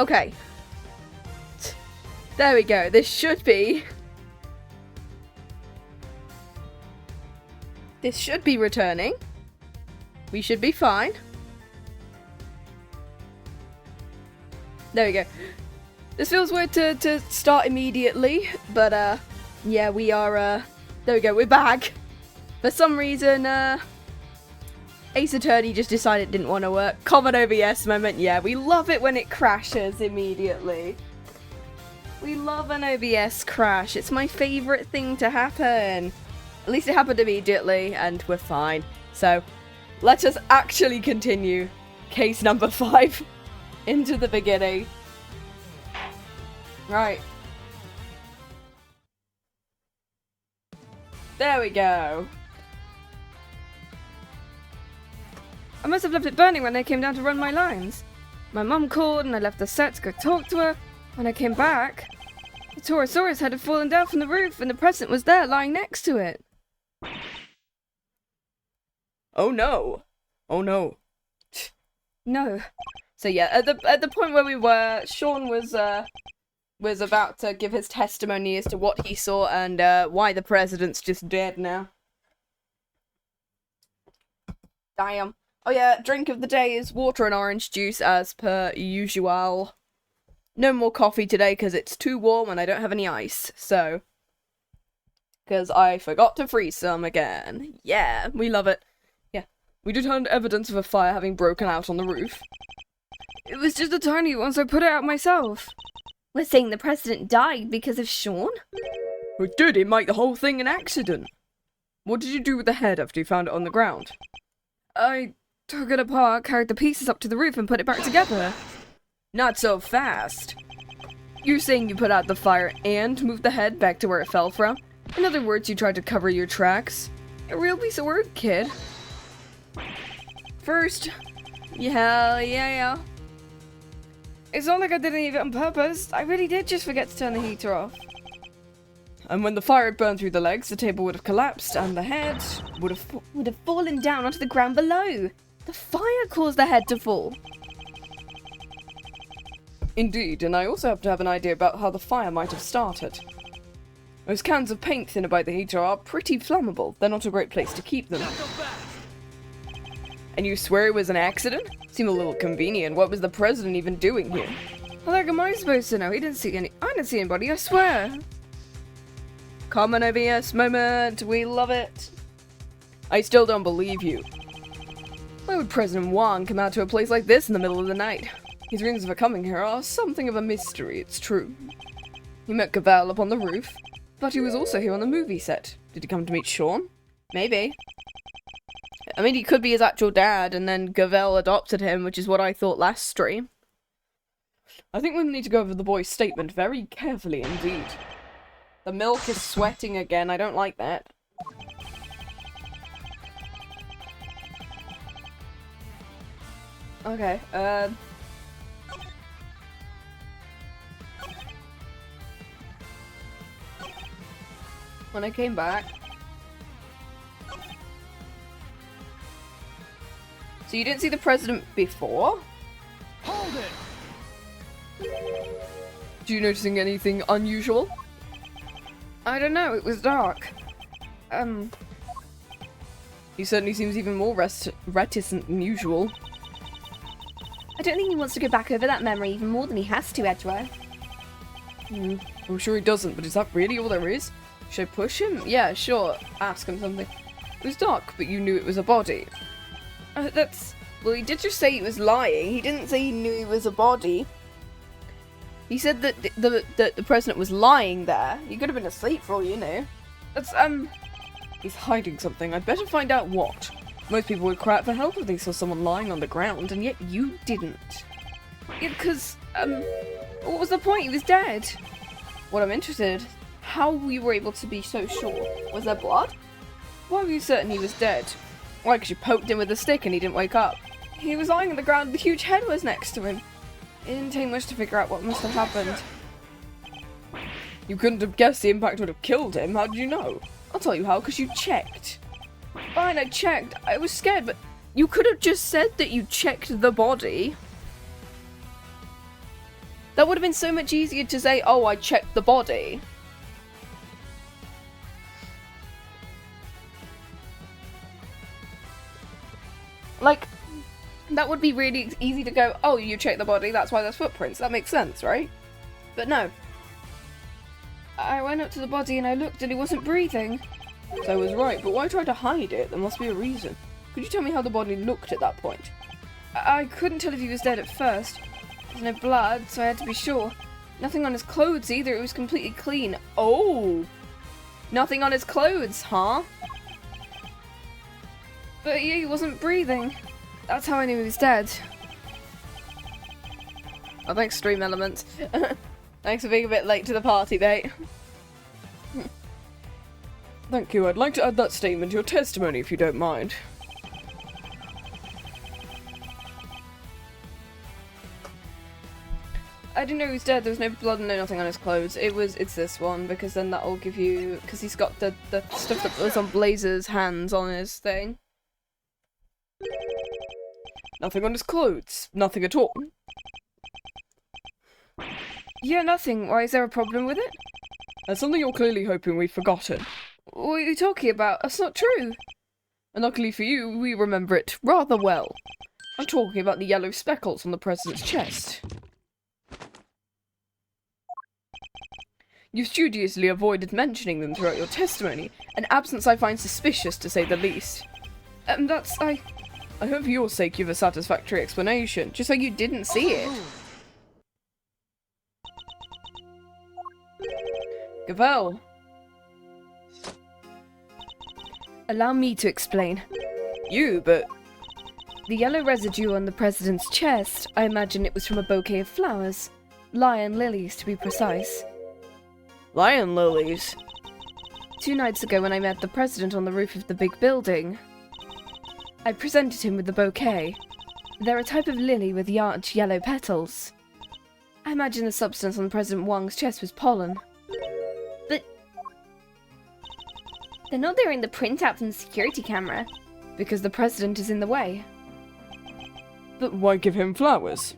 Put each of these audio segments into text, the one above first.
Okay. There we go. This should be returning. We should be fine. There we go. This feels weird to start immediately, but yeah, we are there we go, we're back. For some reason, Ace Attorney just decided it didn't want to work. Common OBS moment, yeah, we love it when it crashes immediately. We love an OBS crash. It's my favorite thing to happen. At least it happened immediately, and we're fine. So, let us actually continue case number 5 into the beginning. Right. There we go. I must have left it burning when I came down to run my lines. My mum called and I left the set to go talk to her. When I came back, the Torosaurus head had fallen down from the roof and the president was there lying next to it. Oh no. Oh no. No. So yeah, at the point where we were, Shaun was about to give his testimony as to what he saw and why the president's just dead now. Damn. Oh yeah, drink of the day is water and orange juice as per usual. No more coffee today because it's too warm and I don't have any ice, so. Because I forgot to freeze some again. Yeah, we love it. Yeah, we did find evidence of a fire having broken out on the roof. It was just a tiny one, so I put it out myself. We're saying the president died because of Shaun? It did, it made the whole thing an accident. What did you do with the head after you found it on the ground? I took it apart, carried the pieces up to the roof and put it back together. Not so fast. You're saying you put out the fire and moved the head back to where it fell from? In other words, you tried to cover your tracks? A real piece of work, kid. First, yeah. It's not like I didn't leave it on purpose. I really did just forget to turn the heater off. And when the fire had burned through the legs, the table would have collapsed and the head would have fallen down onto the ground below. The fire caused the head to fall. Indeed, and I also have to have an idea about how the fire might have started. Those cans of paint thinner by the heater are pretty flammable. They're not a great place to keep them. And you swear it was an accident? Seemed a little convenient. What was the president even doing here? How the heck am I supposed to know? I didn't see anybody, I swear. Common OBS moment. We love it. I still don't believe you. Why would President Wang come out to a place like this in the middle of the night? His reasons for coming here are something of a mystery, it's true. He met Gavel up on the roof, but he was also here on the movie set. Did he come to meet Shaun? Maybe. I mean, he could be his actual dad, and then Gavel adopted him, which is what I thought last stream. I think we need to go over the boy's statement very carefully indeed. The milk is sweating again, I don't like that. Okay, when I came back... So you didn't see the president before? Hold it! Do you noticing anything unusual? I don't know, it was dark. He certainly seems even more reticent than usual. I don't think he wants to go back over that memory even more than he has to, Edgeware. I'm sure he doesn't, but is that really all there is? Should I push him? Yeah, sure. Ask him something. It was dark, but you knew it was a body. Well, he did just say he was lying. He didn't say he knew he was a body. He said that the president was lying there. He could have been asleep for all you know. He's hiding something. I'd better find out what. Most people would cry out for help if they saw someone lying on the ground, and yet you didn't. Yeah, because, what was the point? He was dead. What I'm interested, how we were able to be so sure. Was there blood? Why were you certain he was dead? Why, because you poked him with a stick and he didn't wake up. He was lying on the ground, the huge head was next to him. It didn't take much to figure out what must have happened. You couldn't have guessed the impact would have killed him, how did you know? I'll tell you how, because you checked. Fine, I checked. I was scared, but you could have just said that you checked the body. That would have been so much easier to say, oh, I checked the body. Like, that would be really easy to go, oh, you checked the body, that's why there's footprints. That makes sense, right? But no. I went up to the body and I looked and he wasn't breathing. So I was right, but why try to hide it? There must be a reason. Could you tell me how the body looked at that point? I couldn't tell if he was dead at first. There's no blood, so I had to be sure. Nothing on his clothes either, it was completely clean. Oh! Nothing on his clothes, huh? But yeah, he wasn't breathing. That's how I knew he was dead. Oh, thanks, Stream Elements. Thanks for being a bit late to the party, mate. Thank you. I'd like to add that statement to your testimony, if you don't mind. I didn't know he was dead. There was no blood and no nothing on his clothes. It's this one, because then that'll give you... Because he's got the stuff that was on Blazer's hands on his thing. Nothing on his clothes. Nothing at all. Yeah, nothing. Why, is there a problem with it? That's something you're clearly hoping we've forgotten. What are you talking about? That's not true. And luckily for you, we remember it rather well. I'm talking about the yellow speckles on the president's chest. You studiously avoided mentioning them throughout your testimony, an absence I find suspicious to say the least. I hope for your sake you have a satisfactory explanation, just so you didn't see it. Gavel. Allow me to explain. You, but... The yellow residue on the president's chest, I imagine it was from a bouquet of flowers. Lion lilies, to be precise. Lion lilies? 2 nights ago when I met the president on the roof of the big building, I presented him with the bouquet. They're a type of lily with large yellow petals. I imagine the substance on President Wang's chest was pollen. But they're not there in the printout from the security camera. Because the president is in the way. But why give him flowers?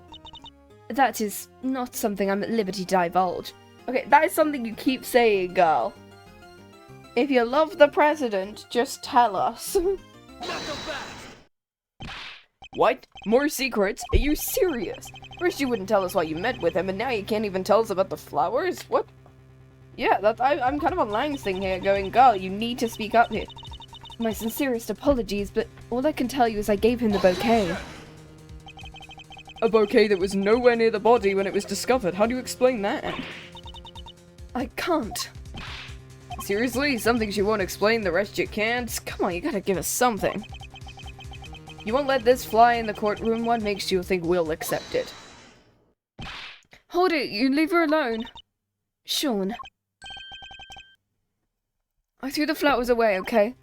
That is not something I'm at liberty to divulge. Okay, that is something you keep saying, girl. If you love the president, just tell us. What? More secrets? Are you serious? First you wouldn't tell us why you met with him, and now you can't even tell us about the flowers? What? Yeah, I'm kind of on Lang's thing here, going, girl, you need to speak up here. My sincerest apologies, but all I can tell you is I gave him the bouquet. A bouquet that was nowhere near the body when it was discovered. How do you explain that? I can't. Seriously? Some things you won't explain, the rest you can't? Come on, you gotta give us something. You won't let this fly in the courtroom? What makes you think we'll accept it? Hold it, you leave her alone. Shaun. I threw the flowers away, okay?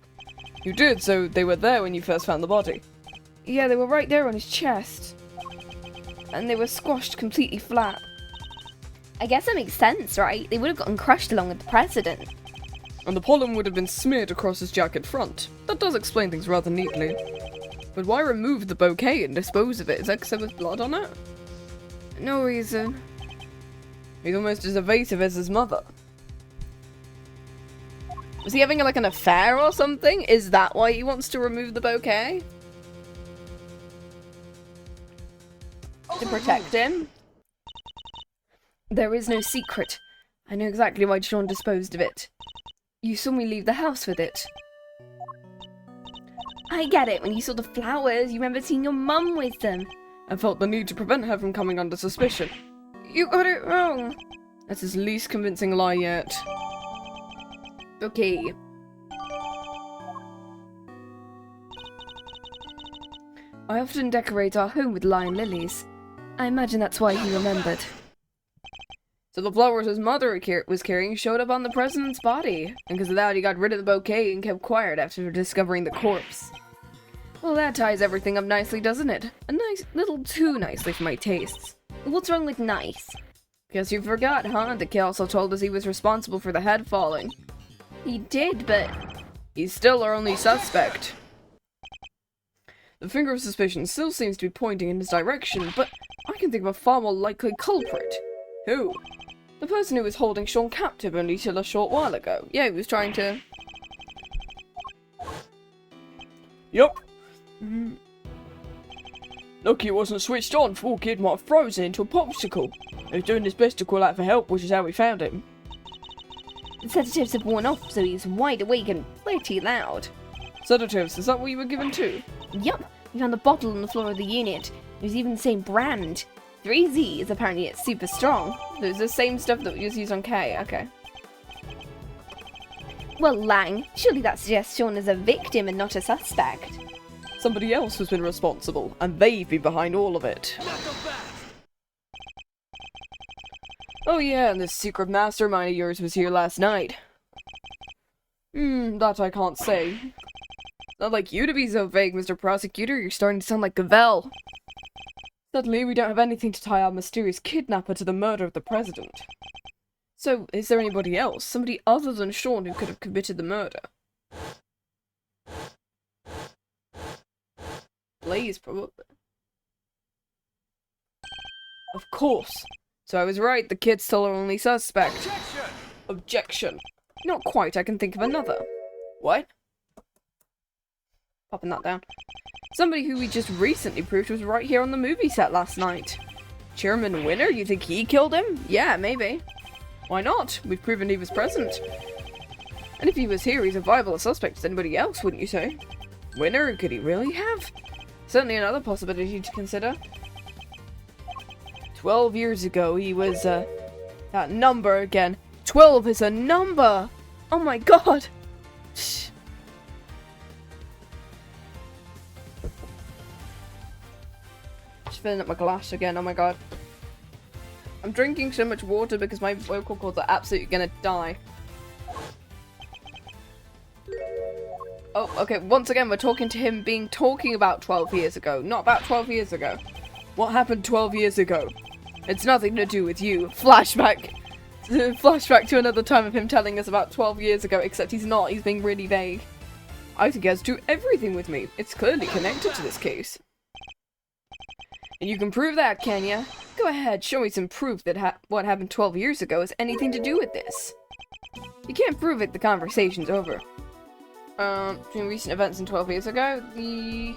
You did, so they were there when you first found the body? Yeah, they were right there on his chest. And they were squashed completely flat. I guess that makes sense, right? They would have gotten crushed along with the president. And the pollen would have been smeared across his jacket front. That does explain things rather neatly. But why remove the bouquet and dispose of it? Is that because there was blood on it? No reason. He's almost as evasive as his mother. Was he having like an affair or something? Is that why he wants to remove the bouquet? To protect him? There is no secret. I know exactly why Shaun disposed of it. You saw me leave the house with it. I get it. When you saw the flowers, you remember seeing your mum with them. I felt the need to prevent her from coming under suspicion. You got it wrong. That's his least convincing lie yet. Okay. I often decorate our home with lion lilies. I imagine that's why he remembered. So the flowers his mother was carrying showed up on the president's body. And because of that, he got rid of the bouquet and kept quiet after discovering the corpse. Well, that ties everything up nicely, doesn't it? A nice little too nicely for my tastes. What's wrong with nice? Guess you forgot, huh? The kid also told us he was responsible for the head falling. He did, but... He's still our only suspect. The finger of suspicion still seems to be pointing in his direction, but I can think of a far more likely culprit. Who? The person who was holding Shaun captive only till a short while ago. Yeah, he was trying to... Yup. Lucky it wasn't switched on, poor kid might have frozen into a popsicle. He was doing his best to call out for help, which is how we found him. The sedatives have worn off, so he's wide awake and pretty loud. Sedatives, is that what you were given too? Yup, we found the bottle on the floor of the unit. It was even the same brand. 3Z is apparently it's super strong. It's the same stuff that was used on K, okay. Well, Lang, surely that suggests Shaun is a victim and not a suspect. Somebody else has been responsible, and they've been behind all of it. Oh yeah, and this secret mastermind of yours was here last night. That I can't say. Not like you to be so vague, Mr. Prosecutor. You're starting to sound like Gavel. Suddenly, we don't have anything to tie our mysterious kidnapper to the murder of the president. So, is there anybody else? Somebody other than Shaun who could have committed the murder? Blaze, probably. Of course. So I was right, the kid's still our only suspect. Objection! Objection. Not quite, I can think of another. What? Popping that down. Somebody who we just recently proved was right here on the movie set last night. Chairman Winner? You think he killed him? Yeah, maybe. Why not? We've proven he was present. And if he was here, he's as viable a suspect as anybody else, wouldn't you say? Winner? Could he really have? Certainly another possibility to consider. 12 years ago, he was, that number again. 12 is a number! Oh my god! Just filling up my glass again, oh my god. I'm drinking so much water because my vocal cords are absolutely gonna die. Oh, okay, once again, we're talking to him talking about 12 years ago, not about 12 years ago. What happened 12 years ago? It's nothing to do with you. Flashback. Flashback to another time of him telling us about 12 years ago, except he's not, he's being really vague. I think he has to do everything with me. It's clearly connected to this case. And you can prove that, can ya? Go ahead, show me some proof that what happened 12 years ago has anything to do with this. If you can't prove it, the conversation's over. Between recent events and 12 years ago, the...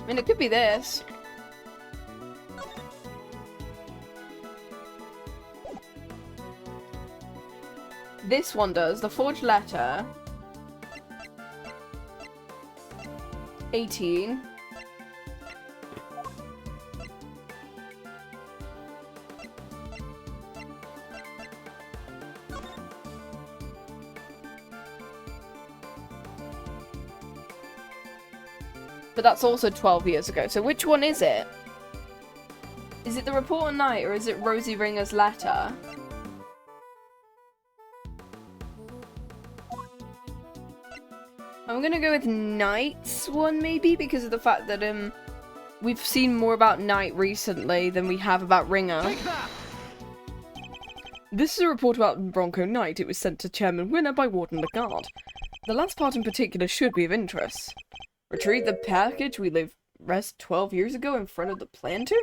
I mean, it could be this. This one does. The forged letter. 18. But that's also 12 years ago. So which one is it? Is it the report at night or is it Rosie Ringer's letter? I'm gonna go with Knight's one maybe because of the fact that we've seen more about Knight recently than we have about Ringer. This is a report about Bronco Knight. It was sent to Chairman Winner by Warden Lagarde. The last part in particular should be of interest. Retrieve the package we left 12 years ago in front of the planter?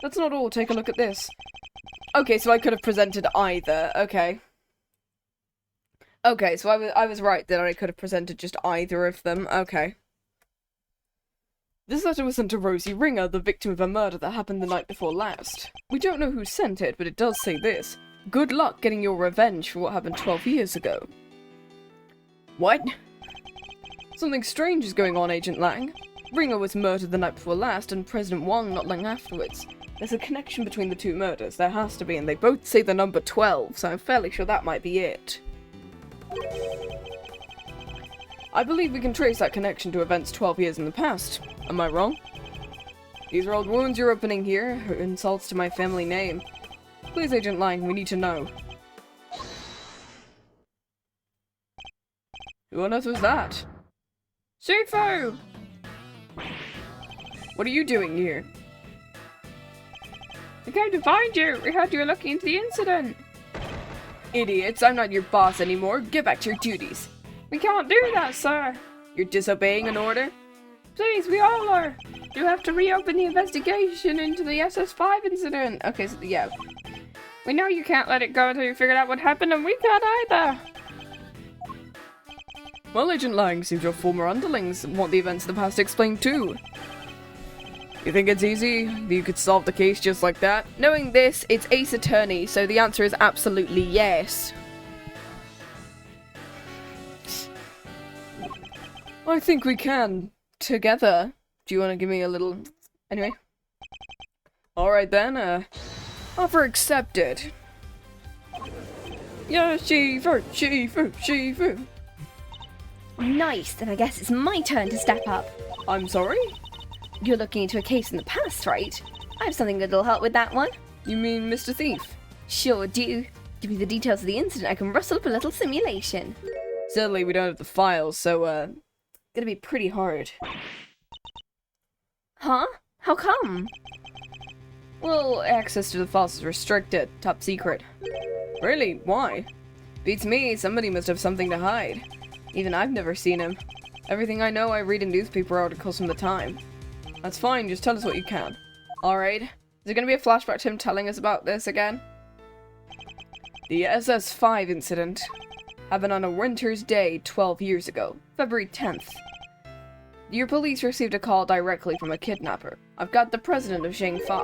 That's not all. Take a look at this. Okay, so I could have presented either. Okay. Okay, so I was right that I could have presented just either of them. Okay. This letter was sent to Rosie Ringer, the victim of a murder that happened the night before last. We don't know who sent it, but it does say this. Good luck getting your revenge for what happened 12 years ago. What? Something strange is going on, Agent Lang. Ringer was murdered the night before last, and President Wong not long afterwards. There's a connection between the two murders. There has to be, and they both say the number 12, so I'm fairly sure that might be it. I believe we can trace that connection to events 12 years in the past. Am I wrong? These are old wounds you're opening here, insults to my family name. Please, Agent Lang, we need to know. Who on earth was that? Sifu! What are you doing here? I came to find you. We heard you were looking into the incident. Idiots, I'm not your boss anymore. Get back to your duties. We can't do that, sir. You're disobeying an order? Please, we all are. You have to reopen the investigation into the SS5 incident. Okay, so, yeah. We know you can't let it go until you figured out what happened, and we can't either. Well, Agent Lang seems your former underlings want the events of the past explained too. You think it's easy? You could solve the case just like that? Knowing this, it's Ace Attorney, so the answer is absolutely yes. I think we can. Together. Do you want to give me a little... Anyway. Alright then, offer accepted. Yeah, Shifu. Nice, then I guess it's my turn to step up. I'm sorry? You're looking into a case in the past, right? I have something that'll help with that one. You mean Mr. Thief? Sure do. Give me the details of the incident, I can rustle up a little simulation. Sadly, we don't have the files, so, gonna be pretty hard. Huh? How come? Well, access to the files is restricted, top secret. Really? Why? Beats me, somebody must have something to hide. Even I've never seen him. Everything I know I read in newspaper articles from the time. That's fine, just tell us what you can. Alright. Is there gonna be a flashback to him telling us about this again? The SS5 incident happened on a winter's day 12 years ago, February 10th. Your police received a call directly from a kidnapper. I've got the president of Shangfa,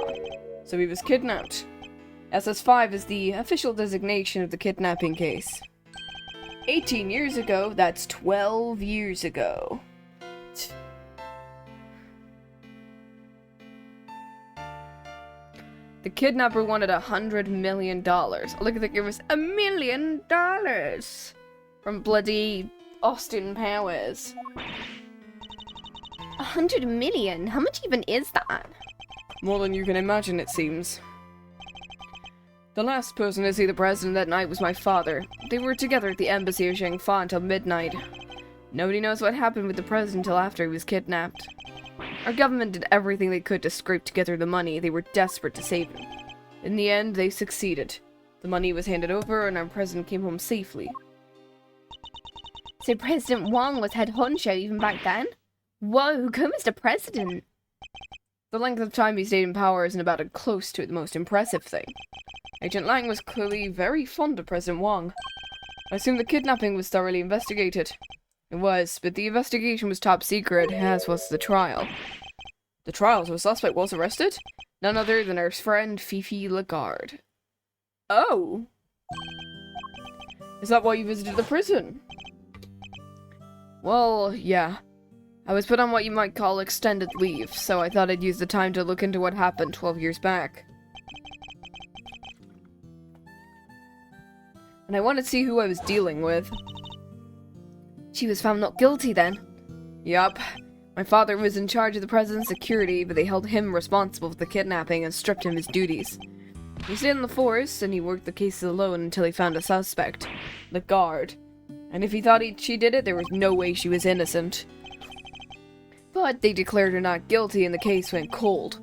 so he was kidnapped. SS5 is the official designation of the kidnapping case. 18 years ago, that's 12 years ago. The kidnapper wanted $100 million. Look at the give us $1 million from bloody Austin Powers. 100 million? How much even is that? More than you can imagine, it seems. The last person to see the president that night was my father. They were together at the embassy of Shangfa until midnight. Nobody knows what happened with the president until after he was kidnapped. Our government did everything they could to scrape together the money. They were desperate to save him. In the end, they succeeded. The money was handed over and our president came home safely. So President Wang was head honcho even back then? Whoa, go Mr. President! The length of time he stayed in power isn't about close to the most impressive thing. Agent Lang was clearly very fond of President Wang. I assume the kidnapping was thoroughly investigated. It was, but the investigation was top secret, as was the trial. The trial, so a suspect was arrested? None other than our friend Fifi Lagarde. Oh! Is that why you visited the prison? Well, yeah. I was put on what you might call extended leave, so I thought I'd use the time to look into what happened 12 years back. And I wanted to see who I was dealing with. She was found not guilty then? Yup. My father was in charge of the president's security, but they held him responsible for the kidnapping and stripped him his duties. He stayed in the forest, and he worked the cases alone until he found a suspect. The guard. And if he thought she did it, there was no way she was innocent. But they declared her not guilty and the case went cold.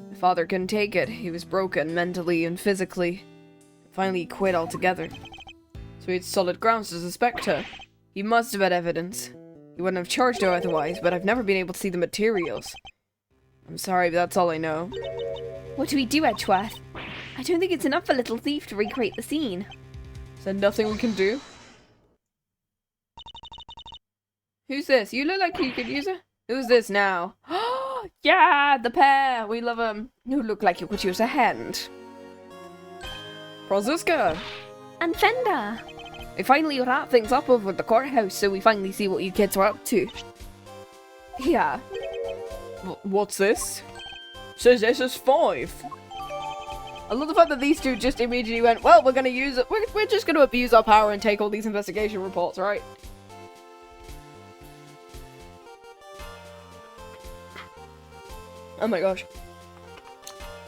My father couldn't take it. He was broken mentally and physically. Finally, he quit altogether. So he had solid grounds to suspect her. He must have had evidence. He wouldn't have charged her otherwise, but I've never been able to see the materials. I'm sorry, but that's all I know. What do we do, Edgeworth? I don't think it's enough for Little Thief to recreate the scene. Is there nothing we can do? Who's this? You look like you could use her. Who's this now? Oh, yeah, the pair. We love them. You look like you could use a hand. Prosecutor. And Fender. They finally wrap things up over at the courthouse, so we finally see what you kids are up to. Yeah. What's this? Says SS5. I love the fact that these two just immediately went, well, we're gonna use it. We're just gonna abuse our power and take all these investigation reports, right? Oh my gosh.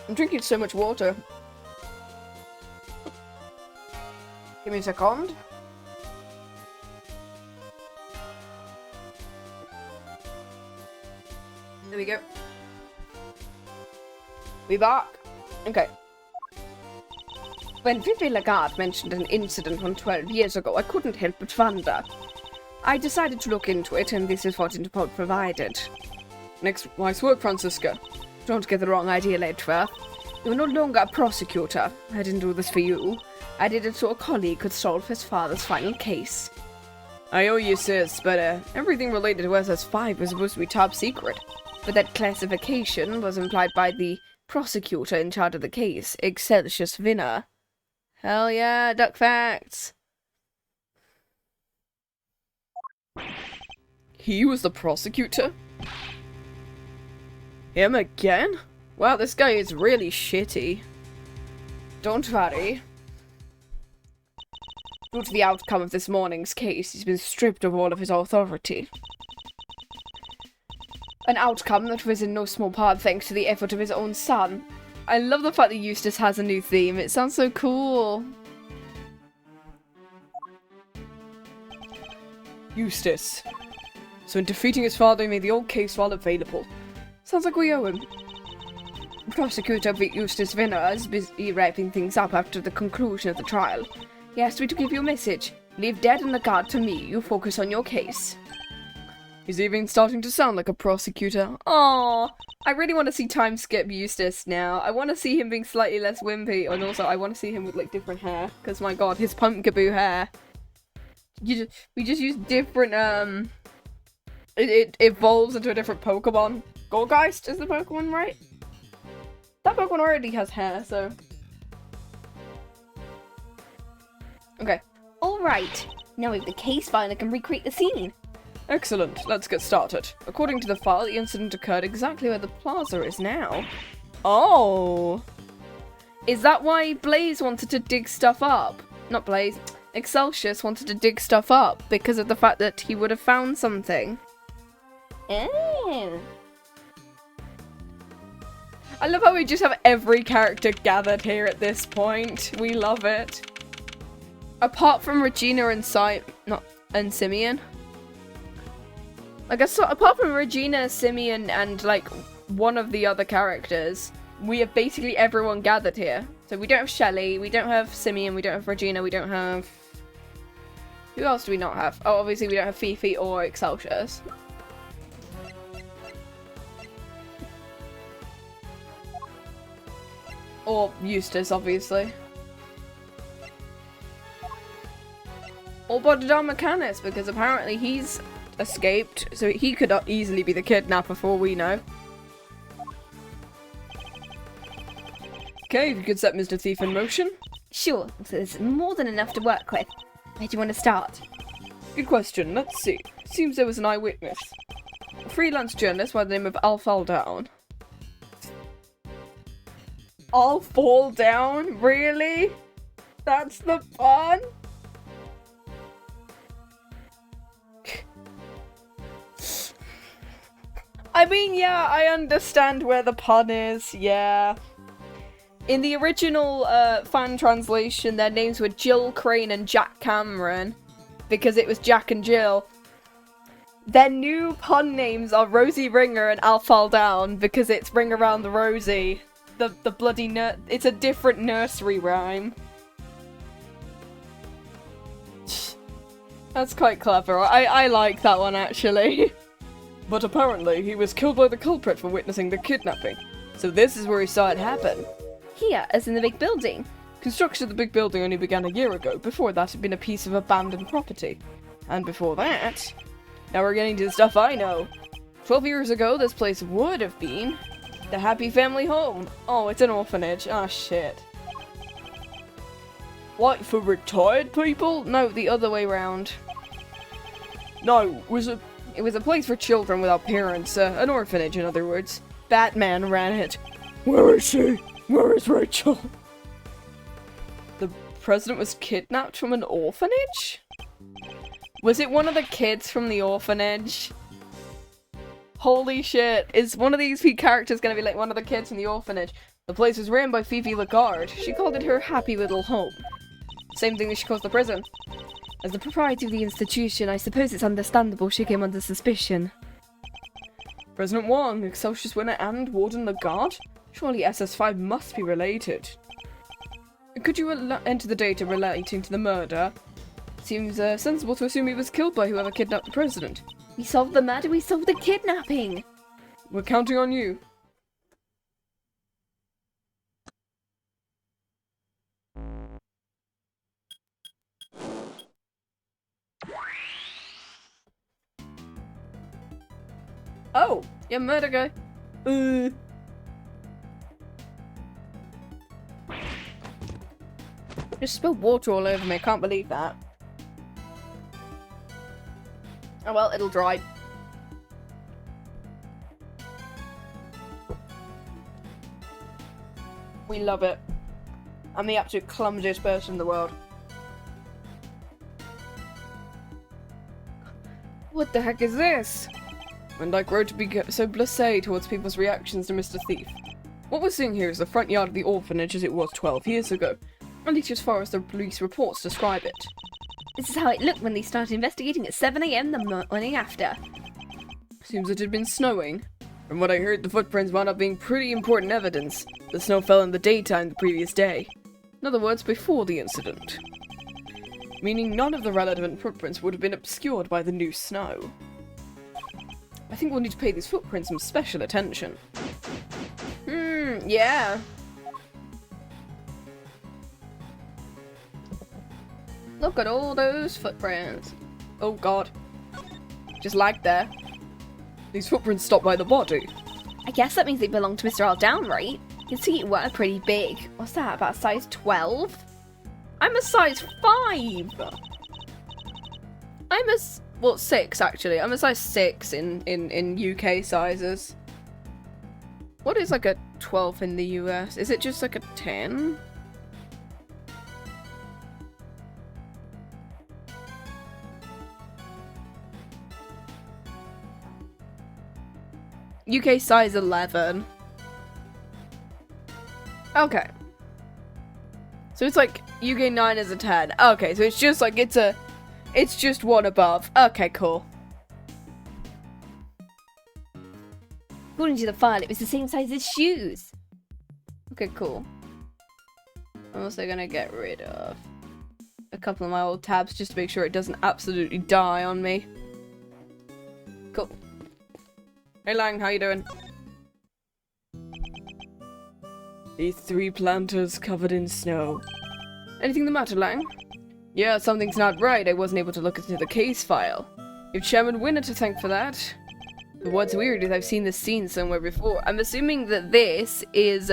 I'm drinking so much water. Give me a second. There we go. We back. Okay. When Vivi Lagarde mentioned an incident from 12 years ago, I couldn't help but wonder. I decided to look into it, and this is what Interpol provided. Nice work, Francisca. Don't get the wrong idea, Ledger. You're no longer a prosecutor. I didn't do this for you. I did it so a colleague could solve his father's final case. I owe you, sis, but everything related to SS5 was supposed to be top secret. But that classification was implied by the prosecutor in charge of the case, Excelsius Vinner. Hell yeah, duck facts. He was the prosecutor? Him again? Wow, this guy is really shitty. Don't worry. Due to the outcome of this morning's case, he's been stripped of all of his authority. An outcome that was in no small part thanks to the effort of his own son. I love the fact that Eustace has a new theme. It sounds so cool. Eustace. So in defeating his father, he made the old case file available. Sounds like we owe him. Prosecutor Eustace Vinner is busy wrapping things up after the conclusion of the trial. He asked me to give you a message. Leave Dad and the guard to me. You focus on your case. He's even starting to sound like a prosecutor. Aww. I really want to see time skip Eustace now. I want to see him being slightly less wimpy, and also I want to see him with like different hair. Because my god, his pumpkaboo hair. We just use different, it evolves into a different Pokemon. Goldgeist is the Pokemon, right? That Pokemon already has hair, so... Okay. Alright. Now we have the case file and can recreate the scene. Excellent. Let's get started. According to the file, the incident occurred exactly where the plaza is now. Oh! Is that why Blaze wanted to dig stuff up? Not Blaze. Excelsius wanted to dig stuff up because of the fact that he would have found something. Oh. I love how we just have every character gathered here at this point. We love it. Apart from Regina and and Simeon. I guess so, apart from Regina, Simeon, and like one of the other characters, we have basically everyone gathered here. So we don't have Shelley, we don't have Simeon, we don't have Regina, we don't have... Who else do we not have? Oh, obviously we don't have Fifi or Excelsius. Or Eustace, obviously. Or Bodidon Mechanus, because apparently he's escaped, so he could easily be the kidnapper for all we know. Okay, you could set Mr. Thief in motion. Sure, there's more than enough to work with. Where do you want to start? Good question, let's see. Seems there was an eyewitness. A freelance journalist by the name of Al Fall Down. I'll fall down? Really? That's the pun? I mean, yeah, I understand where the pun is, yeah. In the original fan translation, their names were Jill Crane and Jack Cameron, because it was Jack and Jill. Their new pun names are Rosie Ringer and Al Fall Down, because it's Ring Around the Rosie. The bloody it's a different nursery rhyme. That's quite clever. I like that one, actually. But apparently, he was killed by the culprit for witnessing the kidnapping. So this is where he saw it happen. Here, as in the big building. Construction of the big building only began a year ago. Before that, it had been a piece of abandoned property. And before that... Now we're getting to the stuff I know. 12 years ago, this place would have been the Happy Family Home. Oh, it's an orphanage. Ah, shit. What, for retired people? No, the other way round. No, it was a place for children without parents. An orphanage, in other words. Batman ran it. Where is she? Where is Rachel? The president was kidnapped from an orphanage? Was it one of the kids from the orphanage? Holy shit. Is one of these characters gonna be like one of the kids from the orphanage? The place was ran by Fifi Lagarde. She called it her happy little home. Same thing that she calls the prison. As the proprietor of the institution, I suppose it's understandable she came under suspicion. President Wong, Excelsius Winner, and Warden Lagarde? Surely SS5 must be related. Could you enter the data relating to the murder? Seems sensible to assume he was killed by whoever kidnapped the president. We solved the murder, we solved the kidnapping! We're counting on you. Oh, yeah, murder guy. Just spilled water all over me, I can't believe that. Oh well, it'll dry. We love it. I'm the absolute clumsiest person in the world. What the heck is this? And I grow to be so blasé towards people's reactions to Mr. Thief. What we're seeing here is the front yard of the orphanage as it was 12 years ago, at least as far as the police reports describe it. This is how it looked when they started investigating at 7 AM the morning after. Seems it had been snowing. From what I heard, the footprints wound up being pretty important evidence. The snow fell in the daytime the previous day. In other words, before the incident. Meaning none of the relevant footprints would have been obscured by the new snow. I think we'll need to pay these footprints some special attention. Yeah. Look at all those footprints. Oh god. Just like there. These footprints stopped by the body. I guess that means they belong to Mr. Aldown, right? You can see it were pretty big. What's that, about a size 12? I'm a size 5! Well, 6 actually. I'm a size 6 in UK sizes. What is like a 12 in the US? Is it just like a 10? UK size 11. Okay. So it's like UK 9 is a 10. Okay, so it's just like it's just one above. Okay, cool. According to the file, it was the same size as shoes. Okay, cool. I'm also gonna get rid of a couple of my old tabs just to make sure it doesn't absolutely die on me. Cool. Hey Lang, how you doing? These 3 planters covered in snow. Anything the matter, Lang? Yeah, something's not right. I wasn't able to look into the case file. You've Chairman Winner to thank for that. But what's weird is I've seen this scene somewhere before. I'm assuming that this is,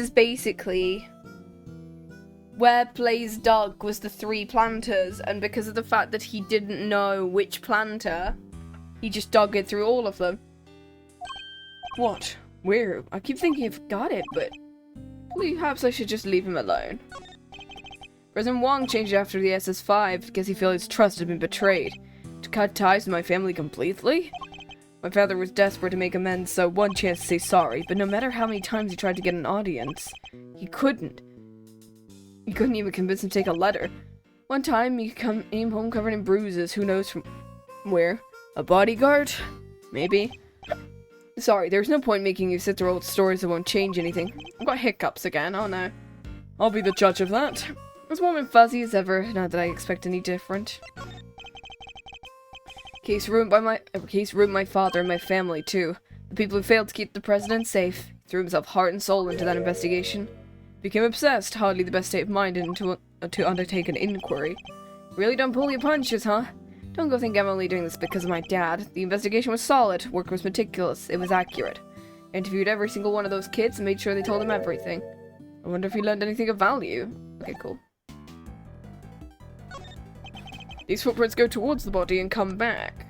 basically where Blaze dug was the 3 planters, and because of the fact that he didn't know which planter, he just dug it through all of them. What? Where? I keep thinking I've got it, but perhaps I should just leave him alone. President Wong changed after the SS5 because he felt his trust had been betrayed. To cut ties with my family completely? My father was desperate to make amends, so one chance to say sorry, but no matter how many times he tried to get an audience, he couldn't. He couldn't even convince him to take a letter. One time, he came home covered in bruises, who knows from where? A bodyguard? Maybe. Sorry, there's no point making you sit through old stories that won't change anything. I've got hiccups again, oh no. I'll be the judge of that. As warm and fuzzy as ever, not that I expect any different. Case ruined my father and my family too. The people who failed to keep the president safe. Threw himself heart and soul into that investigation. Became obsessed, hardly the best state of mind to undertake an inquiry. Really don't pull your punches, huh? Don't go think I'm only doing this because of my dad. The investigation was solid, work was meticulous, it was accurate. I interviewed every single one of those kids and made sure they told him everything. I wonder if he learned anything of value. Okay, cool. These footprints go towards the body and come back.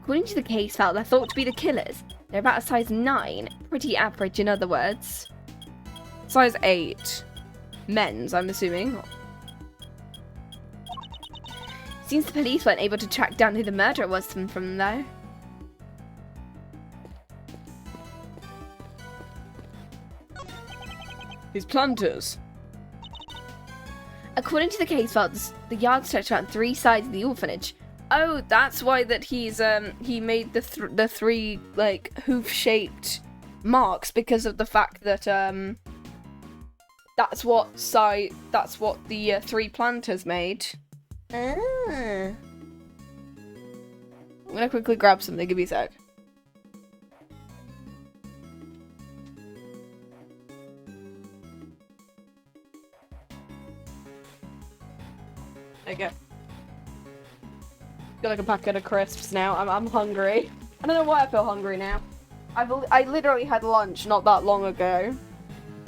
According to the case file, they're thought to be the killers. They're about a size 9. Pretty average, in other words. Size 8. Men's, I'm assuming. Seems the police weren't able to track down who the murderer was from though. These planters. According to the case file, the yard stretched around 3 sides of the orphanage. Oh, that's why that he made the 3 like hoof-shaped marks because of the fact that that's what the 3 planters made. Ah. I'm gonna quickly grab something, give me a sec. There you go. Got like a packet of crisps now. I'm hungry. I don't know why I feel hungry now. I literally had lunch not that long ago.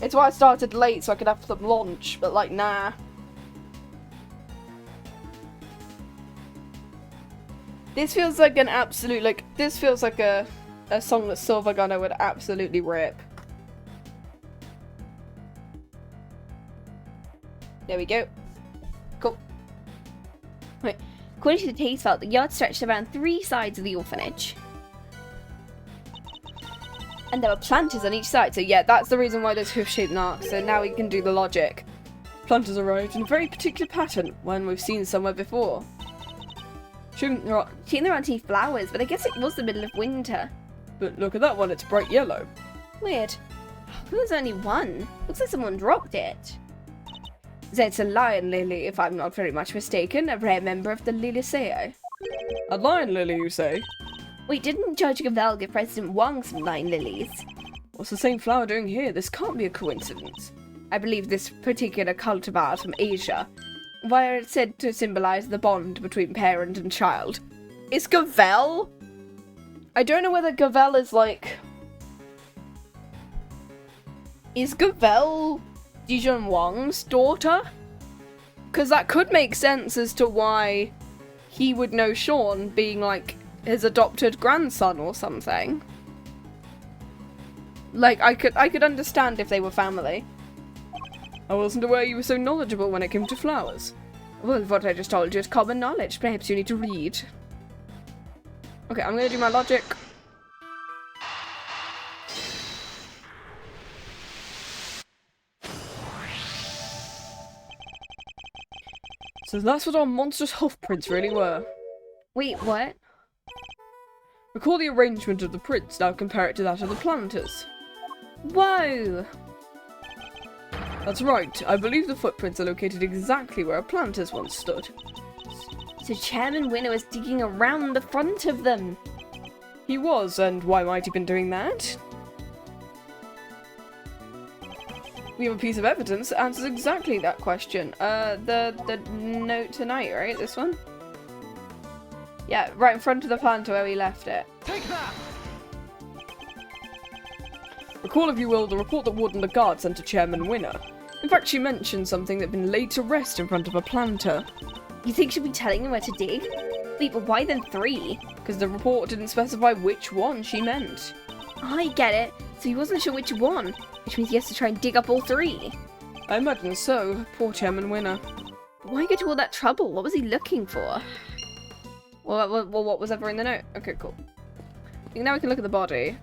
It's why I started late so I could have some lunch, but like, nah. This feels like an absolute, like, this feels like a song that Silver Gunner would absolutely rip. There we go. Cool. Right. According to the taste felt, the yard stretched around 3 sides of the orphanage. And there were planters on each side, So yeah, that's the reason why there's hoof-shaped marks, so now we can do the logic. Planters arrived in a very particular pattern, one we've seen somewhere before. Shouldn't there aren't any flowers, but I guess it was the middle of winter. But look at that one, it's bright yellow. Weird. There's only one. Looks like someone dropped it. That's a lion lily, if I'm not very much mistaken, a rare member of the Liliaceae. A lion lily, you say? Wait, didn't Judge Gavel give President Wang some lion lilies? What's the same flower doing here? This can't be a coincidence. I believe this particular cultivar is from Asia, where it's said to symbolize the bond between parent and child. Is Gavel? I don't know whether Gavel is like... Is Gavel Dijon Wang's daughter? Because that could make sense as to why he would know Shaun being like his adopted grandson or something. Like, I could understand if they were family. I wasn't aware you were so knowledgeable when it came to flowers. Well, what I just told you is common knowledge. Perhaps you need to read. Okay, I'm gonna do my logic. So that's what our monstrous hoof prints really were. Wait, what? Recall the arrangement of the prints, now compare it to that of the planters. Whoa! That's right, I believe the footprints are located exactly where a planters once stood. So Chairman Winner was digging around the front of them. He was, and why might he have been doing that? We have a piece of evidence that answers exactly that question. The note tonight, right? This one? Yeah, right in front of the planter where we left it. Take that! Recall, if you will, the report that Wood and the guard sent to Chairman Winner. In fact, she mentioned something that had been laid to rest in front of a planter. You think she'll be telling them where to dig? Wait, but why then 3? Because the report didn't specify which one she meant. I get it. So he wasn't sure which one, which means he has to try and dig up all 3. I imagine so. Poor Chairman Winner. Why go to all that trouble? What was he looking for? Well, what was ever in the note? Okay, cool. I think now we can look at the body.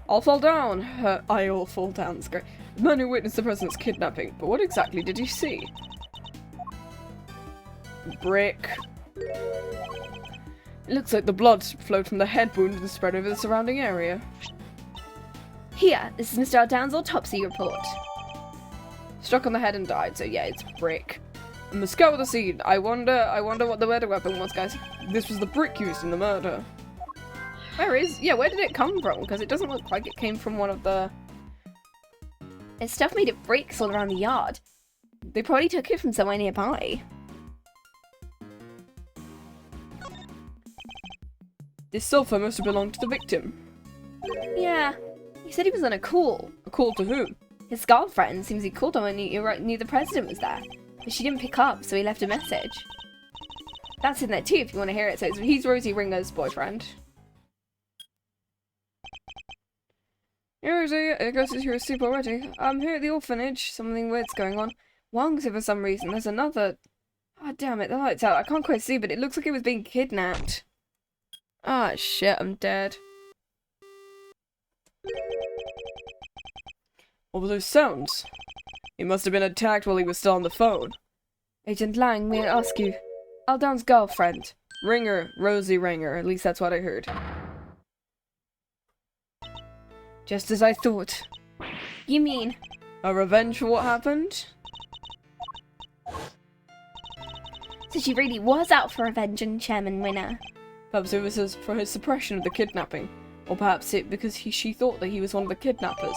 I'll fall down. I'll fall down. That's great. The man who witnessed the president's kidnapping. But what exactly did he see? Brick. It looks like the blood flowed from the head wound and spread over the surrounding area. Here, this is Mr. Aldown's autopsy report. Struck on the head and died, so yeah, it's brick. And the scout of the scene. I wonder what the murder weapon was, guys. This was the brick used in the murder. Where did it come from? Because it doesn't look like it came from one of the... There's stuff made of bricks all around the yard. They probably took it from somewhere nearby. This sulfur must have belonged to the victim. Yeah, he said he was on a call. A call to whom? His girlfriend seems he called on when he knew the president was there. But she didn't pick up, so he left a message. That's in there too, if you want to hear it. So he's Rosie Ringer's boyfriend. Hey Rosie, I guess you're asleep already. I'm here at the orphanage. Something weird's going on. Wang's here for some reason. There's another... Ah, damn it, the light's out. I can't quite see, but it looks like it was being kidnapped. Ah, shit, I'm dead. What were those sounds? He must have been attacked while he was still on the phone. Agent Lang, may I ask you? Aldown's girlfriend. Ringer, Rosie Ringer, at least that's what I heard. Just as I thought. You mean? A revenge for what happened? So she really was out for revenge on Chairman Winner. Perhaps it was for his suppression of the kidnapping. Or perhaps it because she thought that he was one of the kidnappers.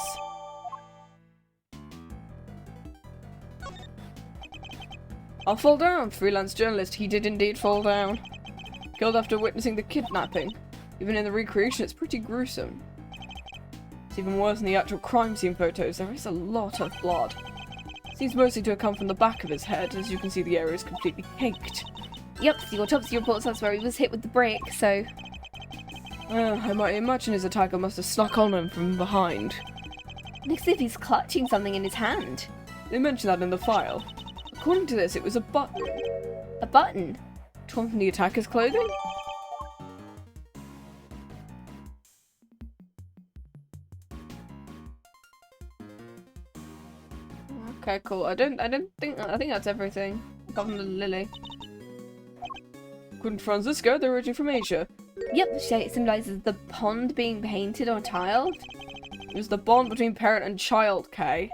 I'll fall down. Freelance journalist, he did indeed fall down. Killed after witnessing the kidnapping. Even in the recreation, it's pretty gruesome. It's even worse than the actual crime scene photos. There is a lot of blood. Seems mostly to have come from the back of his head. As you can see, the area is completely caked. Yep, the autopsy reports that's where he was hit with the brick, so... I might imagine his attacker must have snuck on him from behind. Looks as if he's clutching something in his hand. They mentioned that in the file. According to this, it was a button. A button? Torn from the attacker's clothing? Okay, cool. I think that's everything. Apart from the lily. According to Francisco, they're originally from Asia. Yep, the shape symbolises the pond being painted or tiled. It was the bond between parent and child, Kay.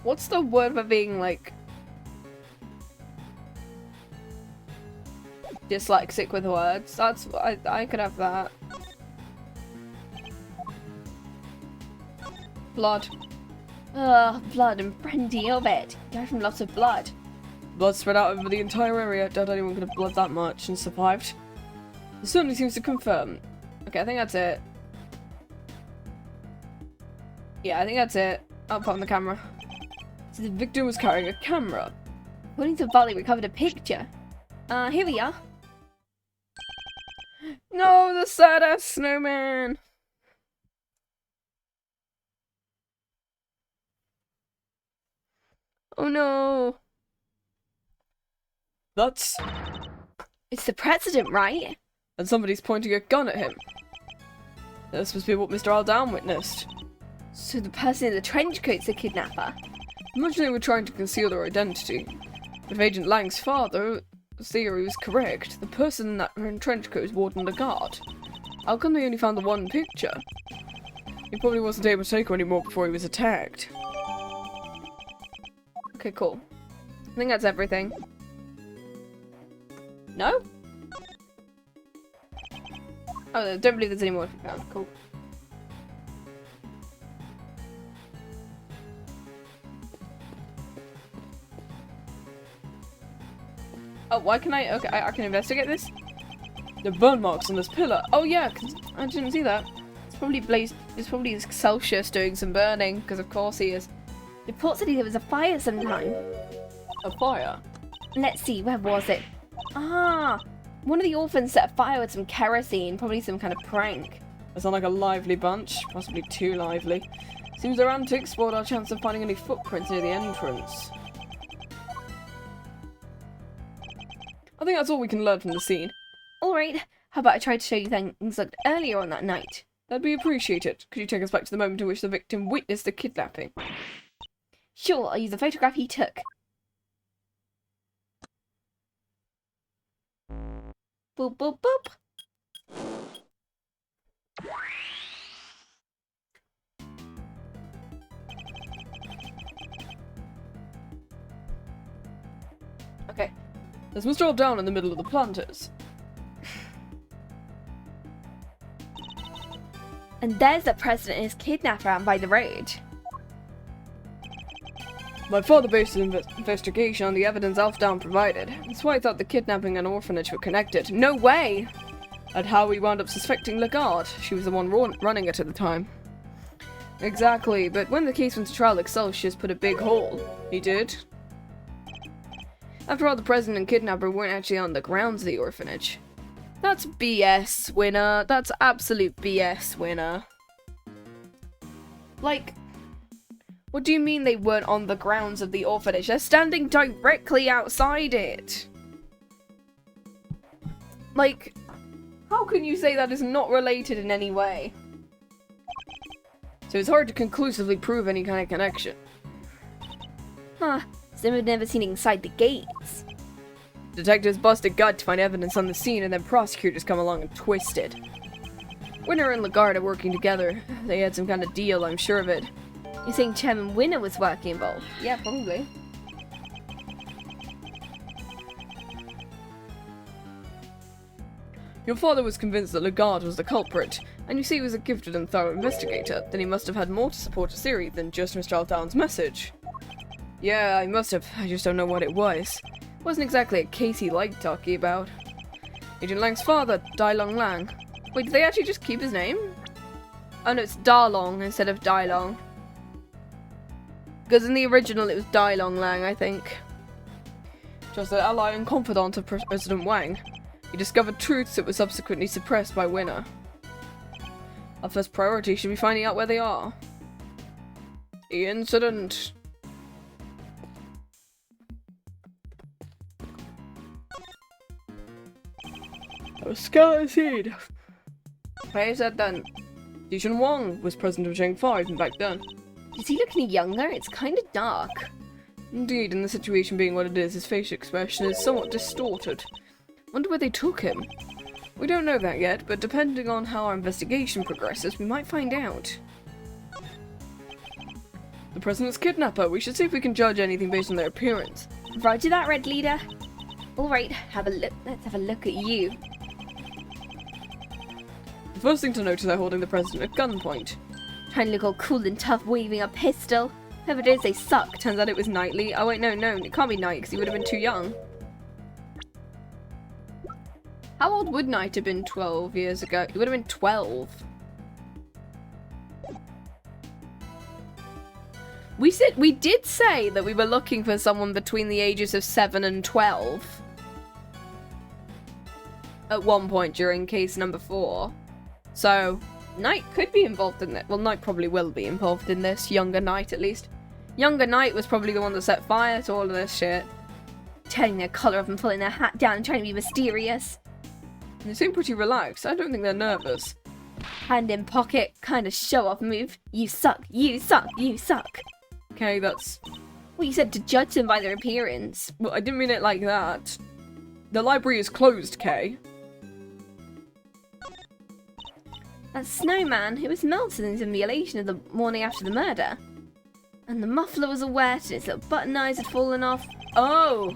What's the word for being, like... dyslexic with words? That's... I could have that. Blood. Ugh, blood and plenty of it. Died from lots of blood. Blood spread out over the entire area. Doubt anyone could have bled that much and survived. It certainly seems to confirm. Okay, I think that's it. Yeah, I think that's it. I'll put on the camera. So the victim was carrying a camera. According to Volley, recovered a picture. Here we are. No, the sad-ass snowman! Oh no! That's... It's the president, right? And somebody's pointing a gun at him. This must be what Mr. Aldown witnessed. So the person in the trench coat's the kidnapper. Imagine they were trying to conceal their identity. But if Agent Lang's father theory was correct, the person in that trench coat is Warden Lagarde. How come they only found the one picture? He probably wasn't able to take her anymore before he was attacked. Okay, cool. I think that's everything. No? Oh, I don't believe there's any more to be found. Cool. Oh, why can I? Okay, I can investigate this. The burn marks on this pillar. Oh yeah, 'cause I didn't see that. It's probably Blaze. It's probably Celsius doing some burning, because of course he is. Reports said there was a fire sometime. A fire? Let's see, where was it? Ah, one of the orphans set a fire with some kerosene, probably some kind of prank. They sound like a lively bunch, possibly too lively. Seems their antics spoiled our chance of finding any footprints near the entrance. I think that's all we can learn from the scene. Alright, how about I try to show you things looked earlier on that night? That'd be appreciated. Could you take us back to the moment in which the victim witnessed the kidnapping? Sure, I'll use the photograph he took. Boop, boop, boop. Okay. There's Mr. Old down in the middle of the planters. And there's the president and his kidnapper out by the road. My father based his investigation on the evidence Alfdown provided. That's why I thought the kidnapping and orphanage were connected. No way! That's how we wound up suspecting Lagarde. She was the one running it at the time. Exactly, but when the case went to trial, Celsius put a big hole. He did? After all, the president and kidnapper weren't actually on the grounds of the orphanage. That's BS, Winner. That's absolute BS, Winner. Like... what do you mean they weren't on the grounds of the orphanage? They're standing directly outside it. Like, how can you say that is not related in any way? So it's hard to conclusively prove any kind of connection. Huh, some have never seen inside the gates. Detectives bust a gut to find evidence on the scene, and then prosecutors come along and twist it. Winner and Lagarde are working together. They had some kind of deal, I'm sure of it. You're saying Chairman Winner was working involved? Yeah, probably. Your father was convinced that Lagarde was the culprit, and you see he was a gifted and thorough investigator. Then he must have had more to support his theory than just Mr. Aldown's message. Yeah, he must have. I just don't know what it was. It wasn't exactly a case he liked talking about. Agent Lang's father, Dai Long Lang. Wait, did they actually just keep his name? Oh no, it's Da Long instead of Dai Long. Because in the original it was Dai Long Lang, I think. Just an ally and confidant of President Wang. He discovered truths that were subsequently suppressed by Winner. Our first priority should be finding out where they are. The incident. A skeleton seed. Why is that done? Dijun Wang was president of Zheng 5 and back then. Is he looking younger? It's kind of dark. Indeed, and the situation being what it is, his facial expression is somewhat distorted. Wonder where they took him. We don't know that yet, but depending on how our investigation progresses, we might find out. The president's kidnapper. We should see if we can judge anything based on their appearance. Roger that, Red Leader. Alright, have a look. Let's have a look at you. The first thing to note is they're holding the president at gunpoint. Trying to look all cool and tough waving a pistol. Whoever it is, they suck. Turns out it was Knightley. Oh wait, no, it can't be Knight because he would have been too young. How old would Knight have been 12 years ago? He would have been 12. We did say that we were looking for someone between the ages of 7 and 12. At one point during case number 4. So, Knight could be involved in it. Well, Knight probably will be involved in this. Younger Knight, at least. Younger Knight was probably the one that set fire to all of this shit. Turning their collar up and pulling their hat down and trying to be mysterious. They seem pretty relaxed. I don't think they're nervous. Hand in pocket, kind of show-off move. You suck, you suck, you suck. Okay, that's... Well, you said to judge them by their appearance. Well, I didn't mean it like that. The library is closed, Kay. That snowman who was melted in simulation of the morning after the murder. And the muffler was all wet and its little button eyes had fallen off. Oh!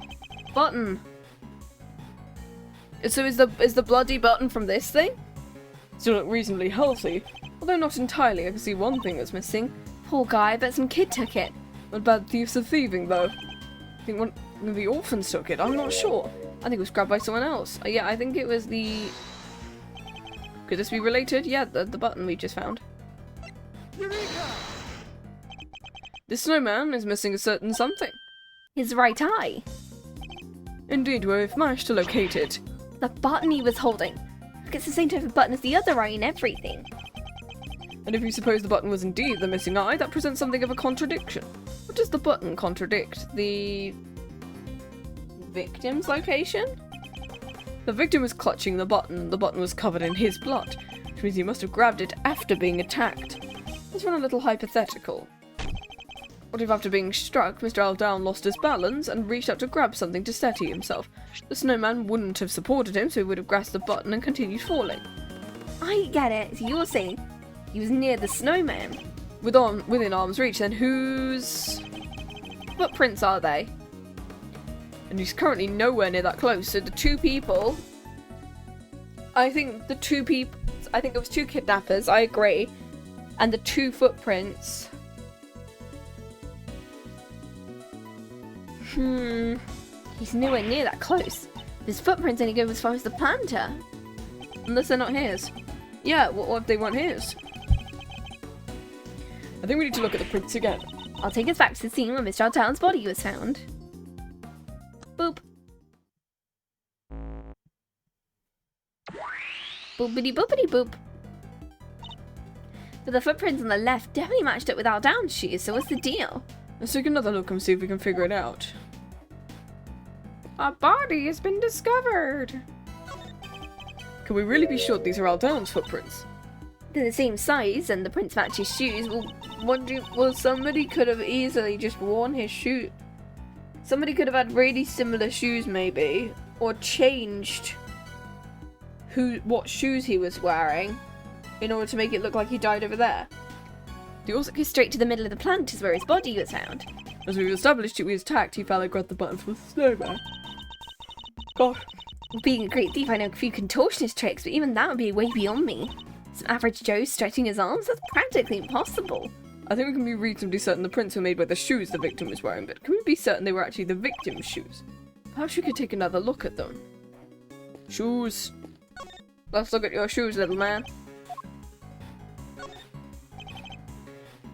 Button. So is the bloody button from this thing? Still look reasonably healthy. Although not entirely, I can see one thing that's missing. Poor guy, I bet some kid took it. Not bad thieves of thieving, though. I think one of the orphans took it, I'm not sure. I think it was grabbed by someone else. Yeah, I think it was the... Could this be related? Yeah, the button we just found. Eureka! This snowman is missing a certain something. His right eye. Indeed, we've managed to locate it. The button he was holding. Look, it's the same type of button as the other eye and everything. And if you suppose the button was indeed the missing eye, that presents something of a contradiction. What does the button contradict? The victim's location? The victim was clutching the button was covered in his blood, which means he must have grabbed it after being attacked. Let's run a little hypothetical. What if after being struck, Mr. Aldown lost his balance and reached out to grab something to steady himself? The snowman wouldn't have supported him, so he would have grasped the button and continued falling. I get it. So you're saying he was near the snowman. Within arm's reach, then whose footprints are they? And he's currently nowhere near that close, so the two people... I think it was two kidnappers, I agree. And the two footprints... He's nowhere near that close. His footprints only go as far as the planter. Unless they're not his. Yeah, what if they weren't his? I think we need to look at the prints again. I'll take us back to the scene where Mr. Aldown's body was found. Boop. Boopity boopity boop. But the footprints on the left definitely matched up with Aldown's shoes, so what's the deal? Let's take another look and see if we can figure it out. A body has been discovered! Can we really be sure these are Aldown's footprints? They're the same size and the prints match his shoes. Well, somebody could have easily just worn his shoe. Somebody could have had really similar shoes maybe, or changed what shoes he was wearing in order to make it look like he died over there. He also goes straight to the middle of the plant is where his body was found. As we've established, he was attacked. He fell and grabbed the button for the snowman. Gosh. Being a great thief, I know a few contortionist tricks, but even that would be way beyond me. Some average Joe stretching his arms? That's practically impossible. I think we can be reasonably certain the prints were made by the shoes the victim was wearing, but can we be certain they were actually the victim's shoes? Perhaps we could take another look at them. Shoes. Let's look at your shoes, little man.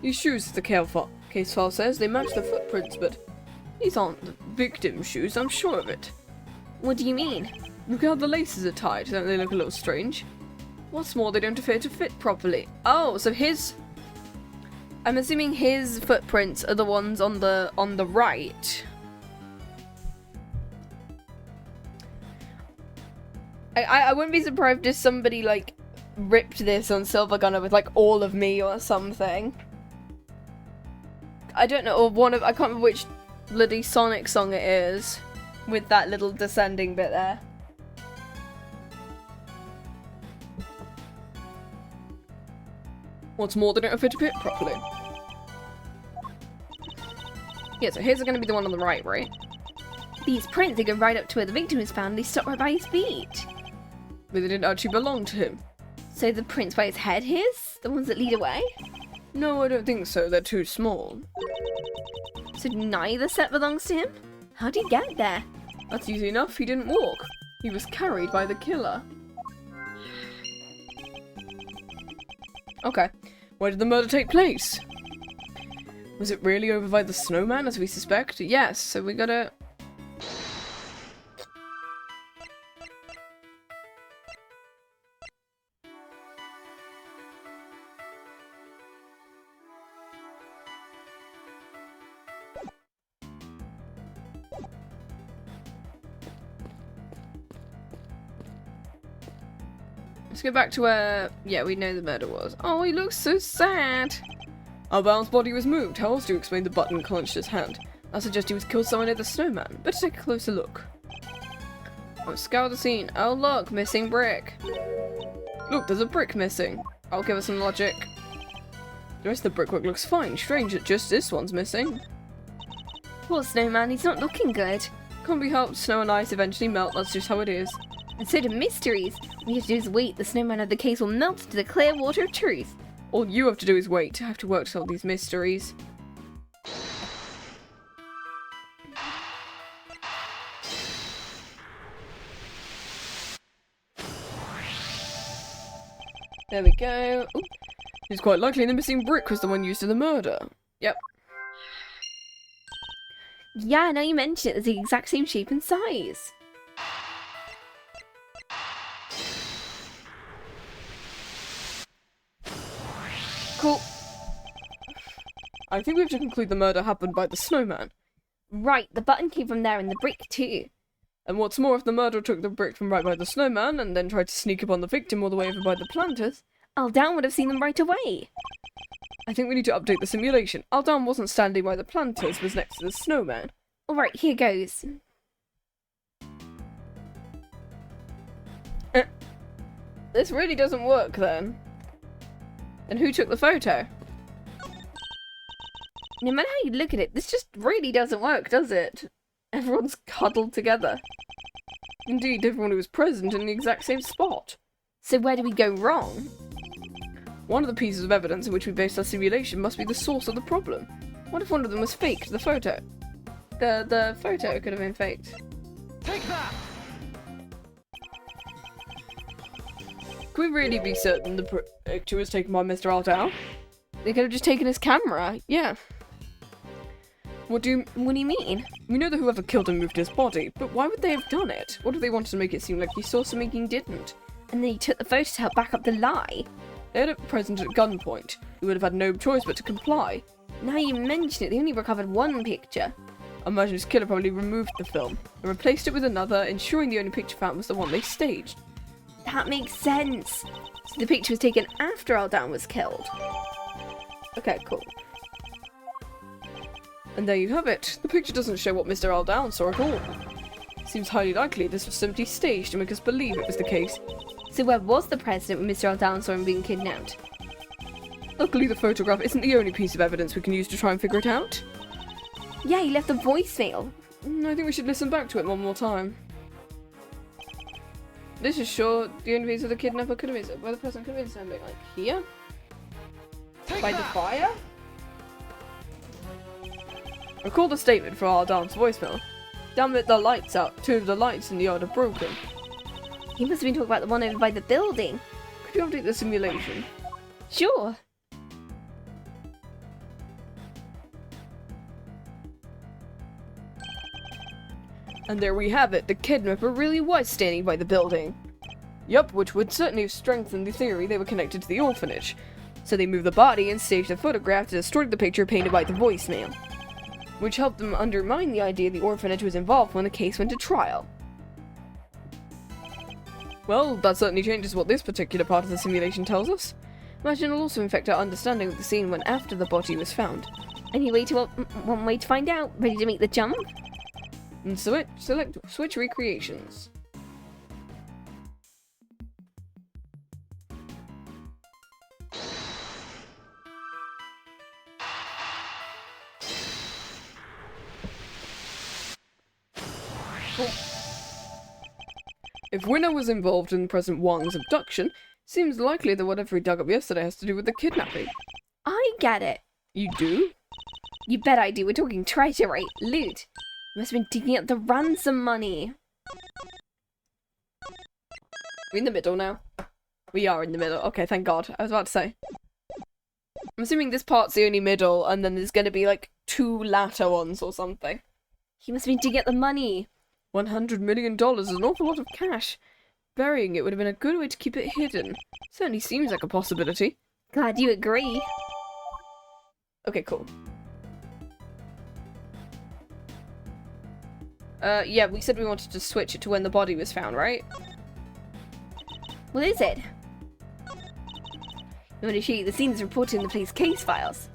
These shoes, as the case file says, they match the footprints, but these aren't the victim's shoes, I'm sure of it. What do you mean? Look how the laces are tied, don't they look a little strange? What's more, they don't appear to fit properly. Oh, so his... I'm assuming his footprints are the ones on the right. I wouldn't be surprised if somebody, like, ripped this on Silver Gunner with, like, All of Me or something. I don't know, or I can't remember which bloody Sonic song it is, with that little descending bit there. What's more, they don't fit properly. Yeah, so here's gonna be the one on the right, right? These prints, they go right up to where the victim was found, they stop right by his feet. But they didn't actually belong to him. So the prints by his head, the ones that lead away? No, I don't think so, they're too small. So neither set belongs to him? How did he get there? That's easy enough, he didn't walk. He was carried by the killer. Okay, where did the murder take place? Was it really over by the snowman, as we suspect? Yes, so we gotta... Let's go back to where, yeah, we know the murder was. Oh, he looks so sad. Albaon's body was moved. How else do you explain the button clenched his hand? I suggest he was killed somewhere near the snowman. Better take a closer look. Oh, scour the scene. Oh, look, missing brick. Look, there's a brick missing. I'll give us some logic. The rest of the brickwork looks fine. Strange that just this one's missing. Poor snowman, he's not looking good. Can't be helped. Snow and ice eventually melt. That's just how it is. And so do mysteries. All you have to do is wait. The snowman of the case will melt into the clear water of truth. All you have to do is wait. I have to work to solve these mysteries. There we go. Ooh. It's quite likely the missing brick was the one used in the murder. Yep. Yeah, now you mention it, it's the exact same shape and size. Cool. I think we have to conclude the murder happened by the snowman. Right, the button came from there and the brick too. And what's more, if the murderer took the brick from right by the snowman and then tried to sneak upon the victim all the way over by the planters, Aldan would have seen them right away. I think we need to update the simulation. Aldan wasn't standing by the planters, he was next to the snowman. Alright, here goes. This really doesn't work then. And who took the photo? No matter how you look at it, this just really doesn't work, does it? Everyone's cuddled together. Indeed, everyone who was present in the exact same spot. So where do we go wrong? One of the pieces of evidence in which we based our simulation must be the source of the problem. What if one of them was faked, the photo? The photo could have been faked. Take that! Can we really be certain the picture was taken by Mr. Aldow? They could have just taken his camera, yeah. What do you mean? We know that whoever killed him moved his body, but why would they have done it? What if they wanted to make it seem like he saw something he didn't? And then he took the photo to help back up the lie. They had it present at gunpoint. We would have had no choice but to comply. Now you mention it, they only recovered one picture. I imagine his killer probably removed the film and replaced it with another, ensuring the only picture found was the one they staged. That makes sense. So the picture was taken after Aldan was killed. Okay, cool. And there you have it. The picture doesn't show what Mr. Aldown saw at all. Seems highly likely this was simply staged to make us believe it was the case. So where was the president when Mr. Aldown saw him being kidnapped? Luckily, the photograph isn't the only piece of evidence we can use to try and figure it out. Yeah, he left a voicemail. I think we should listen back to it one more time. This is sure the only piece of the kidnapper could have been where the person could have been standing, like here? By the fire? Recall the statement from our dance voicemail. Damn it, the light's out. 2 of the lights in the yard are broken. He must have been talking about the one over by the building. Could you update the simulation? Sure. And there we have it. The kidnapper really was standing by the building. Yup, which would certainly have strengthened the theory they were connected to the orphanage. So they moved the body and staged the photograph to distort the picture painted by the voicemail, which helped them undermine the idea the orphanage was involved when the case went to trial. Well, that certainly changes what this particular part of the simulation tells us. Imagine it'll also affect our understanding of the scene when after the body was found. One way to find out. Ready to make the jump? And so select switch recreations. If Winner was involved in President Wang's abduction, seems likely that whatever he dug up yesterday has to do with the kidnapping. I get it. You do? You bet I do. We're talking treasure, right? Loot. Must have been digging up the ransom money. We're in the middle now. We are in the middle. Okay, thank God. I was about to say. I'm assuming this part's the only middle, and then there's going to be like 2 latter ones or something. He must have been digging up the money. $100 million is an awful lot of cash. Burying it would have been a good way to keep it hidden. Certainly seems like a possibility. Glad you agree. Okay, cool. Yeah, we said we wanted to switch it to when the body was found, right? What is it? I want to show you the scenes reported in the police case files.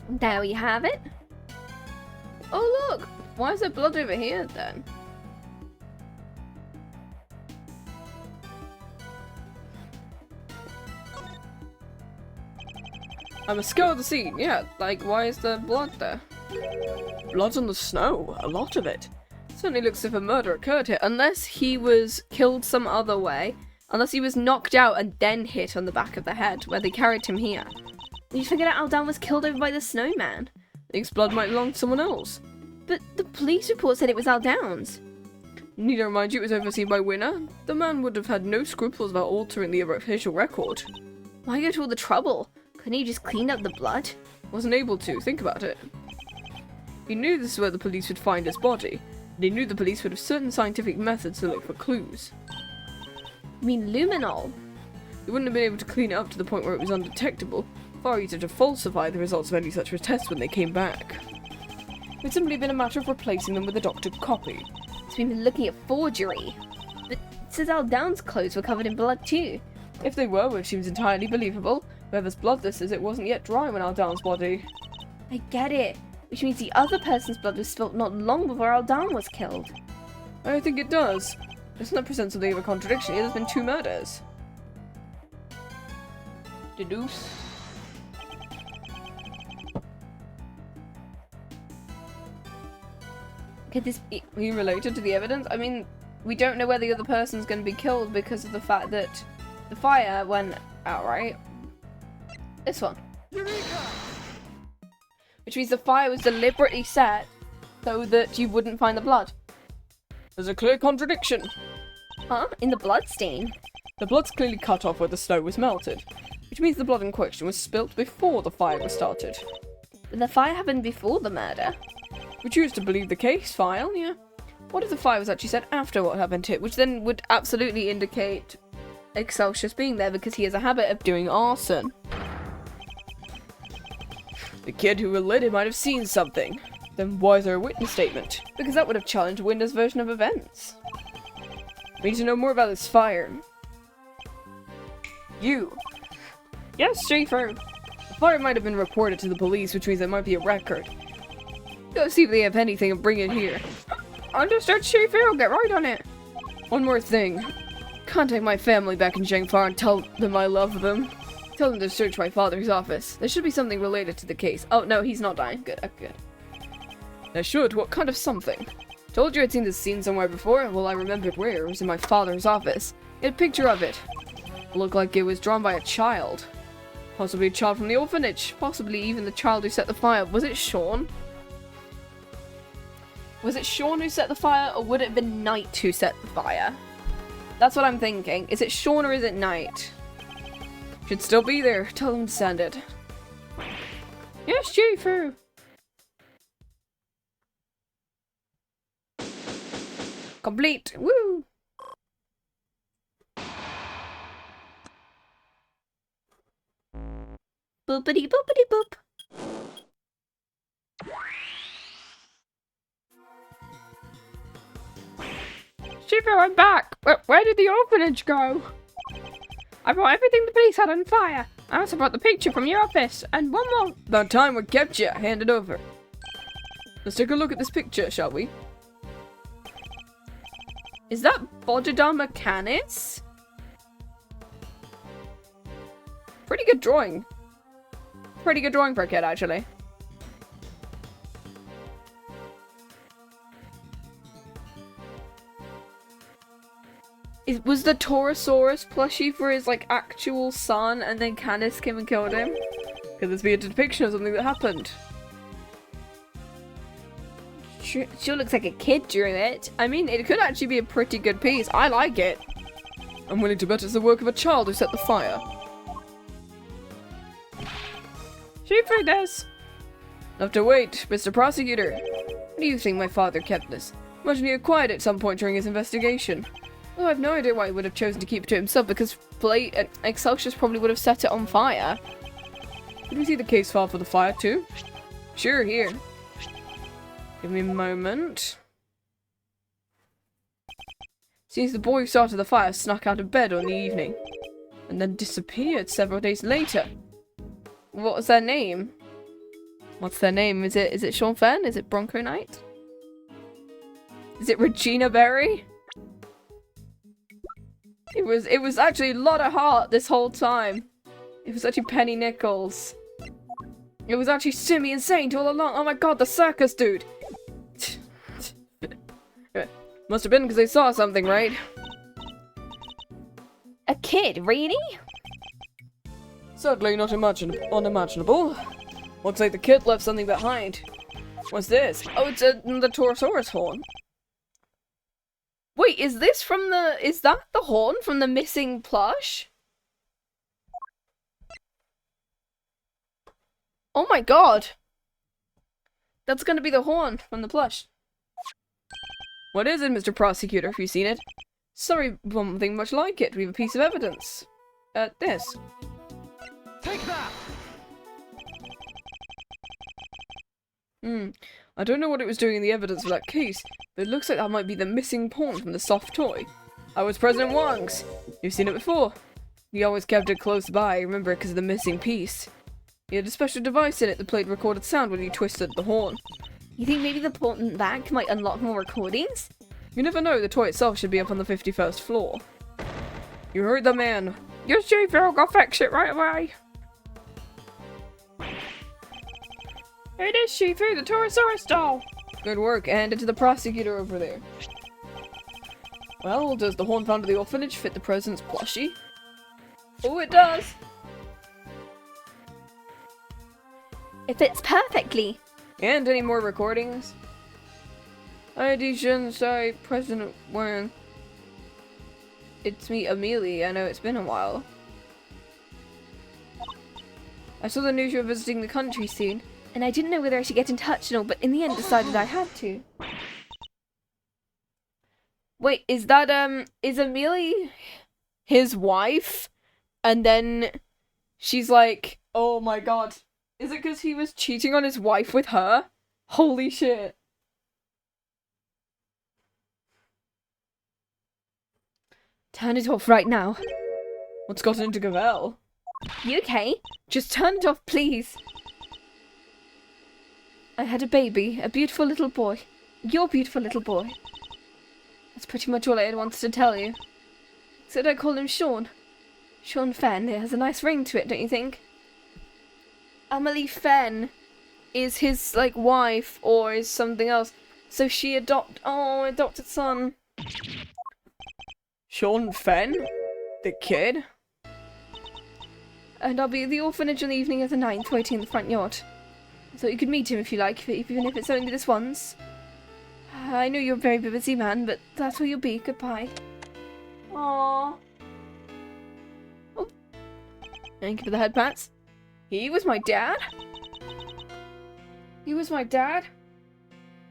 There we have it. Oh, look! Why is there blood over here, then? I must scour the scene. Yeah, like, why is there blood there? Blood on the snow. A lot of it. Certainly looks as if a murder occurred here. Unless he was killed some other way. Unless he was knocked out and then hit on the back of the head, where they carried him here. You figured out Aldown was killed over by the snowman. Thinks blood might belong to someone else. But the police report said it was Aldown's. Need to remind you it was overseen by Winner. The man would have had no scruples about altering the official record. Why go to all the trouble? Couldn't he just clean up the blood? Wasn't able to. Think about it. He knew this is where the police would find his body, and he knew the police would have certain scientific methods to look for clues. You mean luminol? They wouldn't have been able to clean it up to the point where it was undetectable. Far easier to falsify the results of any such tests when they came back. It's simply been a matter of replacing them with a doctored copy. So we've been looking at forgery. But it says Aldown's clothes were covered in blood too. If they were, which seems entirely believable, whoever's blood this is, it wasn't yet dry when Aldown's body. I get it. Which means the other person's blood was spilt not long before Aldown was killed. I think it does. Doesn't that present something of a contradiction here? There's been 2 murders. Deduce. Could this be related to the evidence? I mean, we don't know whether the other person's going to be killed because of the fact that the fire went out, right? This one. Eureka! Which means the fire was deliberately set so that you wouldn't find the blood. There's a clear contradiction. Huh? In the blood stain? The blood's clearly cut off where the snow was melted, which means the blood in question was spilt before the fire was started. But the fire happened before the murder. We choose to believe the case file, yeah. What if the fire was actually set after what happened here, which then would absolutely indicate Excelsius being there because he has a habit of doing arson. The kid who lit it might have seen something. Then why is there a witness statement? Because that would have challenged Windows' version of events. We need to know more about this fire. You. Yes, Schaefer. The fire might have been reported to the police, which means there might be a record. Go see if they have anything and bring it here. Understood, Schaefer. I'll get right on it. One more thing. Contact my family back in Zhengfar and tell them I love them. Tell them to search my father's office. There should be something related to the case. Oh, no, he's not dying. Good, good. I should? What kind of something? Told you I'd seen this scene somewhere before. Well, I remembered where. It was in my father's office. He had a picture of it. It looked like it was drawn by a child. Possibly a child from the orphanage. Possibly even the child who set the fire. Was it Shaun? Was it Shaun who set the fire, or would it have been Knight who set the fire? That's what I'm thinking. Is it Shaun or is it Knight? Should still be there. Tell them to send it. Yes, Chifu! Complete! Woo! Boopity boopity boop. Shifu, I'm back! Where did the orphanage go? I brought everything the police had on fire. I also brought the picture from your office, and one more. About time we kept you. Hand it over. Let's take a look at this picture, shall we? Is that Bodhidharma Canis? Pretty good drawing. Pretty good drawing for a kid, actually. Was the Torosaurus plushie for his, like, actual son, and then Canis came and killed him? Could this be a depiction of something that happened? Sure looks like a kid drew it. I mean, it could actually be a pretty good piece. I like it. I'm willing to bet it's the work of a child who set the fire. Shifu does. Have to wait, Mr. Prosecutor. What do you think my father kept this? Imagine he acquired it at some point during his investigation. Well, I have no idea why he would have chosen to keep it to himself, because Excelsius probably would have set it on fire. Did we see the case file for the fire too? Sure, here. Give me a moment. Seems the boy who started the fire snuck out of bed on the evening, and then disappeared several days later. What was their name? What's their name? Is it Shaun Fenn? Is it Bronco Knight? Is it Regina Berry? It was actually a lot of heart this whole time. It was actually Penny Nichols. It was actually Simi and Saint all along. Oh my god, the circus dude. Must have been because they saw something, right? A kid, really? Certainly not unimaginable. Looks like the kid left something behind. What's this? Oh, it's the Torosaurus horn. Wait, is that the horn from the missing plush? Oh my god. That's gonna be the horn from the plush. What is it, Mr. Prosecutor? Have you seen it? Sorry, something much like it. We have a piece of evidence. This. Take that! I don't know what it was doing in the evidence for that case, but it looks like that might be the missing pawn from the soft toy. I was President Wang's. You've seen it before. He always kept it close by, remember, because of the missing piece. He had a special device in it that played recorded sound when you twisted the horn. You think maybe the pawn back might unlock more recordings? You never know, the toy itself should be up on the 51st floor. You heard the man. Yes, Chief, I'll go fix it right away. Here it is, Shifu, the Torosaurus doll. Good work, and it to the prosecutor over there. Well, does the horn found at the orphanage fit the president's plushie? Oh, it does! It fits perfectly. And any more recordings? ID Shinsai, President Wang. It's me, Amelie. I know it's been a while. I saw the news you were visiting the country soon, and I didn't know whether I should get in touch and all, but in the end decided I had to. Wait, is that, is Amelie his wife? And then she's like, oh my god. Is it because he was cheating on his wife with her? Holy shit. Turn it off right now. What's gotten into Gavel? You okay? Just turn it off, please. I had a baby, a beautiful little boy. Your beautiful little boy. That's pretty much all I had wanted to tell you. Except I called him Shaun. Shaun Fenn. It has a nice ring to it, don't you think? Amelie Fenn is his, like, wife or is something else. So she adopted son. Shaun Fenn? The kid? And I'll be at the orphanage on the evening of the 9th, waiting in the front yard. I thought you could meet him if you like, even if it's only this once. I know you're a very busy man, but that's where you'll be. Goodbye. Aww. Oh. Thank you for the head pats. He was my dad? He was my dad?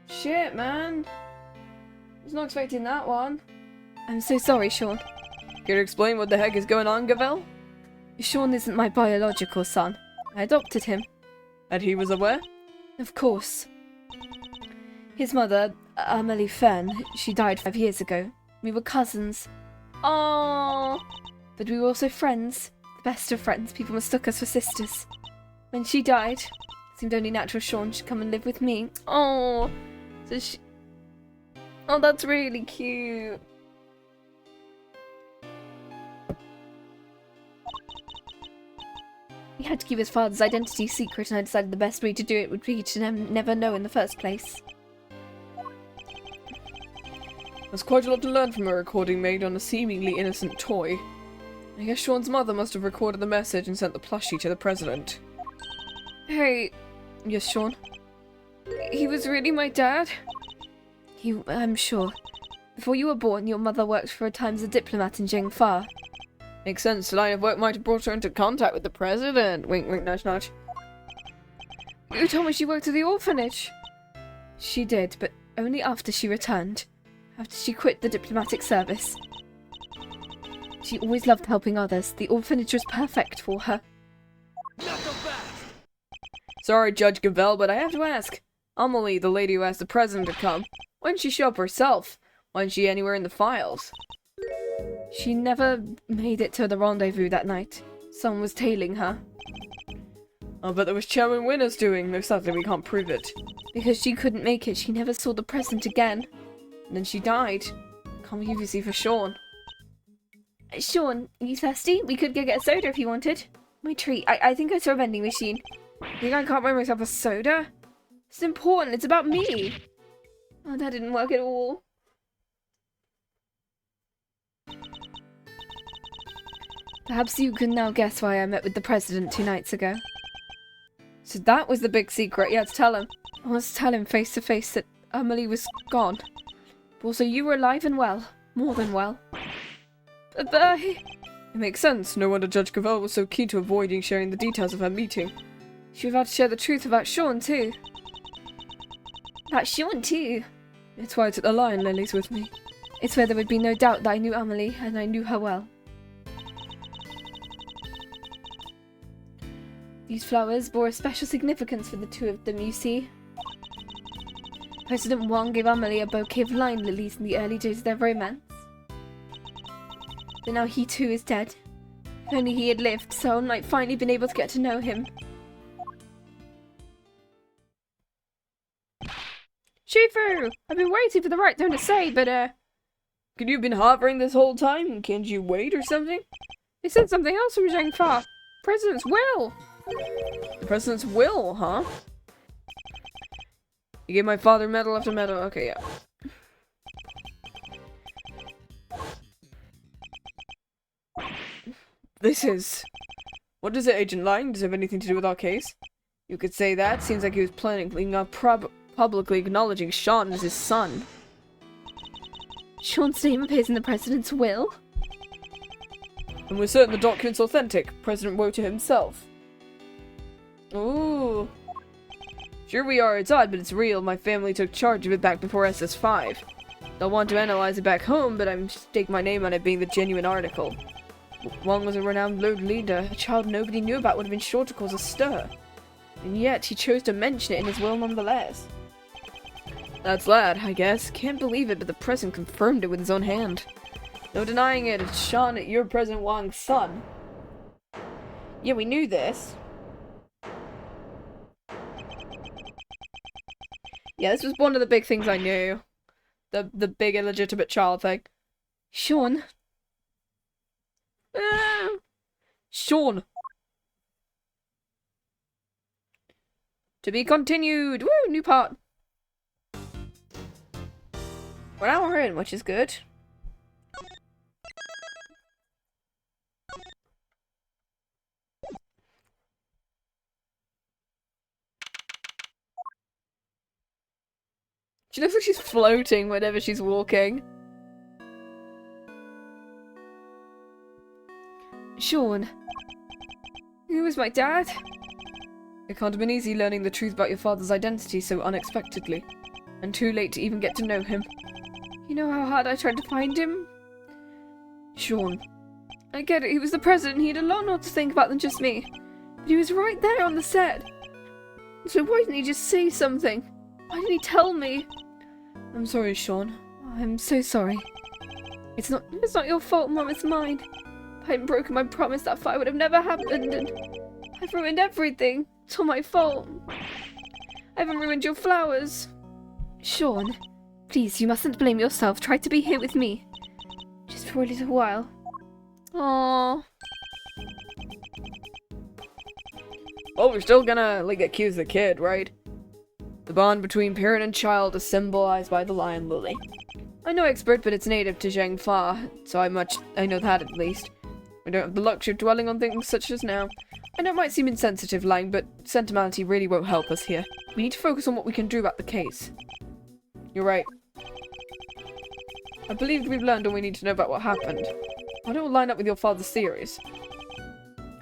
Shit, man. I was not expecting that one. I'm so sorry, Shaun. Can you explain what the heck is going on, Gavel? Shaun isn't my biological son. I adopted him. And he was aware? Of course. His mother, Amelie Fenn, she died 5 years ago. We were cousins. Aww. But we were also friends. The best of friends. People mistook us for sisters. When she died, it seemed only natural Shaun should come and live with me. Oh, So she... Oh, that's really cute. He had to keep his father's identity secret, and I decided the best way to do it would be to never know in the first place. there's quite a lot to learn from a recording made on a seemingly innocent toy. I guess Shaun's mother must have recorded the message and sent the plushie to the president. Hey, Yes, Shaun? he was really my dad? I'm sure. Before you were born, your mother worked for a time as a diplomat in Jingfa. Makes sense. The line of work might have brought her into contact with the president. Wink, wink, nudge, nudge. You told me she worked at the orphanage. She did, but only after she returned. After she quit the diplomatic service. She always loved helping others. The orphanage was perfect for her. Not so fast! Sorry, Judge Gavel, but I have to ask. Amelie, the lady who asked the president to come, why didn't she show up herself? Why isn't she anywhere in the files? She never made it to the rendezvous that night. Someone was tailing her. Oh, but that was Chairman Winner's doing, though sadly we can't prove it. Because she couldn't make it, she never saw the president again. And then she died. Can't believe you see for Shaun. Shaun, are you thirsty? We could go get a soda if you wanted. My treat. I think I saw a vending machine. You think I can't buy myself a soda? It's important. It's about me. Oh, that didn't work at all. Perhaps you can now guess why I met with the president 2 nights ago. So that was the big secret. Yeah, to tell him. I wanted to tell him face to face that Amelie was gone. But also you were alive and well. More than well. But It makes sense. No wonder Judge Gavel was so keen to avoiding sharing the details of her meeting. she was about to share the truth about Shaun too. About Shaun too? It's why I took the lion lilies with me. It's where there would be no doubt that I knew Amelie, and I knew her well. These flowers bore a special significance for the two of them, you see. President Wang gave Amelie a bouquet of lion lilies in the early days of their romance. But now he too is dead. If only he had lived, so I might finally been able to get to know him. Shifu! I've been waiting for the right thing to say, but Could you have been hovering this whole time? Can't you wait or something? they said something else from Zhang Fa. President's will! The president's will, huh? You gave my father medal after medal. Okay, yeah. This is... What is it, Agent Lang? Does it have anything to do with our case? You could say that. Seems like he was planning on publicly acknowledging Shaun as his son. Shaun's name appears in the president's will? And we're certain the document's authentic. President wrote it himself. Ooh. Sure we are, it's odd, but it's real. My family took charge of it back before SS5. They'll want to analyze it back home, but I'm stake my name on it being the genuine article. Wang was a renowned lord leader. A child nobody knew about would have been sure to cause a stir. And yet, he chose to mention it in his will nonetheless. That's lad, I guess. Can't believe it, but the president confirmed it with his own hand. No denying it, it's Shaun, you're President Wang's son. Yeah, we knew this. Yeah, this was one of the big things I knew. The big illegitimate child thing. Shaun. Shaun. To be continued. Woo, new part. We're an hour in, which is good. She looks like she's floating whenever she's walking. Shaun. Who was my dad? It can't have been easy learning the truth about your father's identity so unexpectedly. And too late to even get to know him. You know how hard I tried to find him? Shaun. I get it, he was the president, he had a lot more to think about than just me. But he was right there on the set. So why didn't he just say something? Why didn't he tell me? I'm sorry, Shaun. I'm so sorry. It's not your fault, Mom, it's mine. If I hadn't broken my promise, that fire would have never happened, and I've ruined everything. It's all my fault. I haven't ruined your flowers. Shaun, please, you mustn't blame yourself. Try to be here with me. Just for a little while. Aww. Well, we're still gonna, like, accuse the kid, right? The bond between parent and child is symbolized by the lion lily. I'm no expert, but it's native to Zhangfa, so I know that at least. I don't have the luxury of dwelling on things such as now. I know it might seem insensitive, Lang, but sentimentality really won't help us here. We need to focus on what we can do about the case. You're right. I believe we've learned all we need to know about what happened. I don't line up with your father's theories.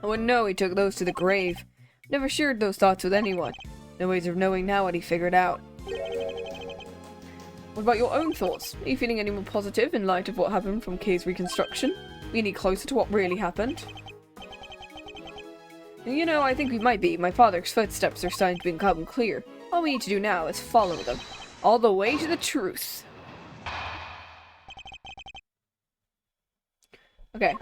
I wouldn't know he took those to the grave. Never shared those thoughts with anyone. No ways of knowing now what he figured out. What about your own thoughts? Are you feeling any more positive in light of what happened from Kay's reconstruction? Are we any closer to what really happened? You know, I think we might be. My father's footsteps are starting to become clear. All we need to do now is follow them. All the way to the truth. Okay.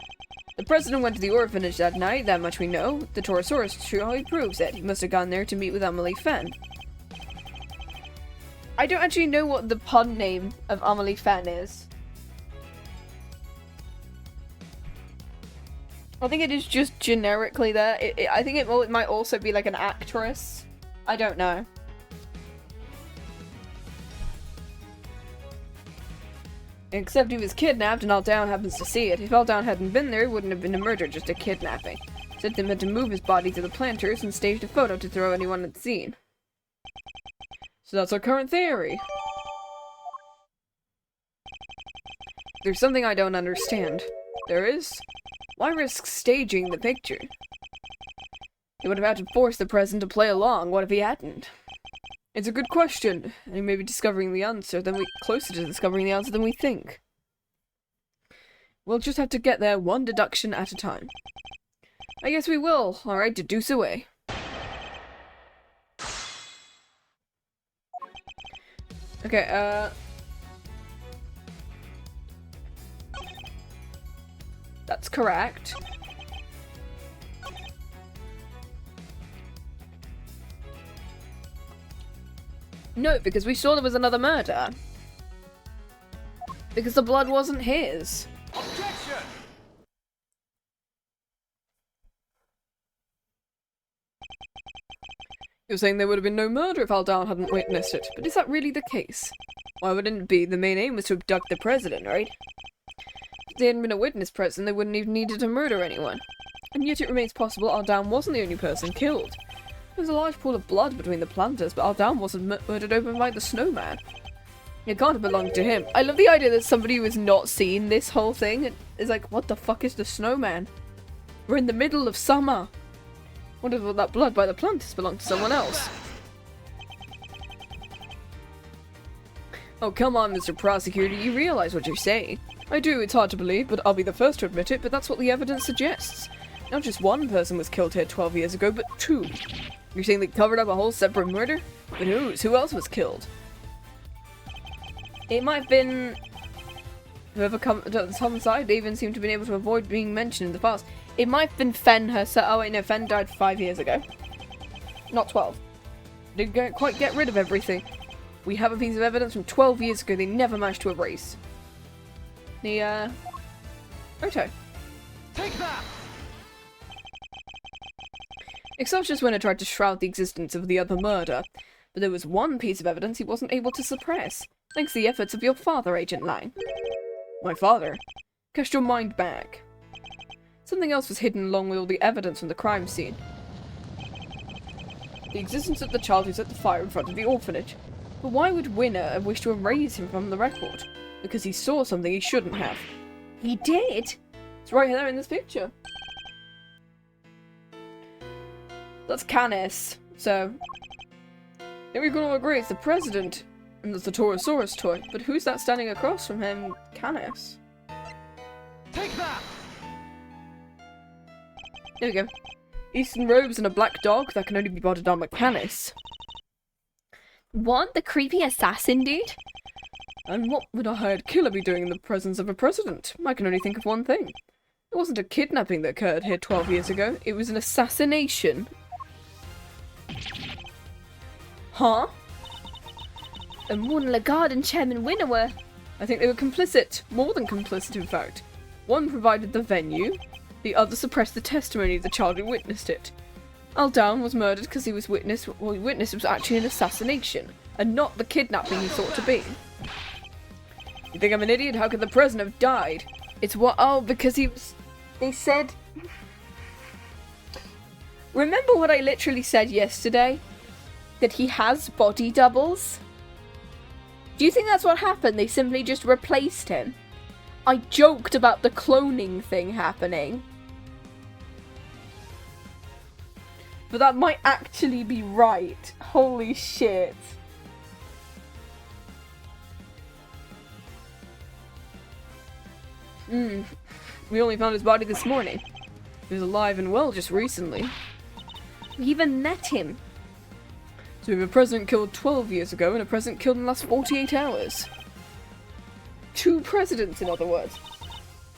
The president went to the orphanage that night, that much we know. The Torosaurus truly proves it. He must have gone there to meet with Amelie Fenn. I don't actually know what the pun name of Amelie Fenn is. I think it is just generically there. I think it might also be like an actress. I don't know. Except he was kidnapped and Aldown happens to see it. If Aldown hadn't been there, it wouldn't have been a murder, just a kidnapping. Said they meant to move his body to the planters and staged a photo to throw anyone at the scene. So that's our current theory. There's something I don't understand. There is? Why risk staging the picture? He would have had to force the president to play along. What if he hadn't? It's a good question. And he may be discovering the answer closer to discovering the answer than we think. We'll just have to get there one deduction at a time. I guess we will. Alright, deduce away. Okay, that's correct. No, because we saw there was another murder. Because the blood wasn't his. Objection! You're saying there would have been no murder if Aldown hadn't witnessed it, but is that really the case? Why wouldn't it be? The main aim was to abduct the president, right? If there hadn't been a witness present, they wouldn't even needed to murder anyone. And yet it remains possible Aldown wasn't the only person killed. There was a large pool of blood between the planters, but Aldown wasn't murdered open by the snowman. It can't have belonged to him. I love the idea that somebody who has not seen this whole thing is like, what the fuck is the snowman? We're in the middle of summer. What if all that blood by the planters belonged to someone else? Oh, come on, Mr. Prosecutor, you realize what you're saying. I do, it's hard to believe, but I'll be the first to admit it, but that's what the evidence suggests. Not just one person was killed here 12 years ago, but two. You're saying they covered up a whole separate murder? But whose? Who else was killed? It might have been whoever committed this homicide. They even seem to have been able to avoid being mentioned in the past. It might have been Fenn herself. Oh wait, no, Fenn died 5 years ago. Not 12. Didn't quite get rid of everything. We have a piece of evidence from 12 years ago they never managed to erase. The, okay. Take that! Excelsior's winner tried to shroud the existence of the other murder, but there was one piece of evidence he wasn't able to suppress, thanks to the efforts of your father, Agent Lang. My father? Cast your mind back. Something else was hidden along with all the evidence from the crime scene. The existence of the child who set the fire in front of the orphanage. But why would Winner wish to erase him from the record? Because he saw something he shouldn't have. He did? It's right there in this picture. That's Canis, so... I think we're going to agree it's the president, and that's the Torosaurus toy, but who's that standing across from him? Canis. Take that! There we go. Eastern robes and a black dog that can only be bodied on by Canis. What? The creepy assassin dude? And what would a hired killer be doing in the presence of a president? I can only think of one thing. It wasn't a kidnapping that occurred here 12 years ago. It was an assassination. Huh? And Warden Lagarde and Chairman Winner were... I think they were complicit. More than complicit, in fact. One provided the venue. The other suppressed the testimony of the child who witnessed it. Aldown was murdered because he was witness. Well, he witnessed it was actually an assassination, and not the kidnapping he thought to be. You think I'm an idiot? How could the president have died? It's what? Oh, because he was... They said... Remember what I literally said yesterday? That he has body doubles? Do you think that's what happened? They simply just replaced him? I joked about the cloning thing happening. But that might actually be right. Holy shit. We only found his body this morning. He was alive and well just recently. We even met him. So we have a president killed 12 years ago and a president killed in the last 48 hours. 2 presidents, in other words.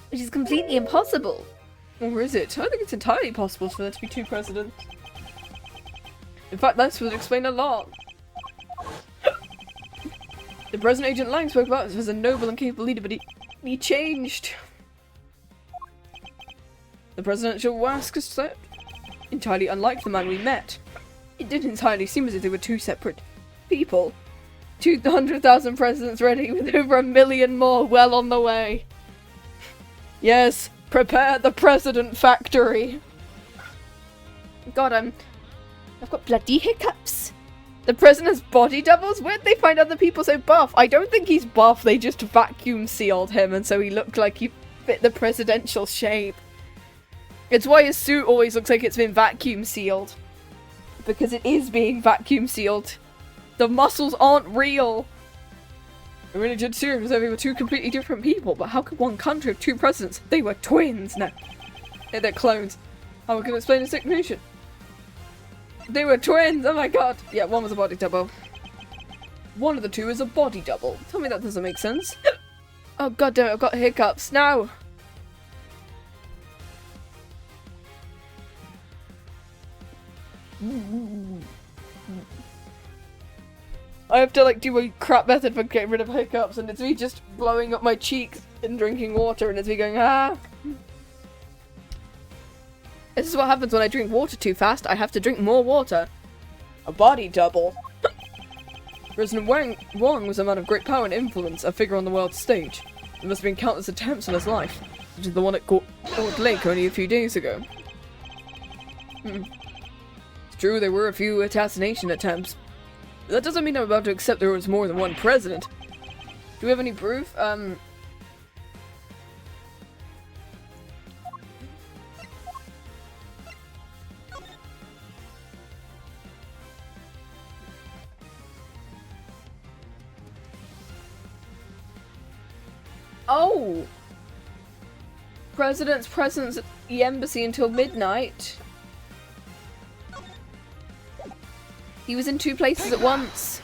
Which is completely impossible. Or is it? I think it's entirely possible for there to be 2 presidents. In fact, this would explain a lot. The President Agent Lang spoke about us as a noble and capable leader, but he changed. The presidential mask is entirely unlike the man we met. It didn't entirely seem as if they were 2 separate people. 200,000 presidents ready, with over 1 million more well on the way. Yes, prepare the president factory. God, I've got bloody hiccups. The president has body doubles? Where'd they find other people so buff? I don't think he's buff, they just vacuum sealed him and so he looked like he fit the presidential shape. It's why his suit always looks like it's been vacuum sealed. Because it is being vacuum sealed. The muscles aren't real. I really did see as though they were 2 completely different people, but how could one country have 2 presidents? They were twins! No. They're clones. How can I explain a sick nation? They were twins! Oh my god! Yeah, one was a body double. One of the 2 is a body double. Tell me that doesn't make sense. Oh god damn it, I've got hiccups. No! I have to like do a crap method for getting rid of hiccups, and it's me just blowing up my cheeks and drinking water, and it's me going, ah! This is what happens when I drink water too fast. I have to drink more water. A body double. President Wang was a man of great power and influence, a figure on the world stage. There must have been countless attempts on his life, such as the one at Court Lake only a few days ago. It's true, there were a few assassination attempts. But that doesn't mean I'm about to accept there was more than one president. Do we have any proof? Oh! President's presence at the embassy until midnight. He was in 2 places at once.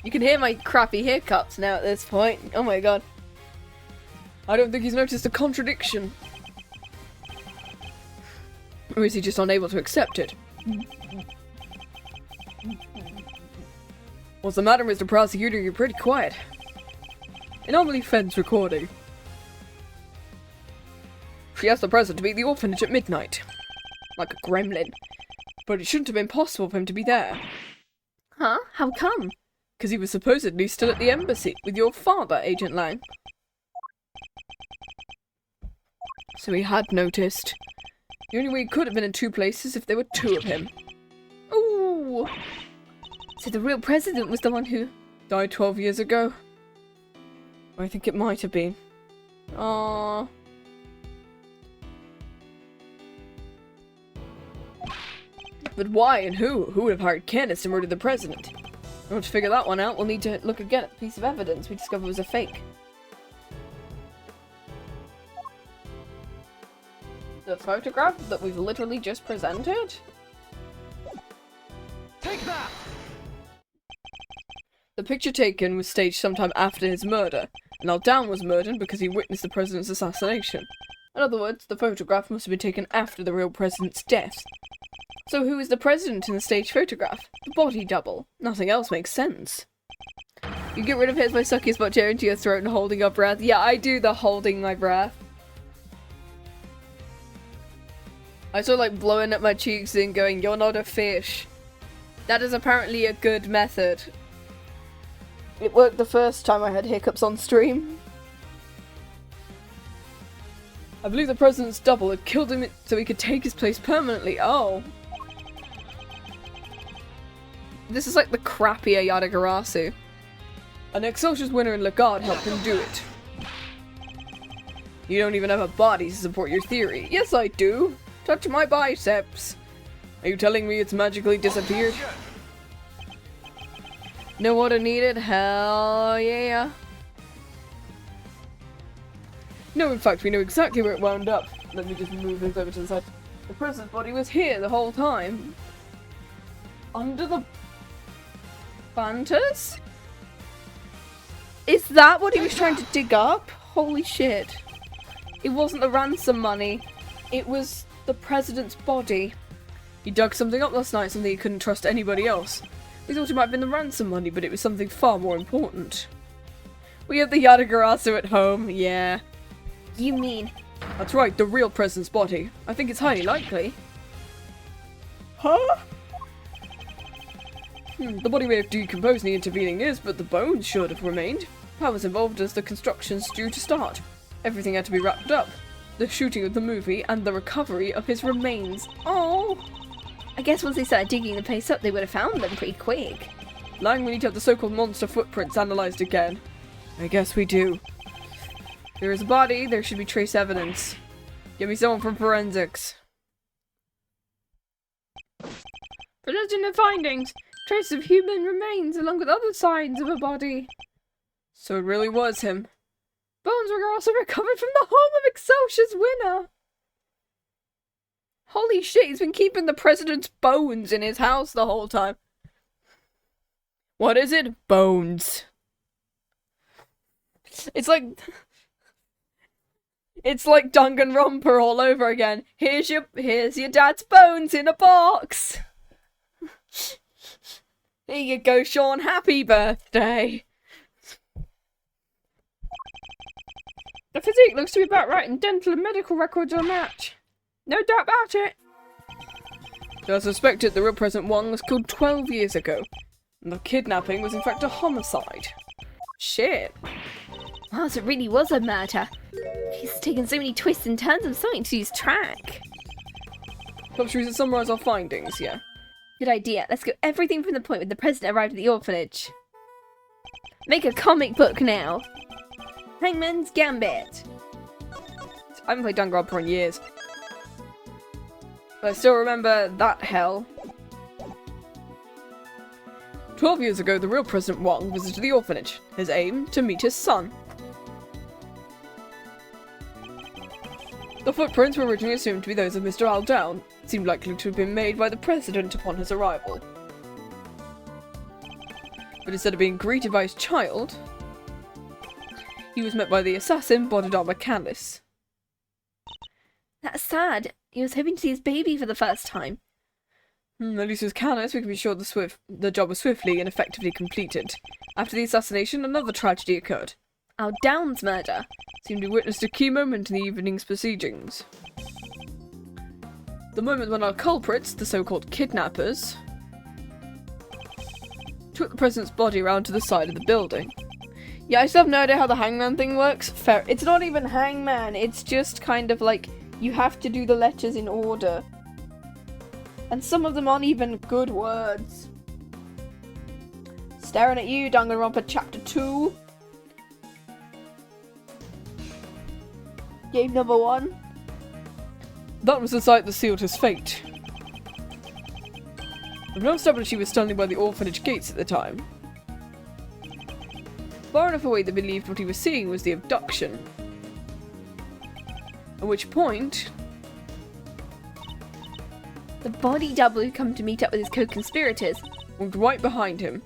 You can hear my crappy hiccups now at this point. Oh my god. I don't think he's noticed a contradiction. Or is he just unable to accept it? What's the matter, Mr. Prosecutor? You're pretty quiet. Anomaly fence recording. She asked the president to be at the orphanage at midnight. Like a gremlin. But it shouldn't have been possible for him to be there. Huh? How come? Because he was supposedly still at the embassy with your father, Agent Lang. So he had noticed. The only way he could have been in two places if there were two of him. Ooh! So the real president was the one who... Died 12 years ago? I think it might have been. Aww. But why and who? Who would have hired Candace to murder the president? In order to figure that one out, we'll need to look again at the piece of evidence we discovered was a fake. The photograph that we've literally just presented? Take that! The picture taken was staged sometime after his murder, and Aldown was murdered because he witnessed the president's assassination. In other words, the photograph must have been taken after the real president's death. So who is the president in the staged photograph? The body double. Nothing else makes sense. You get rid of his by sucking his butt chair into your throat and holding your breath. Yeah, I do the holding my breath. I sort of like blowing up my cheeks and going, "You're not a fish." That is apparently a good method. It worked the first time I had hiccups on stream. I believe the president's double had killed him so he could take his place permanently. Oh. This is like the crappier Yadagarasu. An Excelsior's winner in Legard helped him do it. You don't even have a body to support your theory. Yes, I do. Touch my biceps. Are you telling me it's magically disappeared? No water needed? Hell yeah. No, in fact, we know exactly where it wound up. Let me just move this over to the side. The president's body was here the whole time. Under the... Bantas? Is that what he was trying to dig up? Holy shit. It wasn't the ransom money. It was the president's body. He dug something up last night, something he couldn't trust anybody else. We thought it might have been the ransom money, but it was something far more important. We have the Yadagarasu at home, yeah. You mean... That's right, the real president's body. I think it's highly likely. Huh? The body may have decomposed in the intervening years, but the bones should have remained. Power was involved as the construction's due to start. Everything had to be wrapped up. The shooting of the movie and the recovery of his remains. Oh! I guess once they started digging the place up, they would have found them pretty quick. Lang, we need to have the so-called monster footprints analysed again. I guess we do. There is a body, there should be trace evidence. Give me someone from forensics. Presenting the findings. Trace of human remains along with other signs of a body. So it really was him. Bones were also recovered from the home of Excelsior's winner. Holy shit, he's been keeping the president's bones in his house the whole time. What is it? Bones. It's like Danganronpa all over again. Here's your dad's bones in a box. Here you go, Shaun. Happy birthday. The physique looks to be about right and dental and medical records are a match. No doubt about it. So I suspected the real President Wang was killed 12 years ago. And the kidnapping was in fact a homicide. Shit. Wow, so it really was a murder. He's taken so many twists and turns of something to lose track. Should we summarise our findings, yeah? Good idea. Let's go everything from the point when the president arrived at the orphanage. Make a comic book now. Hangman's Gambit. I haven't played Danganronpa in years. But I still remember that hell. 12 years ago, the real President Wang visited the orphanage. His aim, to meet his son. The footprints were originally assumed to be those of Mr. Aldown. It seemed likely to have been made by the President upon his arrival. But instead of being greeted by his child, he was met by the assassin, bodied armor Candace. That's sad. He was hoping to see his baby for the first time. At least with Canis, we can be sure the job was swiftly and effectively completed. After the assassination, another tragedy occurred. Our Downs murder seemed to witness a key moment in the evening's proceedings. The moment when our culprits, the so-called kidnappers, took the president's body around to the side of the building. Yeah, I still have no idea how the hangman thing works. Fair. It's not even hangman, it's just kind of like, you have to do the letters in order. And some of them aren't even good words. Staring at you, Danganronpa Chapter 2. Game number 1. That was the sight that sealed his fate. We've now established he was standing by the orphanage gates at the time. Far enough away they believed what he was seeing was the abduction. At which point, the body double who come to meet up with his co-conspirators walked right behind him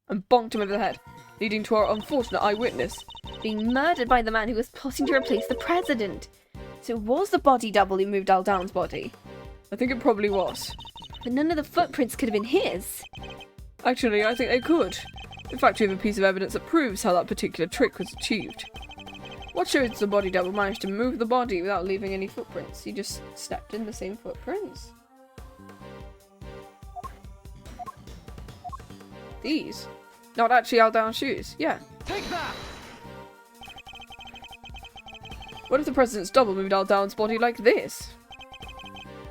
and bonked him over the head, leading to our unfortunate eyewitness being murdered by the man who was plotting to replace the president. So it was the body double who moved Al Down's body. I think it probably was. But none of the footprints could have been his. Actually, I think they could. In fact, we have a piece of evidence that proves how that particular trick was achieved. What shows the body double managed to move the body without leaving any footprints? He just stepped in the same footprints. These? Not actually Al Down's shoes. Yeah. Take that! What if the president's double moved Al Down's body like this?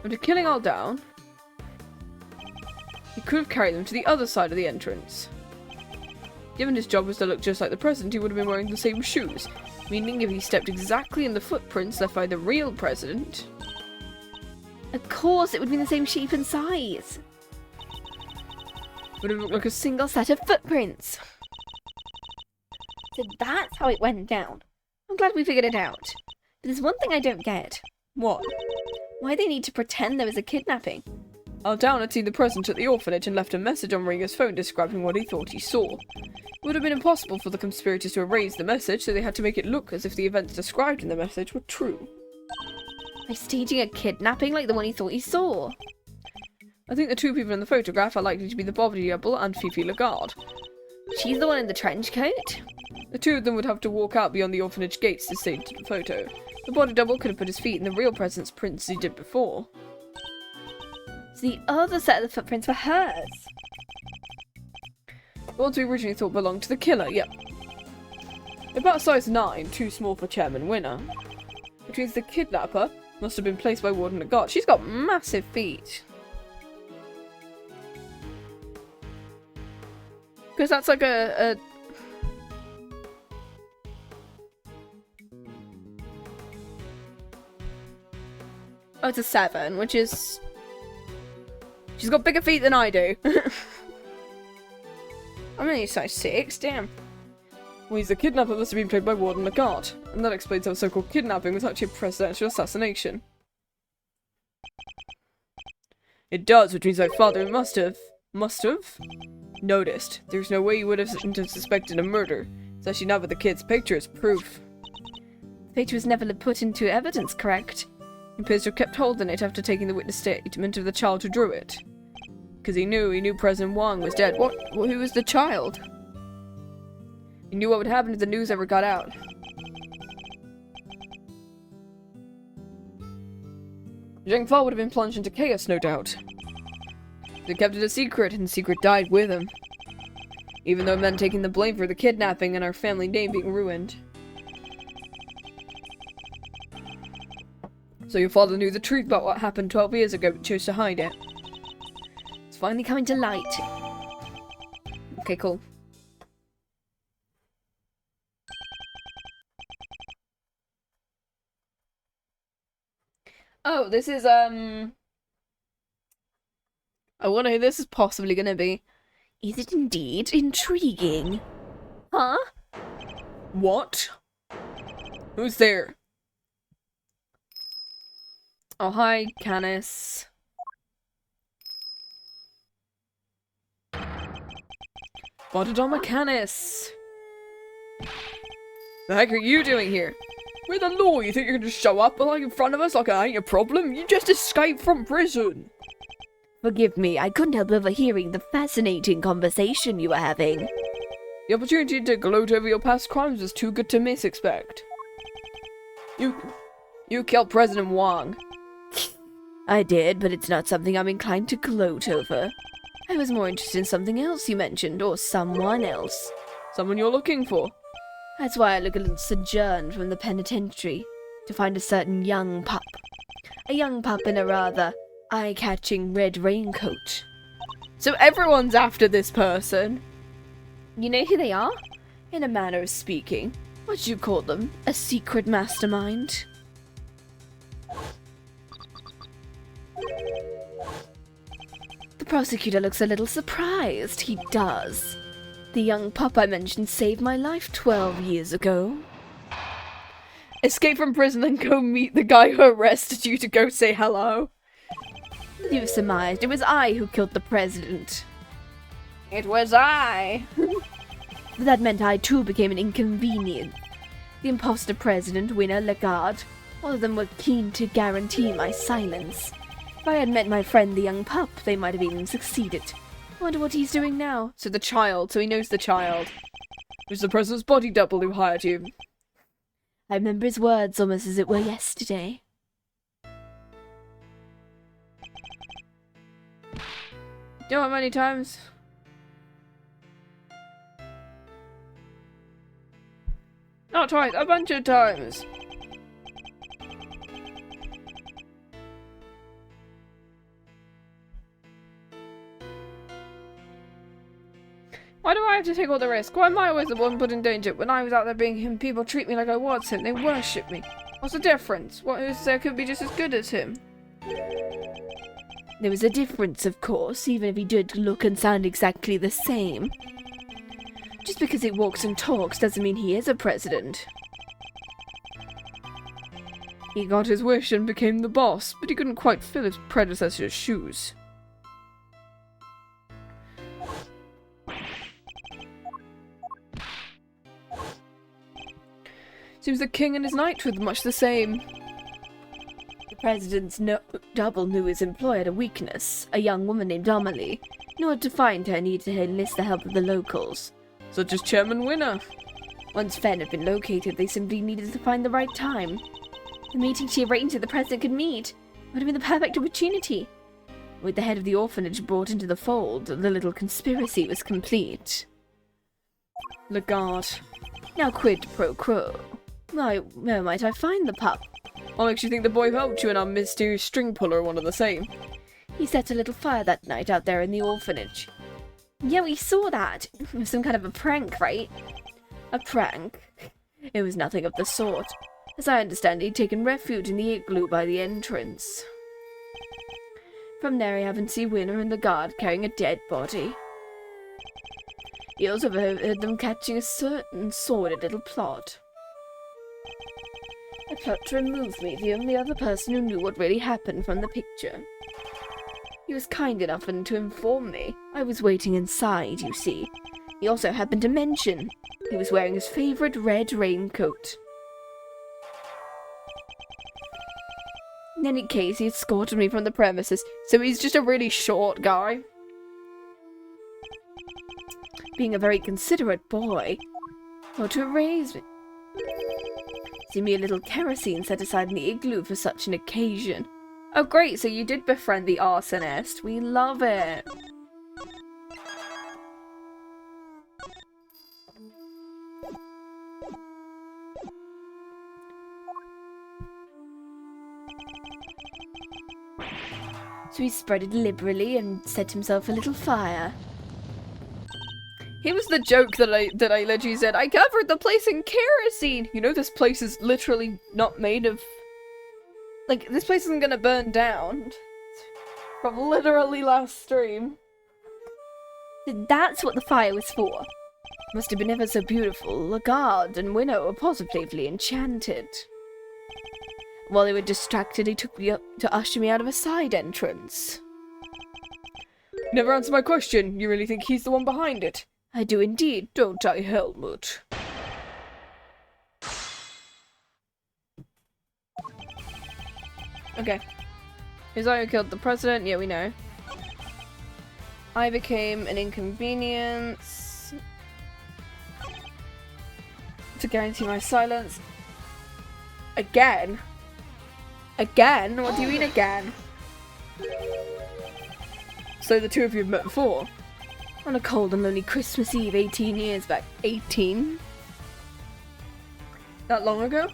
After killing Al Down, he could have carried them to the other side of the entrance. Given his job was to look just like the president, he would have been wearing the same shoes, meaning if he stepped exactly in the footprints left by the real president... Of course, it would be the same shape and size! Would have looked like a single set of footprints! So that's how it went down. I'm glad we figured it out. But there's one thing I don't get. What? Why they need to pretend there was a kidnapping? Al Down had seen the president at the orphanage and left a message on Ringer's phone describing what he thought he saw. It would have been impossible for the conspirators to erase the message, so they had to make it look as if the events described in the message were true. By staging a kidnapping like the one he thought he saw. I think the two people in the photograph are likely to be the body double and Fifi Lagarde. She's the one in the trench coat? The two of them would have to walk out beyond the orphanage gates to stage the photo. The body double could have put his feet in the real president's prints as he did before. So the other set of the footprints were hers. The ones we originally thought belonged to the killer, yep. About size 9, too small for Chairman Winner. Which means the kidnapper must have been placed by Warden Lagarde. She's got massive feet. Because that's like a oh, it's a 7, which is... She's got bigger feet than I do. I'm only size 6, damn. Well, he's the kidnapper must have been played by Warden Lagarde. And that explains how so-called kidnapping was actually a presidential assassination. It does, which means my father must have noticed. There's no way he would have suspected a murder, especially not with the kid's picture as proof. The picture was never put into evidence, correct? And Pizzo kept holding it after taking the witness statement of the child who drew it. Because he knew President Wang was dead. What? Who was the child? He knew what would happen if the news ever got out. Zheng Fa would have been plunged into chaos, no doubt. They kept it a secret, and the secret died with him. Even though it meant taking the blame for the kidnapping and our family name being ruined. So your father knew the truth about what happened 12 years ago, but chose to hide it. It's finally coming to light. Okay, cool. Oh, this is, I wonder who this is possibly gonna be. Is it indeed intriguing? Huh? What? Who's there? Oh, hi, Canis. Bododoma Canis. The heck are you doing here? We're the law. You think you're gonna just show up like in front of us like it ain't a problem? You just escaped from prison. Forgive me, I couldn't help overhearing the fascinating conversation you were having. The opportunity to gloat over your past crimes was too good to miss, expect. You killed President Wang. I did, but it's not something I'm inclined to gloat over. I was more interested in something else you mentioned, or someone else. Someone you're looking for. That's why I look a little sojourned from the penitentiary, to find a certain young pup. A young pup in a rather eye-catching red raincoat. So everyone's after this person. You know who they are? In a manner of speaking. What'd you call them? A secret mastermind? The prosecutor looks a little surprised. He does. The young pup I mentioned saved my life 12 years ago. Escape from prison and go meet the guy who arrested you to go say hello. You've surmised. It was I who killed the president. It was I. But that meant I too became an inconvenience. The imposter president, winner, Lagarde, all of them were keen to guarantee my silence. If I had met my friend the young pup, they might have even succeeded. I wonder what he's doing now. So he knows the child. It was the president's body double who hired you. I remember his words almost as it were yesterday. You know how many times? Not twice, a bunch of times. Why do I have to take all the risk? Why am I always the one put in danger? When I was out there being him, people treat me like I was him. They worship me. What's the difference? What is there could be just as good as him? There was a difference, of course, even if he did look and sound exactly the same. Just because he walks and talks doesn't mean he is a president. He got his wish and became the boss, but he couldn't quite fill his predecessor's shoes. Seems the king and his knight were much the same. The president's double knew his employer had a weakness, a young woman named Amelie. In order to find her, he needed to enlist the help of the locals. Such as Chairman Winner. Once Fen had been located, they simply needed to find the right time. The meeting she arranged that the president could meet would have been the perfect opportunity. With the head of the orphanage brought into the fold, the little conspiracy was complete. Lagarde. Now quid pro quo. Where might I find the pup? What makes you think the boy helped you and our mysterious string puller are one of the same? He set a little fire that night out there in the orphanage. Yeah, we saw that. It was some kind of a prank, right? A prank? It was nothing of the sort. As I understand, he'd taken refuge in the igloo by the entrance. From there, I happened to see Winner and the guard carrying a dead body. He also overheard them catching a certain sordid little plot. A plot to remove me, the only other person who knew what really happened from the picture. He was kind enough to inform me. I was waiting inside, you see. He also happened to mention he was wearing his favourite red raincoat. In any case, he escorted me from the premises. So he's just a really short guy. Being a very considerate boy. Or to raise me. See me a little kerosene set aside in the igloo for such an occasion. Oh great, so you did befriend the arsonist. We love it. So he spread it liberally and set himself a little fire. He was the joke that I literally said, I covered the place in kerosene! You know this place is literally not made of... Like, this place isn't gonna burn down. From literally last stream. That's what the fire was for. Must have been ever so beautiful. Lagarde and Winnow were positively enchanted. While they were distracted, he took me up to usher me out of a side entrance. Never answered my question. You really think he's the one behind it? I do indeed, don't I, Helmut? Okay. Is I who killed the president? Yeah, we know. I became an inconvenience to guarantee my silence. Again? Again? What do you mean again? So the two of you have met before? On a cold and lonely Christmas Eve 18 years back. 18? That long ago?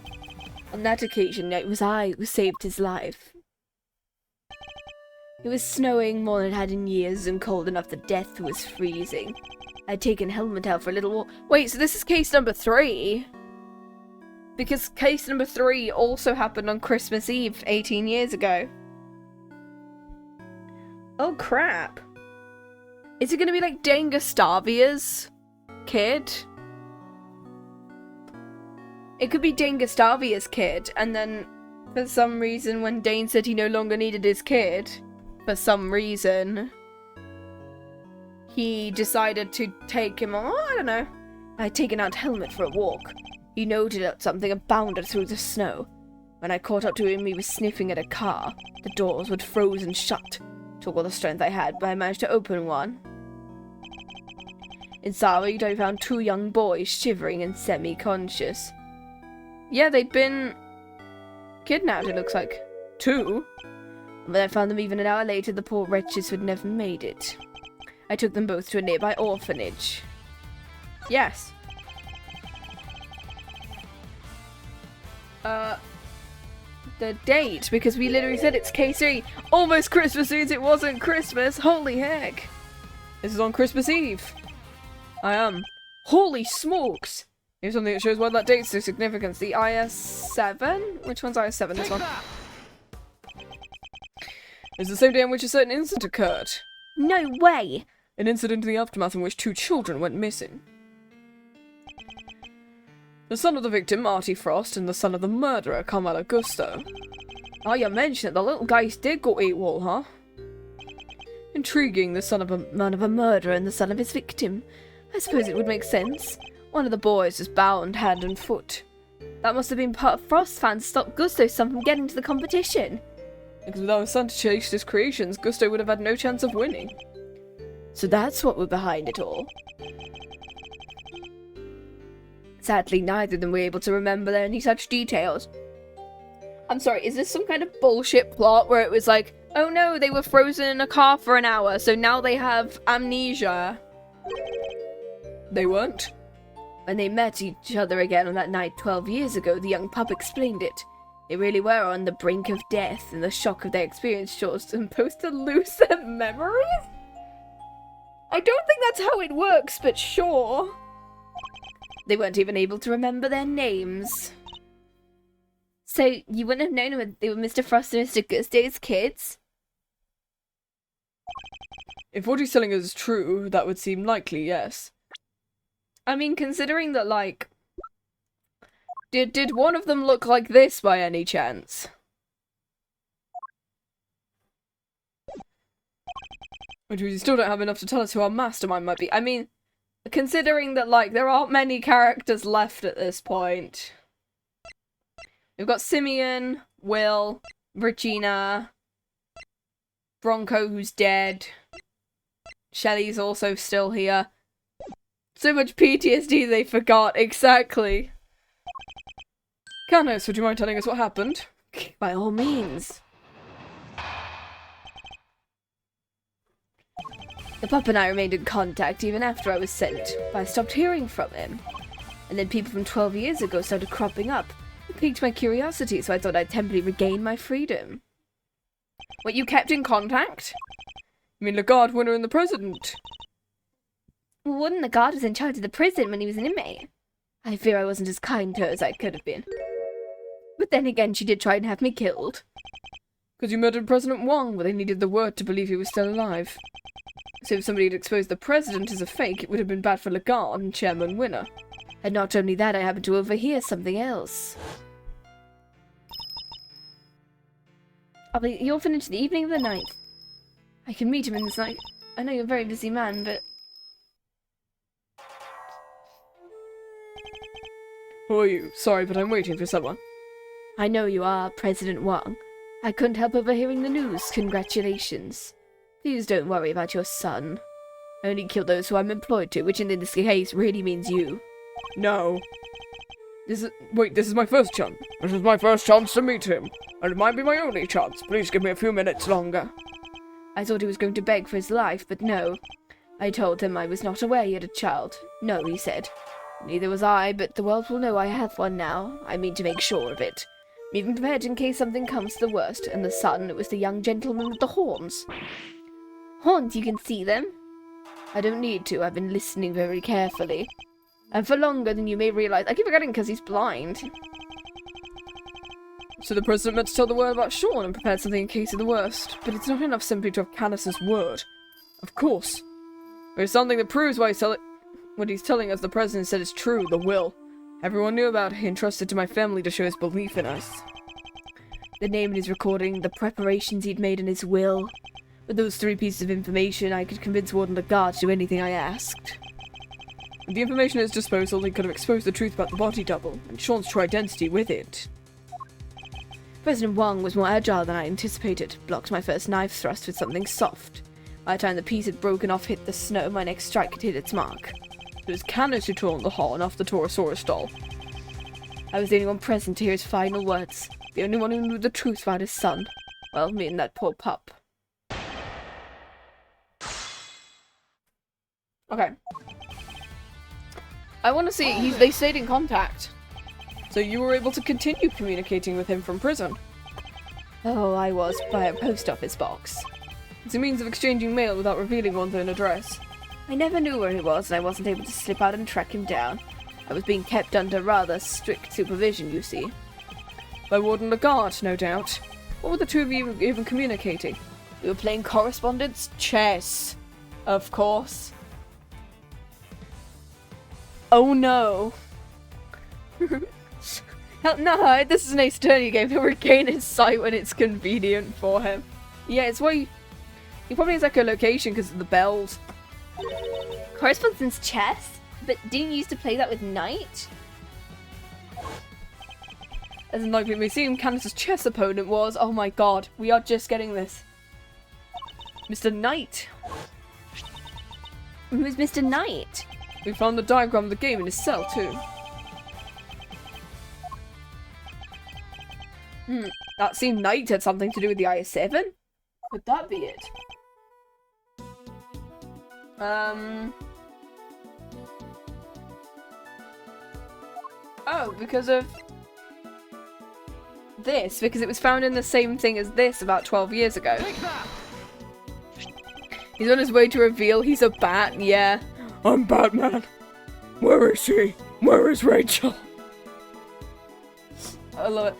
On that occasion, it was I who saved his life. It was snowing more than it had in years and cold enough that death was freezing. I'd taken Helmet out for a little walk. Wait, so this is case number 3? Because case number 3 also happened on Christmas Eve 18 years ago. Oh crap. Is it gonna be like Dane Gustavia's kid? It could be Dane Gustavia's kid, and then for some reason when Dane said he no longer needed his kid, for some reason, he decided to take him on. I don't know. I'd taken out Helmet for a walk. He noted out something and bounded through the snow. When I caught up to him, he was sniffing at a car. The doors were frozen shut. Took all the strength I had, but I managed to open one. Inside, I found 2 young boys shivering and semi-conscious. Yeah, they'd been kidnapped, it looks like. 2? When I found them even an hour later, the poor wretches had never made it. I took them both to a nearby orphanage. Yes. The date, because we literally said it's K3. Almost Christmas Eve, it wasn't Christmas. Holy heck. This is on Christmas Eve. I am. Holy smokes. Here's something that shows why that date's so significant. The IS-7? Which one's IS-7? This one. It's the same day on which a certain incident occurred. No way! An incident in the aftermath in which 2 children went missing. The son of the victim, Artie Frost, and the son of the murderer, Carmelo Gusto. Oh, you mentioned it. The little guys did go AWOL, huh? Intriguing, the son of a murderer and the son of his victim. I suppose it would make sense. One of the boys was bound hand and foot. That must have been part of Frost's plan to stop Gusto's son from getting to the competition. Because without his son to chase his creations, Gusto would have had no chance of winning. So that's what was behind it all. Sadly, neither of them were able to remember any such details. I'm sorry, is this some kind of bullshit plot where it was like, oh no, they were frozen in a car for an hour, so now they have amnesia? They weren't. When they met each other again on that night 12 years ago, the young pup explained it. They really were on the brink of death, and the shock of their experience caused them both to lose their memories? I don't think that's how it works, but sure. They weren't even able to remember their names. So, you wouldn't have known they were Mr. Frost and Mr. Gusto's kids? If what he's telling us is true, that would seem likely, yes. I mean, considering that, like... Did one of them look like this by any chance? Which means you still don't have enough to tell us who our mastermind might be. I mean, considering that, like, there aren't many characters left at this point. We've got Simeon, Will, Regina, Bronco, who's dead. Shelley's also still here. So much PTSD they forgot, exactly. Canis, would you mind telling us what happened? By all means. The pup and I remained in contact even after I was sent, but I stopped hearing from him. And then people from 12 years ago started cropping up. It piqued my curiosity, so I thought I'd temporarily regain my freedom. What, you kept in contact? You mean Lagarde, winner, and the president? Well, wouldn't Lagarde was in charge of the prison when he was an inmate? I fear I wasn't as kind to her as I could have been. But then again, she did try and have me killed. Because you murdered President Wang, but they needed the word to believe he was still alive. So if somebody had exposed the president as a fake, it would have been bad for Lagarde and Chairman Winner. And not only that, I happened to overhear something else. I'll be at the orphanage the evening of the 9th. I can meet him in this night. I know you're a very busy man, but... Who are you? Sorry, but I'm waiting for someone. I know you are, President Wang. I couldn't help overhearing the news. Congratulations. Please don't worry about your son. I only kill those who I'm employed to, which in this case really means you. No. This is my first chance. This is my first chance to meet him. And it might be my only chance. Please give me a few minutes longer. I thought he was going to beg for his life, but no. I told him I was not aware he had a child. No, he said. Neither was I, but the world will know I have one now. I mean to make sure of it. I'm even prepared in case something comes to the worst. And the son, it was the young gentleman with the horns. Horns, you can see them? I don't need to. I've been listening very carefully. And for longer than you may realize. I keep forgetting because he's blind. So the president meant to tell the word about Shaun and prepared something in case of the worst. But it's not enough simply to have Canis' word. Of course. There's something that proves why what he's telling us the president said is true, the will. Everyone knew about it, entrusted to my family to show his belief in us. The name in his recording, the preparations he'd made in his will. With those 3 pieces of information, I could convince Warden Lagarde to do anything I asked. With the information at his disposal, he could have exposed the truth about the body double, and Shaun's true identity with it. President Wang was more agile than I anticipated, blocked my first knife thrust with something soft. By the time the piece had broken off hit the snow, my next strike had hit its mark. It was Canis who tore the horn off the Torosaurus doll. I was the only one present to hear his final words. The only one who knew the truth about his son. Well, me and that poor pup. Okay. I want to see, they stayed in contact. So you were able to continue communicating with him from prison. Oh, I was, by a post office box. It's a means of exchanging mail without revealing one's own address. I never knew where he was, and I wasn't able to slip out and track him down. I was being kept under rather strict supervision, you see. By Warden Lagarde, no doubt. What were the two of you even communicating? We were playing correspondence chess. Of course. Oh no. No, this is an Ace Attorney game. He'll regain his sight when it's convenient for him. Yeah, it's why he probably has echolocation because of the bells. Correspondence chess? But didn't you used to play that with Knight? As in, like, we see him Canis' chess opponent was. Oh my god, we are just getting this. Mr. Knight. Who's Mr. Knight? We found the diagram of the game in his cell, too. That seemed Knight had something to do with the IS-7? Could that be it? Oh, because of this. Because it was found in the same thing as this about 12 years ago. He's on his way to reveal he's a bat, yeah. I'm Batman. Where is she? Where is Rachel? I love it.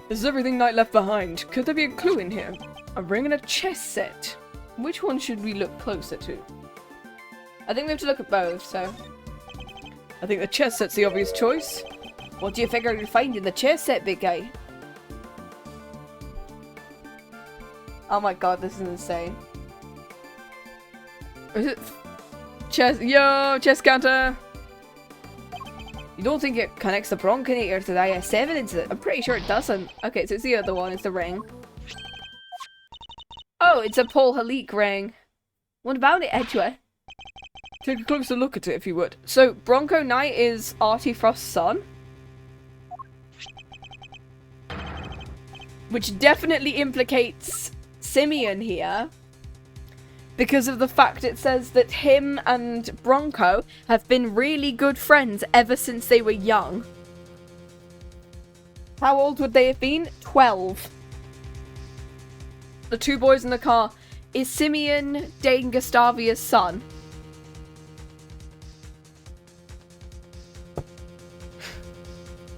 This is everything Knight left behind. Could there be a clue in here? A ring and a chess set. Which one should we look closer to? I think we have to look at both, so... I think the chess set's the obvious choice. What do you figure you'll find in the chess set, big guy? Oh my god, this is insane. Is it... Chess... Yo, chess counter! You don't think it connects the Bronconator to the IS-7 incident? I'm pretty sure it doesn't. Okay, so it's the other one, it's the ring. Oh, it's a Paul Halik ring. What about it, Edgeworth? Take a closer look at it if you would. So, Bronco Knight is Artie Frost's son. Which definitely implicates Simeon here. Because of the fact it says that him and Bronco have been really good friends ever since they were young. How old would they have been? 12. The two boys in the car. Is Simeon Dane Gustavia's son?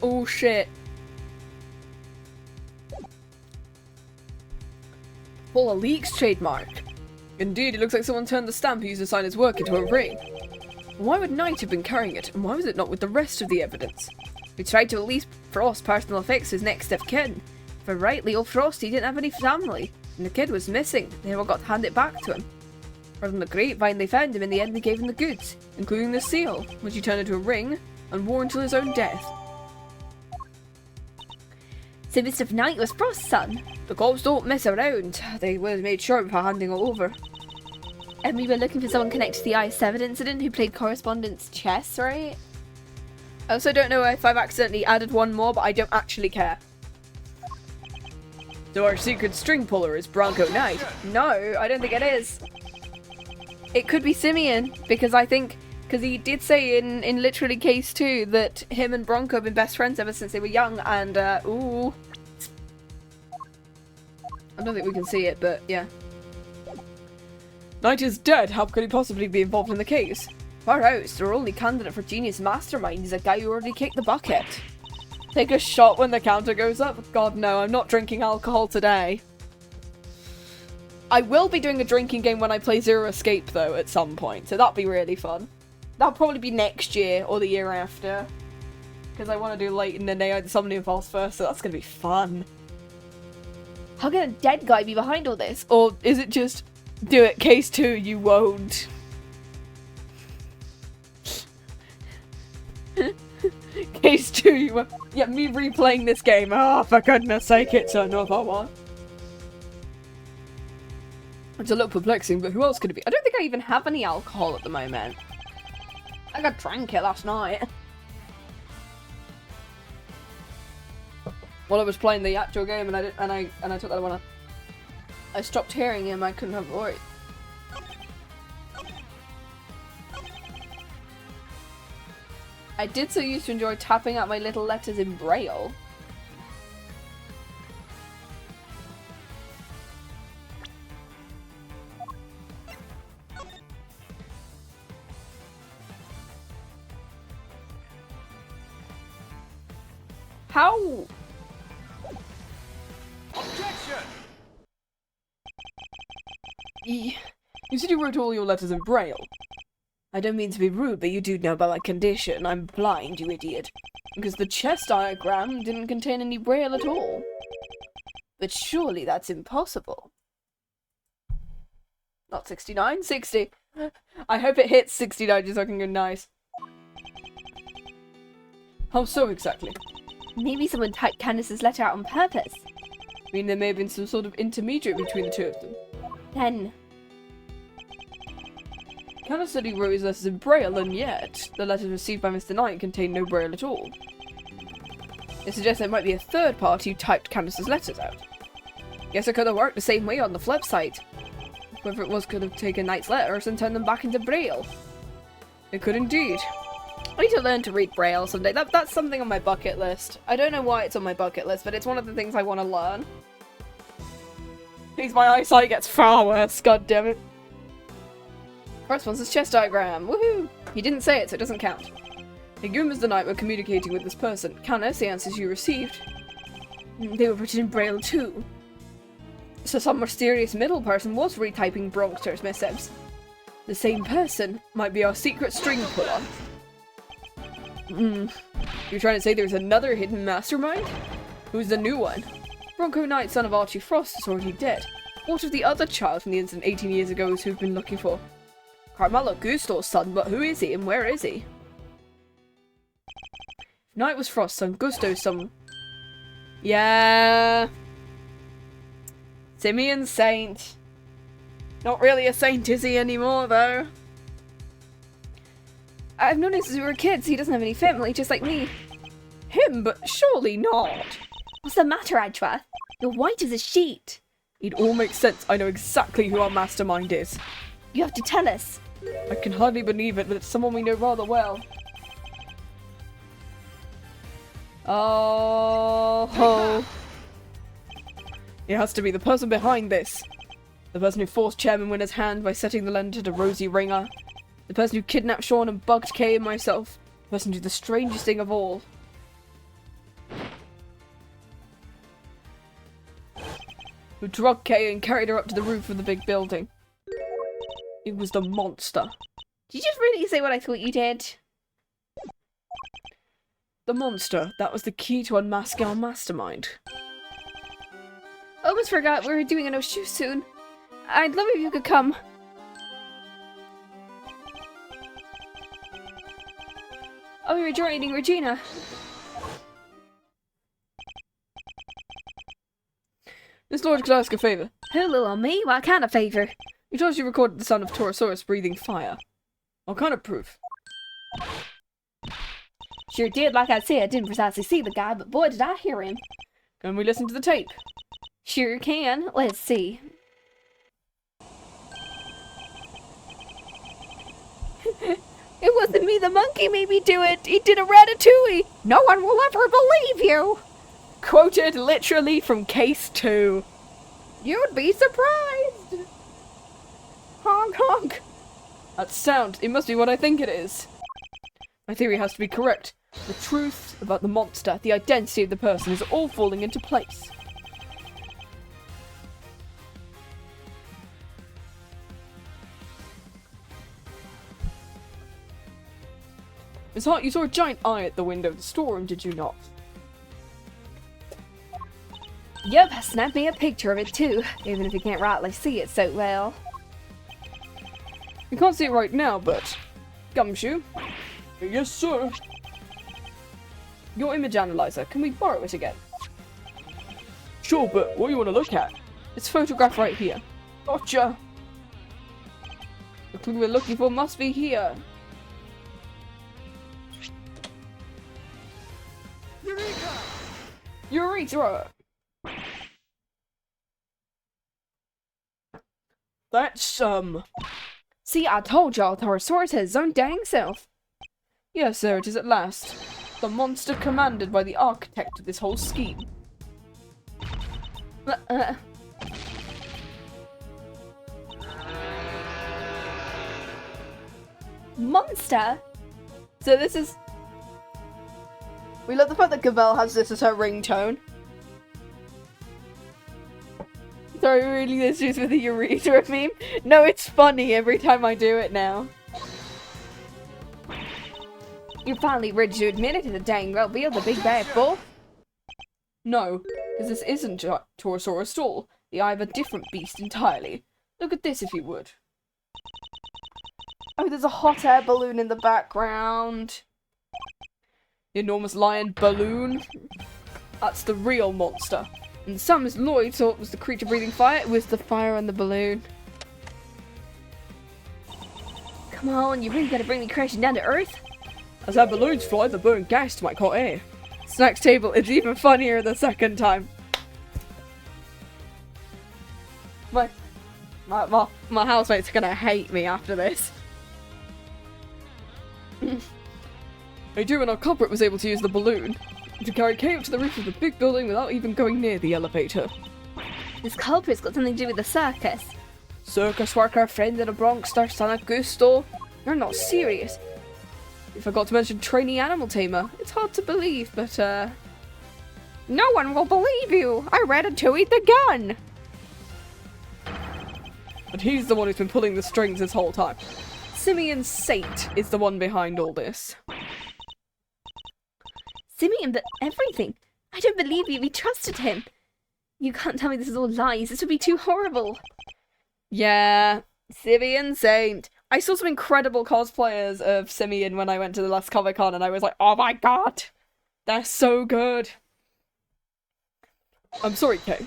Oh shit. Paul Halik's trademark. Indeed, it looks like someone turned the stamp he used to sign his work into a ring. Why would Knight have been carrying it, and why was it not with the rest of the evidence? We tried to release Frost's personal effects his next of kin. For rightly, old Frosty didn't have any family, and the kid was missing. They never got to hand it back to him. From the grapevine they found him, in the end they gave him the goods, including the seal, which he turned into a ring, and wore until his own death. So Mr. Knight was Frost's son? The cops don't mess around. They would have made sure before handing it over. And we were looking for someone connected to the I-7 incident who played correspondence chess, right? I also don't know if I've accidentally added one more, but I don't actually care. So our secret string puller is Bronco Knight. No, I don't think it is. It could be Simeon, because he did say in literally case 2 that him and Bronco have been best friends ever since they were young, and, ooh. I don't think we can see it, but yeah. Knight is dead. How could he possibly be involved in the case? Far out. Our only candidate for genius mastermind is a guy who already kicked the bucket. Take a shot when the counter goes up? God no, I'm not drinking alcohol today. I will be doing a drinking game when I play Zero Escape though at some point, so that'll be really fun. That'll probably be next year or the year after. Because I want to do late in the day, somebody involves first, so that's going to be fun. How can a dead guy be behind all this? Or is it just, do it, case 2, you won't. Case 2, you won't. Yeah, me replaying this game. Oh, for goodness sake, it's another one. It's a little perplexing, but who else could it be? I don't think I even have any alcohol at the moment. I got drank it last night. While I was playing the actual game, and I took that one. I stopped hearing him. I couldn't have a voice. I did so used to enjoy tapping out my little letters in Braille. How? Objection! You said you wrote all your letters in Braille. I don't mean to be rude, but you do know about my condition. I'm blind, you idiot. Because the chess diagram didn't contain any Braille at all. But surely that's impossible. Not 69, 60. I hope it hits 69 just so I can go nice. How so exactly? Maybe someone typed Candace's letter out on purpose. I mean, there may have been some sort of intermediary between the two of them. Then... Candace said he wrote his letters in Braille, and yet the letters received by Mr. Knight contained no Braille at all. It suggests there might be a third party who typed Candace's letters out. Guess it could have worked the same way on the flip side. Whoever it was could have taken Knight's letters and turned them back into Braille. It could indeed. I need to learn to read Braille someday. That's something on my bucket list. I don't know why it's on my bucket list, but it's one of the things I want to learn. Please, my eyesight gets far worse, god damn it. First one's his chess diagram. Woohoo! He didn't say it, so it doesn't count. You and Mr. Knight were communicating with this person. Candace, the answers you received. They were written in Braille too. So some mysterious middle person was retyping Bronxter's missives. The same person might be our secret string puller. You're trying to say there's another hidden mastermind? Who's the new one? Bronco Knight, son of Archie Frost, is already dead. What of the other child from the incident 18 years ago who we've been looking for? Carmelo Gusto's son, but who is he and where is he? If Knight was Frost's son, Gusto's son... Yeah... Simeon Saint. Not really a saint, is he, anymore, though? I've known him since we were kids. He doesn't have any family, just like me. Him, but surely not. What's the matter, Adwa? You're white as a sheet. It all makes sense. I know exactly who our mastermind is. You have to tell us. I can hardly believe it, but it's someone we know rather well. Oh. It has to be the person behind this. The person who forced Chairman Winner's hand by setting the lender to Rosie Ringer. The person who kidnapped Shaun and bugged Kay and myself. The person who did the strangest thing of all. Who drugged Kay and carried her up to the roof of the big building. It was the monster. Did you just really say what I thought you did? The monster. That was the key to unmasking our mastermind. Almost forgot we were doing an shoot soon. I'd love if you could come. Oh, you're joining Regina. Miss Lord, could I ask a favour? Who, little me? What kind of favour? You told us you recorded the sound of Torosaurus breathing fire. What kind of proof? Sure did. Like I said, I didn't precisely see the guy, but boy, did I hear him. Can we listen to the tape? Sure can. Let's see. It wasn't me, the monkey made me do it. He did a ratatouille. No one will ever believe you. Quoted literally from case 2. You'd be surprised. Honk honk. That sound, it must be what I think it is. My theory has to be correct. The truth about the monster, the identity of the person is all falling into place. Miss Hart, you saw a giant eye at the window of the storeroom, did you not? Yep, I snapped me a picture of it too, even if you can't rightly see it so well. You can't see it right now, but... Gumshoe? Yes, sir. Your image analyzer, can we borrow it again? Sure, but what do you want to look at? It's photographed right here. Gotcha! The clue we're looking for must be here. Urethra! That's, See, I told y'all, Torosaurus has his own dang self. Yes, there it is at last. The monster commanded by the architect of this whole scheme. Monster? So this is... We love the fact that Gavel has this as her ringtone. Sorry, really issues with the urethra meme? No, it's funny every time I do it now. You're finally ready to admit it, the dang reveal, the big bad bull? No, because this isn't Torosaurus at all. The eye of a different beast entirely. Look at this if you would. Oh, there's a hot air balloon in the background. The enormous lion balloon. That's the real monster. And some Miss Lloyd thought it was the creature breathing fire. It was the fire on the balloon. Come on, you really gotta bring me crashing down to earth? As our balloons fly, the burnt gas might hot air. Snack's table is even funnier the second time. My housemate's gonna hate me after this. I do, and our culprit was able to use the balloon to carry Kay up to the roof of the big building without even going near the elevator. This culprit's got something to do with the circus. Circus worker, friend of the Bronxster, son of Gusto. You're not serious. You forgot to mention trainee animal tamer. It's hard to believe, but no one will believe you! I ratatouille'd the gun! But he's the one who's been pulling the strings this whole time. Simeon Saint is the one behind all this. Simeon, but everything. I don't believe you. We trusted him. You can't tell me this is all lies. This would be too horrible. Yeah, Simeon Saint. I saw some incredible cosplayers of Simeon when I went to the last Comic-Con, and I was like, oh my god, they're so good. I'm sorry, Kay.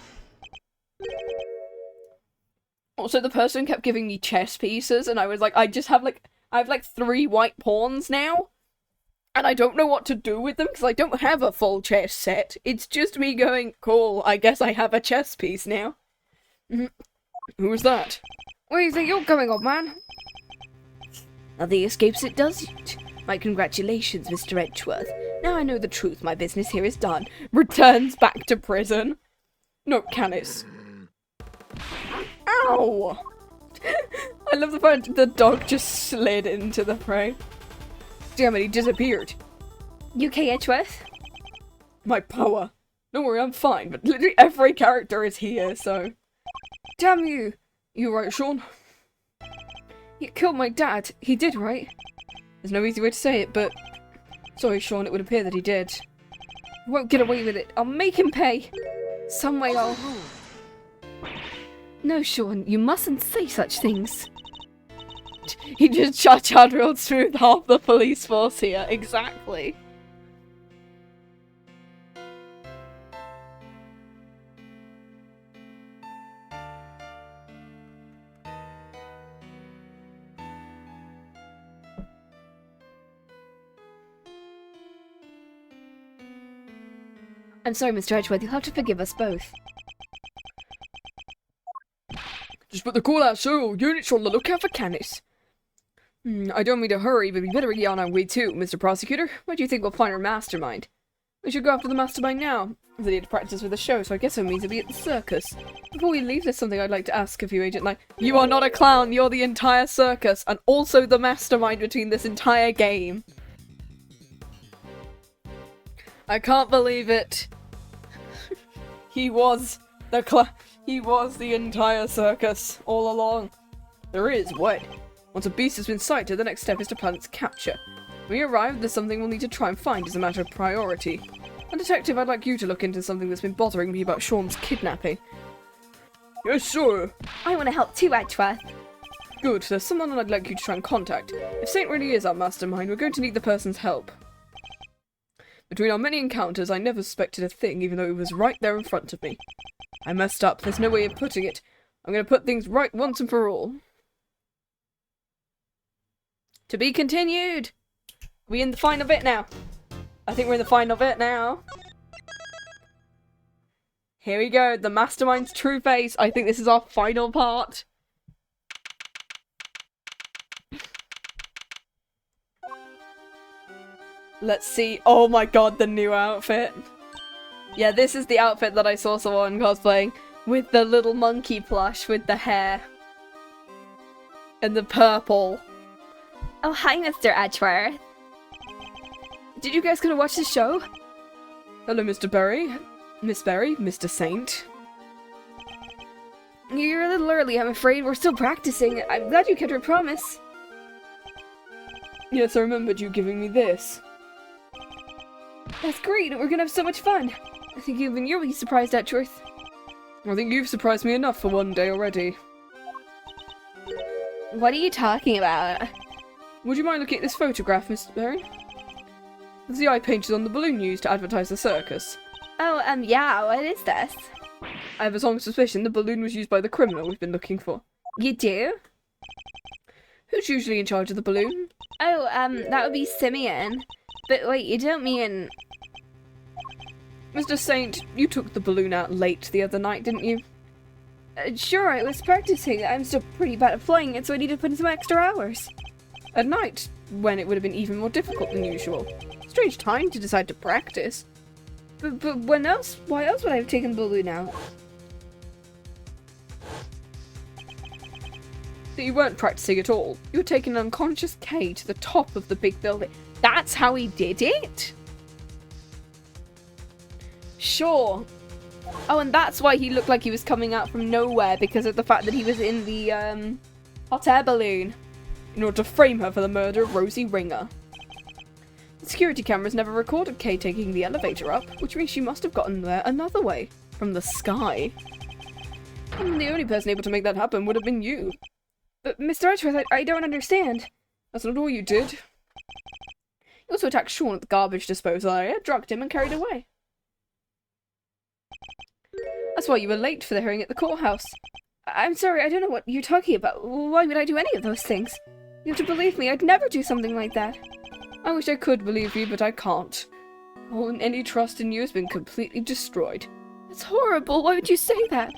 Also, the person kept giving me chess pieces, and I was like, I have like 3 white pawns now. And I don't know what to do with them because I don't have a full chess set. It's just me going, cool, I guess I have a chess piece now. Who was that? Where do you think you're going, old man? Nothing escapes it, does it? My congratulations, Mr. Edgeworth. Now I know the truth, my business here is done. Returns back to prison. No, Canis. Ow! I love the fact the dog just slid into the fray. Damn it, he disappeared. You okay, Edgeworth? My power. Don't worry, I'm fine, but literally every character is here, so... Damn you! You right, Shaun? You killed my dad. He did, right? There's no easy way to say it, but... Sorry, Shaun, it would appear that he did. He won't get away with it. I'll make him pay. Some way I'll... No, Shaun, you mustn't say such things. He just cha-cha drilled through half the police force here. Exactly. I'm sorry, Mr. Edgeworth, you'll have to forgive us both. Just put the call out so all units are on the lookout for Canis. I don't mean to hurry, but we better get on our way too, Mr. Prosecutor. Where do you think we'll find our mastermind? We should go after the mastermind now. They need to practice for the show, so I guess it means to be at the circus. Before we leave, there's something I'd like to ask of you, Agent Knight. You are not a clown, you're the entire circus, and also the mastermind between this entire game. I can't believe it. He was the entire circus, all along. There is, what? Once a beast has been sighted, the next step is to plan its capture. When we arrive, there's something we'll need to try and find as a matter of priority. And Detective, I'd like you to look into something that's been bothering me about Shaun's kidnapping. Yes, sir. I want to help too, Edgeworth. Good, there's someone I'd like you to try and contact. If Saint really is our mastermind, we're going to need the person's help. Between our many encounters, I never suspected a thing, even though it was right there in front of me. I messed up, there's no way of putting it. I'm going to put things right once and for all. To be continued! Are we in the final bit now? I think we're in the final bit now. Here we go, the mastermind's true face. I think this is our final part. Let's see. Oh my god, the new outfit. Yeah, this is the outfit that I saw someone cosplaying with the little monkey plush with the hair. And the purple. Oh, hi, Mr. Edgeworth. Did you guys gonna watch the show? Hello, Mr. Berry. Miss Berry, Mr. Saint. You're a little early, I'm afraid. We're still practicing. I'm glad you kept your promise. Yes, I remembered you giving me this. That's great. We're gonna have so much fun. I think even you'll be surprised, Edgeworth. I think you've surprised me enough for one day already. What are you talking about? Would you mind looking at this photograph, Mr. Berry? It's the eye painted on the balloon used to advertise the circus. Oh, yeah, what is this? I have a strong suspicion the balloon was used by the criminal we've been looking for. You do? Who's usually in charge of the balloon? Oh, that would be Simeon. But wait, you don't mean... Mr. Saint, you took the balloon out late the other night, didn't you? Sure, I was practicing. I'm still pretty bad at flying it, so I need to put in some extra hours. At night, when it would have been even more difficult than usual. Strange time to decide to practice. But when else? Why else would I have taken the balloon out? So you weren't practicing at all. You were taking an unconscious K to the top of the big building. That's how he did it? Sure. Oh, and that's why he looked like he was coming out from nowhere, because of the fact that he was in the, hot air balloon. In order to frame her for the murder of Rosie Ringer. The security cameras never recorded Kay taking the elevator up, which means she must have gotten there another way. From the sky. And the only person able to make that happen would have been you. But Mr. Edgeworth, I don't understand. That's not all you did. You also attacked Shaun at the garbage disposal area, drugged him and carried away. That's why you were late for the hearing at the courthouse. I'm sorry, I don't know what you're talking about. Why would I do any of those things? You have to believe me, I'd never do something like that. I wish I could believe you, but I can't. All any trust in you has been completely destroyed. That's horrible, why would you say that?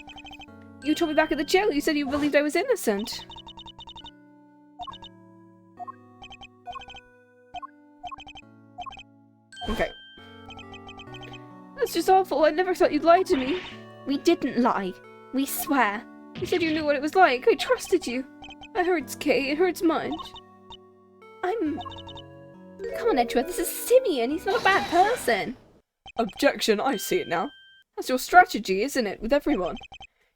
You told me back at the jail you said you believed I was innocent. Okay. That's just awful, I never thought you'd lie to me. We didn't lie. We swear. You said you knew what it was like, I trusted you. It hurts, Kay, it hurts much. Come on, Edgeworth, this is Simeon, he's not a bad person. Objection, I see it now. That's your strategy, isn't it, with everyone?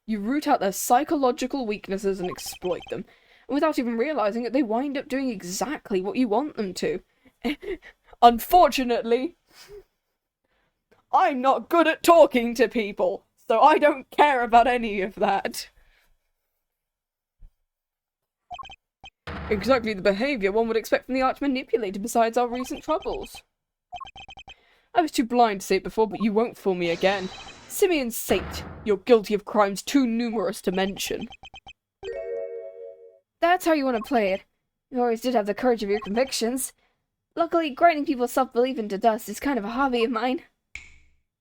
You root out their psychological weaknesses and exploit them. And without even realising it, they wind up doing exactly what you want them to. Unfortunately, I'm not good at talking to people, so I don't care about any of that. Exactly the behaviour one would expect from the arch-manipulator besides our recent troubles. I was too blind to say it before, but you won't fool me again. Simeon Saint, you're guilty of crimes too numerous to mention. That's how you want to play it. You always did have the courage of your convictions. Luckily, grinding people's self-belief into dust is kind of a hobby of mine.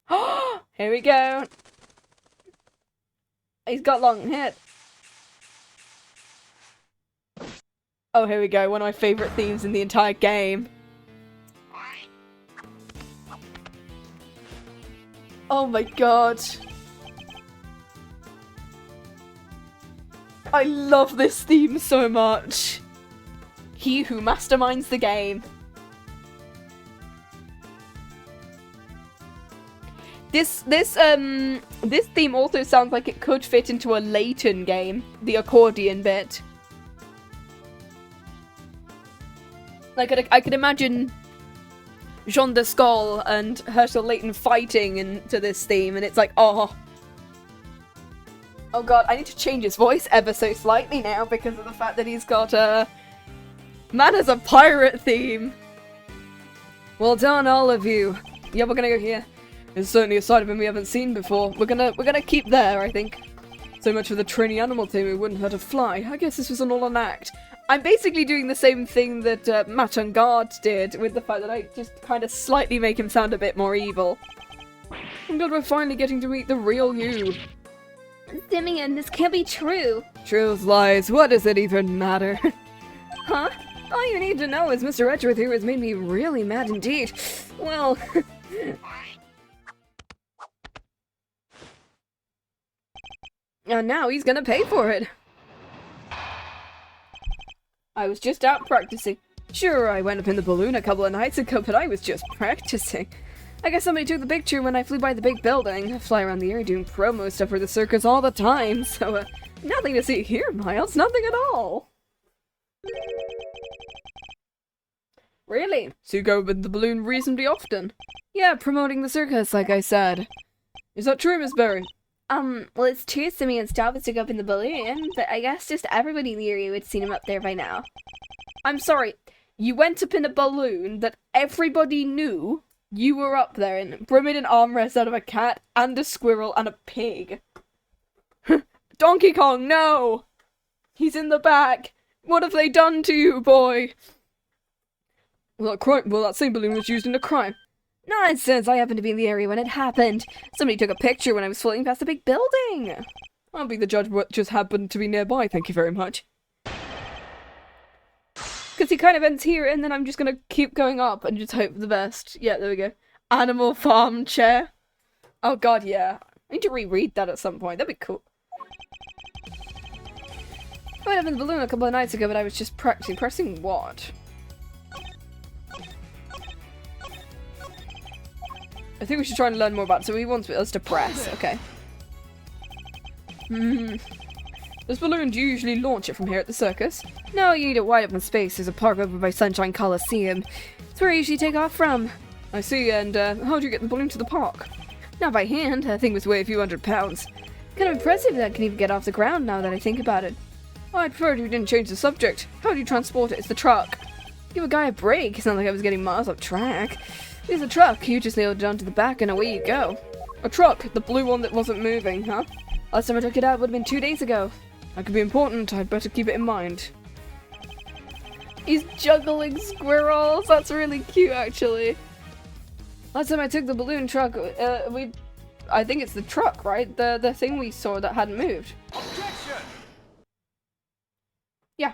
Here we go. He's got long hair. Oh, here we go. One of my favourite themes in the entire game. Oh my god. I love this theme so much. He who masterminds the game. This theme also sounds like it could fit into a Layton game, the accordion bit. Like I could imagine Jean Descol and Herschel Layton fighting into this theme, and it's like, oh god, I need to change his voice ever so slightly now because of the fact that he's got a man as a pirate theme. Well done, all of you. Yeah, we're gonna go here. It's certainly a side of him we haven't seen before. We're gonna keep there, I think. So much for the trainee animal thing, it wouldn't hurt a fly. I guess this was all an act. I'm basically doing the same thing that Matt and Guard did, with the fact that I just kind of slightly make him sound a bit more evil. I'm glad we're finally getting to meet the real you. Simeon, this can't be true. Truth lies, what does it even matter? Huh? All you need to know is Mr. Edgeworth here has made me really mad indeed. Well... and now he's gonna pay for it. I was just out practicing. Sure, I went up in the balloon a couple of nights ago, but I was just practicing. I guess somebody took the picture when I flew by the big building. I fly around the area doing promo stuff for the circus all the time, so nothing to see here, Miles. Nothing at all. Really? So you go with the balloon reasonably often? Yeah, promoting the circus, like I said. Is that true, Miss Berry? Well, it's true Simeon's job is to go up in the balloon, but I guess just everybody in the area would have seen him up there by now. I'm sorry, you went up in a balloon that everybody knew you were up there in. Bro made an armrest out of a cat and a squirrel and a pig. Donkey Kong, no! He's in the back. What have they done to you, boy? Well, that same balloon was used in a crime. Nonsense, I happened to be in the area when it happened. Somebody took a picture when I was floating past the big building. I'll be the judge what just happened to be nearby, thank you very much. Because he kind of ends here, and then I'm just gonna keep going up and just hope for the best. Yeah, there we go. Animal farm chair. Oh god, yeah. I need to reread that at some point, that'd be cool. I went up in the balloon a couple of nights ago, but I was just practicing. Pressing what? I think we should try and learn more about it. So he wants us to press. Okay. Does balloon, do you usually launch it from here at the circus? No, you need it wide open space. There's a park over by Sunshine Coliseum. It's where I usually take off from. I see, and how do you get the balloon to the park? Not by hand. That thing was weigh a few hundred pounds. Kind of impressive that I can even get off the ground now that I think about it. Oh, I'd prefer if you didn't change the subject. How do you transport it? It's the truck. Give a guy a break. It's not like I was getting miles off track. It's a truck. You just nailed it onto the back and away you go. A truck? The blue one that wasn't moving, huh? Last time I took it out would have been 2 days ago. That could be important. I'd better keep it in mind. He's juggling squirrels. That's really cute, actually. Last time I took the balloon truck, I think it's the truck, right? The thing we saw that hadn't moved. Objection! Yeah.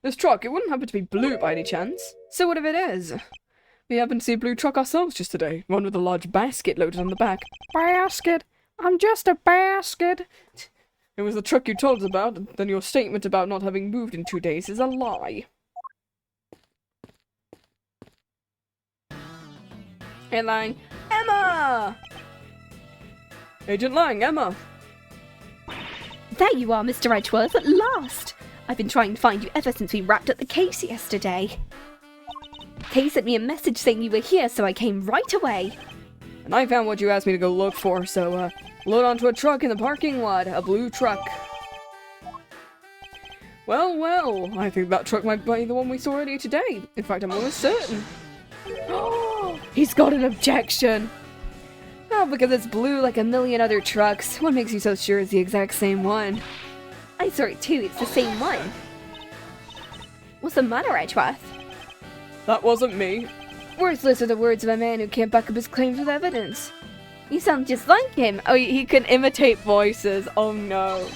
This truck, it wouldn't happen to be blue by any chance. So what if it is? We happened to see a blue truck ourselves just today. One with a large basket loaded on the back. Basket? I'm just a basket. It was the truck you told us about, then your statement about not having moved in 2 days is a lie. Hey, Lang. Emma! Agent Lang, Emma. There you are, Mr. Edgeworth, at last! I've been trying to find you ever since we wrapped up the case yesterday. Kay sent me a message saying you were here, so I came right away. And I found what you asked me to go look for, so, load onto a truck in the parking lot. A blue truck. Well, well, I think that truck might be the one we saw earlier today. In fact, I'm almost certain. He's got an objection! Oh, because it's blue like a million other trucks. What makes you so sure it's the exact same one? I saw it too, it's the same one. What's the matter, Edgeworth? That wasn't me. Worthless are the words of a man who can't back up his claims with evidence. You sound just like him. Oh, he can imitate voices. Oh no.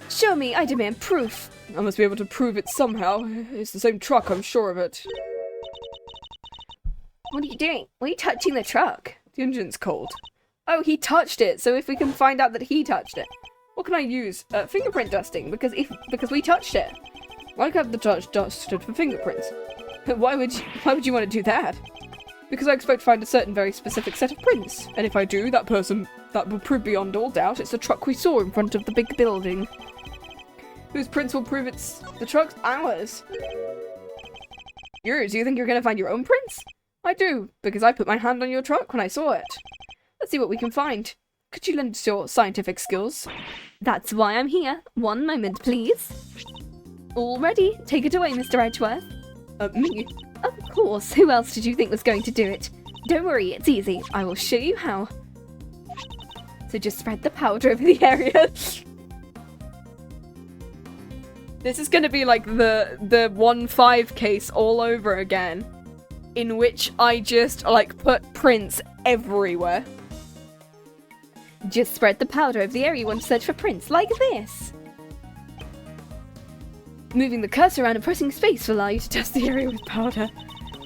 Show me, I demand proof. I must be able to prove it somehow. It's the same truck, I'm sure of it. What are you doing? Why are you touching the truck? The engine's cold. Oh, he touched it, so if we can find out that he touched it. What can I use? Fingerprint dusting, because we touched it. Why can't the touch dusted for fingerprints? Why would you want to do that? Because I expect to find a certain very specific set of prints. And if I do, that will prove beyond all doubt it's the truck we saw in front of the big building. Whose prints will prove it's the truck's? Ours. Yours? You think you're gonna find your own prints? I do, because I put my hand on your truck when I saw it. Let's see what we can find. Could you lend us your scientific skills? That's why I'm here. One moment, please. All ready. Take it away, Mr. Edgeworth. Me? Of course. Who else did you think was going to do it? Don't worry, it's easy. I will show you how. So just spread the powder over the area. This is gonna be like the 1-5 case all over again, in which I just like put prints everywhere. Just spread the powder over the area you want to search for prints, like this. Moving the cursor around and pressing space will allow you to dust the area with powder.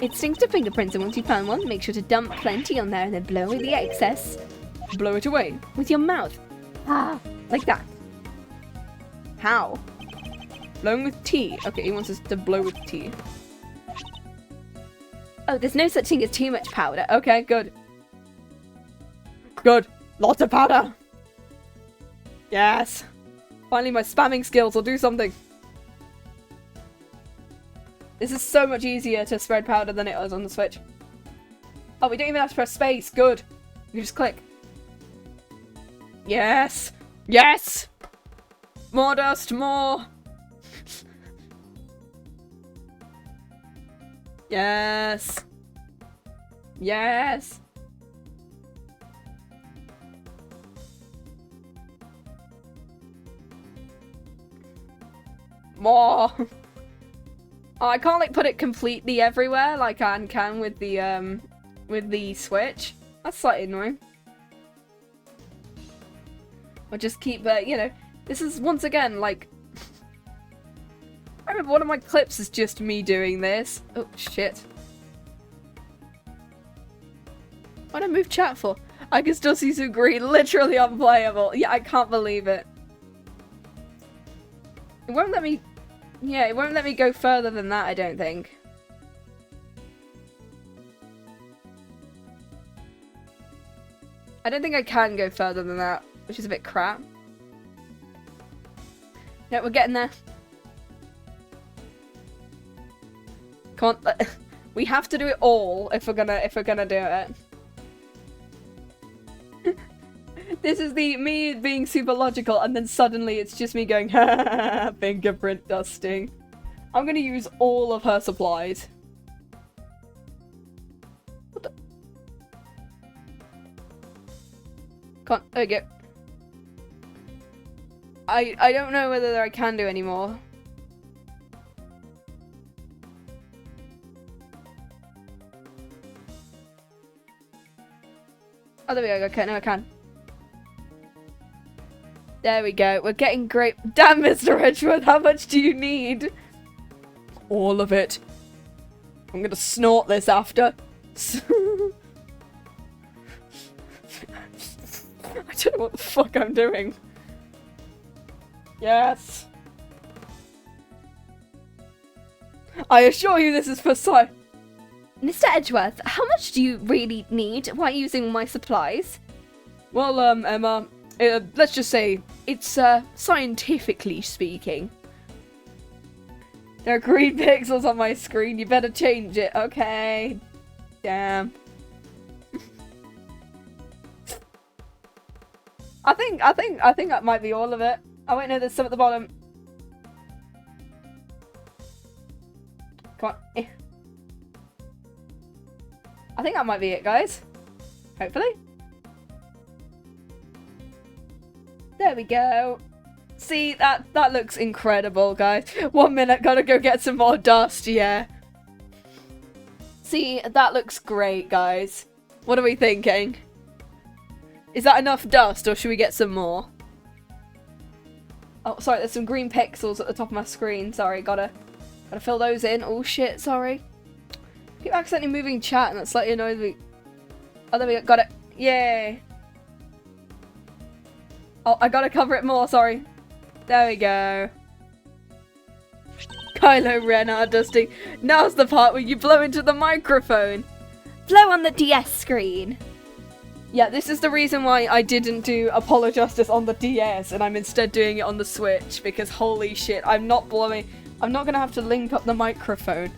It stinks to fingerprints, and once you found one, make sure to dump plenty on there and then blow away the excess. Blow it away. With your mouth. Ah, like that. How? Blowing with tea. Okay, he wants us to blow with tea. Oh, there's no such thing as too much powder. Okay, good. Good. Lots of powder. Yes. Finally, my spamming skills will do something. This is so much easier to spread powder than it was on the Switch. Oh, we don't even have to press space. Good. You can just click. Yes. Yes. More dust. More. Yes. Yes. More. Oh, I can't like put it completely everywhere like I can with the Switch. That's slightly annoying. I'll just keep, you know, this is once again like. I remember one of my clips is just me doing this. Oh shit! Why'd I move chat for? I can still see some green, literally unplayable. Yeah, I can't believe it. It won't let me. Yeah, it won't let me go further than that, I don't think. I don't think I can go further than that, which is a bit crap. Yeah, we're getting there. Come on, we have to do it all if we're gonna do it. This is me being super logical, and then suddenly it's just me going, fingerprint dusting. I'm gonna use all of her supplies. What the? Can't. There we go. I don't know whether I can do any more. Oh, there we go. Okay, no, I can. There we go. We're getting great. Damn, Mr. Edgeworth, how much do you need? All of it. I'm gonna snort this after. I don't know what the fuck I'm doing. Yes. I assure you this is for science. Mr. Edgeworth, how much do you really need while using my supplies? Well, Emma, let's just say it's, scientifically speaking. There are green pixels on my screen, you better change it, okay? Damn. I think that might be all of it. Oh wait, no, there's some at the bottom. Come on. I think that might be it, guys. Hopefully. There we go. See, that looks incredible, guys. 1 minute, gotta go get some more dust, yeah. See, that looks great, guys. What are we thinking? Is that enough dust, or should we get some more? Oh, sorry, there's some green pixels at the top of my screen. Sorry, gotta fill those in. Oh shit, sorry. Keep accidentally moving chat, and that's slightly annoying me. Oh, there we go. Got it. Yay. Oh, I gotta cover it more. Sorry. There we go. Kylo Ren are dusting. Now's the part where you blow into the microphone. Blow on the DS screen. Yeah, this is the reason why I didn't do Apollo Justice on the DS and I'm instead doing it on the Switch, because holy shit, I'm not gonna have to link up the microphone.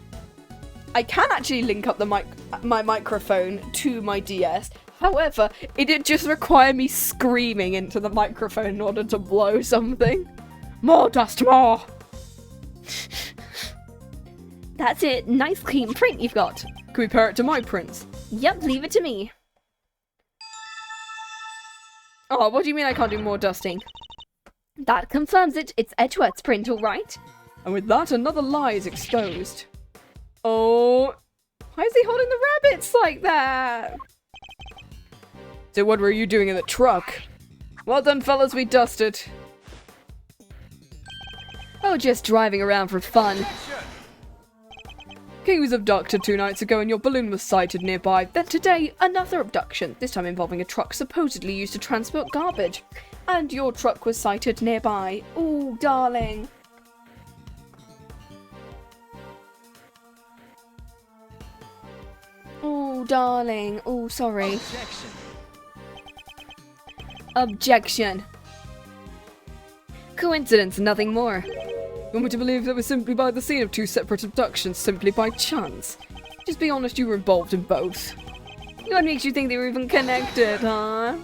I can actually link up the my microphone to my DS. However, it'd just require me screaming into the microphone in order to blow something. More dust, more! That's it. Nice clean print you've got. Can we pair it to my prints? Yep, leave it to me. Oh, what do you mean I can't do more dusting? That confirms it. It's Edgeworth's print, alright? And with that, another lie is exposed. Oh, why is he holding the rabbits like that? So what were you doing in the truck? Well done, fellas, we dusted. Oh, just driving around for fun. Kay was abducted 2 nights ago and your balloon was sighted nearby. Then today, another abduction, this time involving a truck supposedly used to transport garbage. And your truck was sighted nearby. Ooh, darling. Ooh, darling. Ooh, sorry. Objection. Coincidence, nothing more. You want me to believe that we're simply by the scene of 2 separate abductions, simply by chance? Just be honest, you were involved in both. What makes you think they were even connected, huh?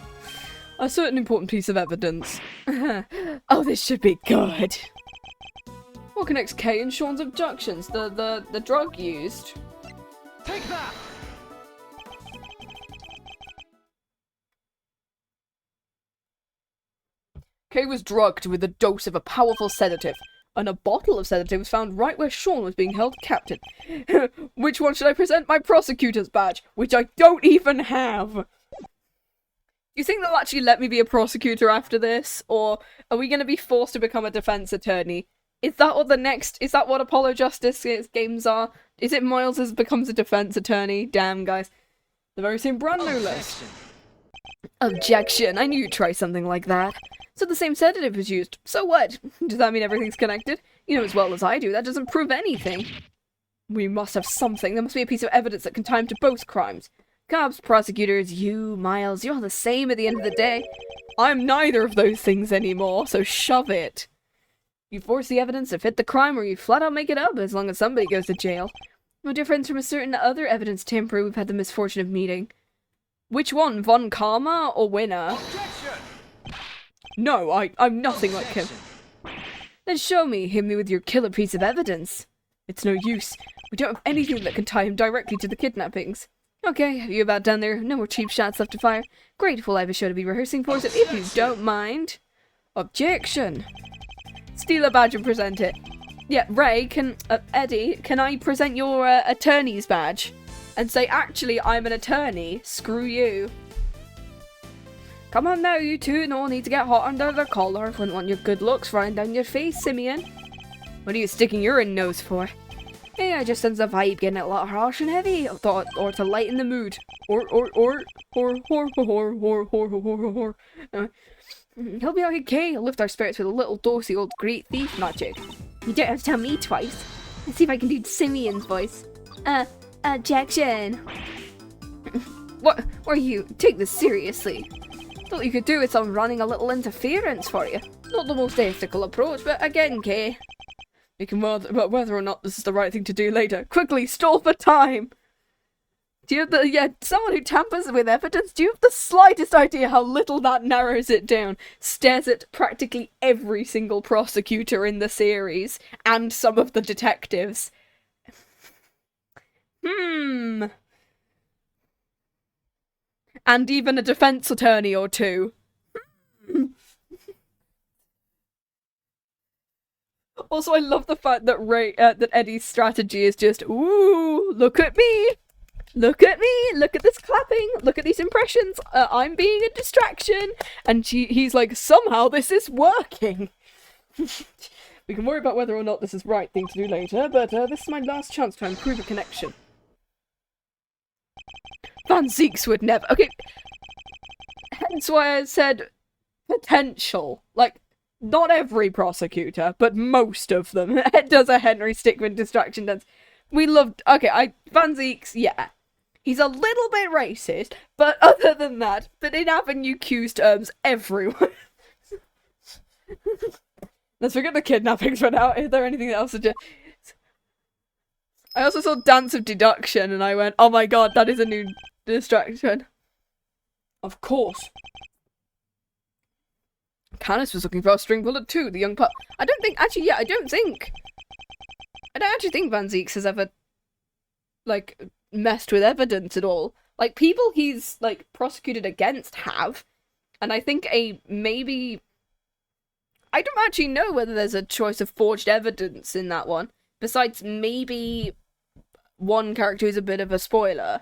A certain important piece of evidence. Oh, this should be good. What connects Kay and Shaun's abductions? The drug used. Take that! Kay was drugged with a dose of a powerful sedative, and a bottle of sedative was found right where Shaun was being held captive. Which one should I present my prosecutor's badge? Which I don't even have! Do you think they'll actually let me be a prosecutor after this? Or are we going to be forced to become a defense attorney? Is that what Apollo Justice games are? Is it Miles becomes a defense attorney? Damn, guys. The very same brand no less. Objection! I knew you'd try something like that. So the same sedative was used. So what? Does that mean everything's connected? You know as well as I do, that doesn't prove anything. We must have something. There must be a piece of evidence that can tie him to both crimes. Cops, prosecutors, you, Miles, you're all the same at the end of the day. I'm neither of those things anymore, so shove it. You force the evidence to fit the crime or you flat out make it up as long as somebody goes to jail. No difference from a certain other evidence tamperer we've had the misfortune of meeting. Which one, Von Karma or Winner? No, I'm nothing like him. Then show me, hit me with your killer piece of evidence. It's no use. We don't have anything that can tie him directly to the kidnappings. Okay, you about done there? No more cheap shots left to fire. Great, well I have a show to be rehearsing for, so if you don't mind. Objection. Steal a badge and present it. Yeah, Ray, Eddie, can I present your attorney's badge? And say, actually, I'm an attorney. Screw you. Come on now, you two. No need to get hot under the collar. Wouldn't want your good looks running down your face, Simeon. What are you sticking your in nose for? Hey, I just sense the vibe getting a lot harsh and heavy. Thought, or to lighten the mood. He'll be okay. He'll lift our spirits with a little dosey old great thief magic. You don't have to tell me twice. Let's see if I can do Simeon's voice. Objection. What are you? Take this seriously. Thought you could do with some running a little interference for you. Not the most ethical approach, but again, Kay. We can wonder about whether or not this is the right thing to do later. Quickly, stall for time! Do you have someone who tampers with evidence, do you have the slightest idea how little that narrows it down? Stares at practically every single prosecutor in the series, and some of the detectives. And even a defense attorney or two. Also, I love the fact that that Eddie's strategy is just, ooh, look at me! look at me, look at this clapping, look at these impressions, I'm being a distraction. And he's like, somehow this is working. We can worry about whether or not this is the right thing to do later, but this is my last chance to improve a connection. Van Zieks would never. Okay. Hence why I said potential. Like, not every prosecutor, but most of them does a Henry Stickmin distraction dance. We loved. Okay, Van Zieks, yeah. He's a little bit racist, but other than that, but in Avenue Q's terms, everyone. Let's forget the kidnappings for now. Is there anything else? I also saw Dance of Deduction, and I went, oh my god, that is a new distraction. Of course. Canis was looking for a string bullet too, the young pup. I don't actually think Van Zieks has ever, like, messed with evidence at all. Like, people he's, like, prosecuted against have. And I think maybe... I don't actually know whether there's a choice of forged evidence in that one. Besides, maybe one character who's a bit of a spoiler.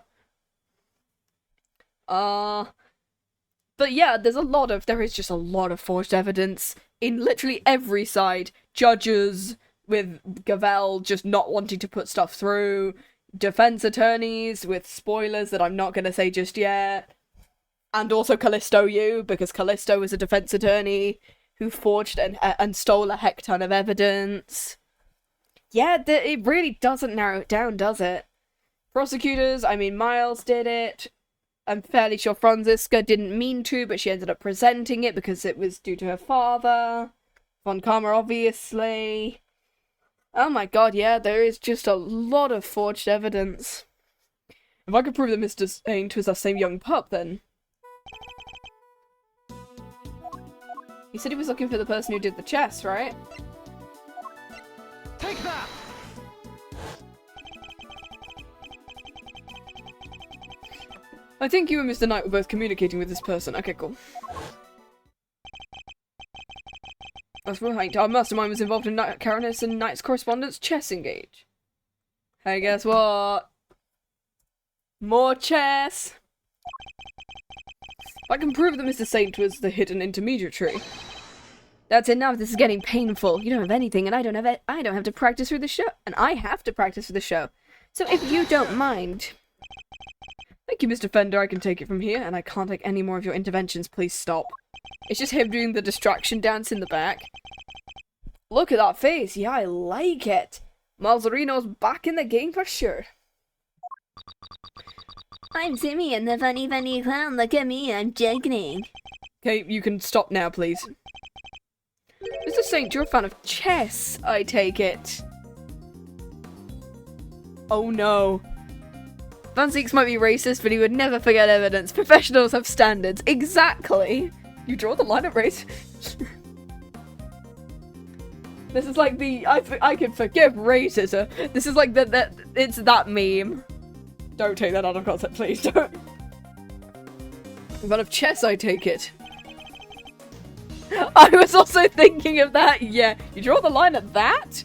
But yeah, there is just a lot of forged evidence in literally every side. Judges, with Gavel just not wanting to put stuff through. Defense attorneys with spoilers that I'm not going to say just yet. And also Callisto U, because Callisto is a defense attorney who forged and stole a heck ton of evidence. Yeah, it really doesn't narrow it down, does it? Prosecutors, I mean, Miles did it. I'm fairly sure Franziska didn't mean to, but she ended up presenting it because it was due to her father. Von Karma, obviously. Oh my god, yeah, there is just a lot of forged evidence. If I could prove that Mr. Saint was that same young pup, then... He said he was looking for the person who did the chess, right? Take that! I think you and Mr. Knight were both communicating with this person. Okay, cool. That's right. Our mastermind was involved in Caranus and Knight's correspondence chess engage. Hey, guess what? More chess! I can prove that Mr. Saint was the hidden intermediary. That's enough. This is getting painful. You don't have anything, and I don't have to practice for the show, and I have to practice for the show. So if you don't mind... Thank you, Mr. Fender. I can take it from here, and I can't take any more of your interventions. Please stop. It's just him doing the distraction dance in the back. Look at that face. Yeah, I like it. Malzarino's back in the game for sure. I'm Timmy and the funny clown. Look at me, I'm jiggling. Okay, you can stop now, please. Mr. Saint, you're a fan of chess, I take it. Oh no. Van Zieks might be racist, but he would never forget evidence. Professionals have standards. Exactly. You draw the line at race. This is like the I can forgive racism. This is like it's that meme. Don't take that out of context, please. Don't. Fan of chess, I take it. I was also thinking of that. Yeah, you draw the line at that.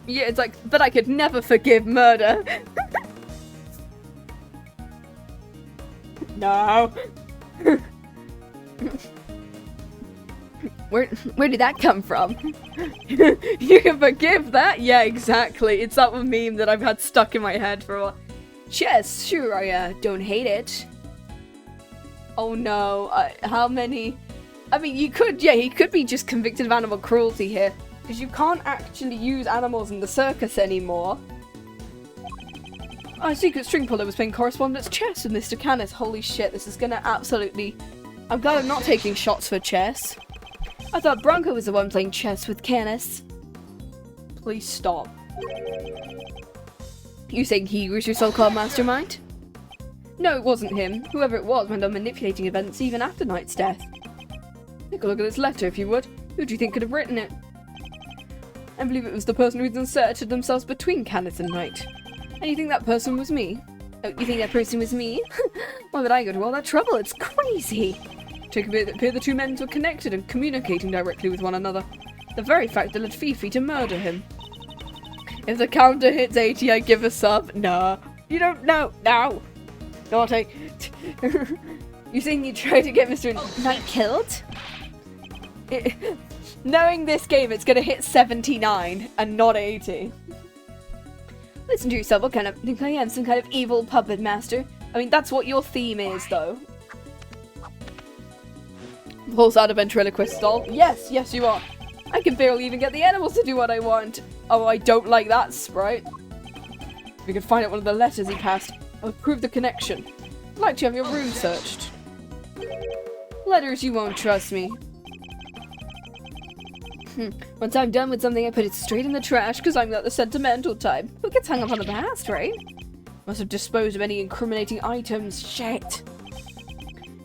Yeah, it's like, but I could never forgive murder. No. Where did that come from? You can forgive that? Yeah, exactly. It's that one meme that I've had stuck in my head for a while. Chess, sure, I don't hate it. Oh no, how many? I mean, he could be just convicted of animal cruelty here. Because you can't actually use animals in the circus anymore. Our secret string puller was playing correspondence chess with Mr. Canis. Holy shit, this is gonna absolutely... I'm glad I'm not taking shots for chess. I thought Bronco was the one playing chess with Canis. Please stop. You saying he was your so-called mastermind? No, it wasn't him. Whoever it was went on manipulating events even after Knight's death. Take a look at this letter, if you would. Who do you think could have written it? I believe it was the person who'd inserted themselves between Canis and Knight. And you think that person was me? Oh, you think that person was me? Why would I go to all that trouble? It's crazy! Take a bit that appear the two men were connected and communicating directly with one another. The very fact that led Fifi to murder him. If the counter hits 80, I give a sub. Nah. You don't know. No. Naughty. You think you tried to get Mr. Knight killed? Knowing this game, it's gonna hit 79 and not 80. Listen to yourself, what kind of... think I am some kind of evil puppet master? I mean, that's what your theme is, though. Pulls out a ventriloquist doll. Yes, yes you are. I can barely even get the animals to do what I want. Oh, I don't like that, Sprite. If we could find out one of the letters he passed, I would prove the connection. I'd like to have your room searched. Letters, you won't trust me. Once I'm done with something, I put it straight in the trash because I'm not the sentimental type. Who gets hung up on the past, right? Must have disposed of any incriminating items. Shit.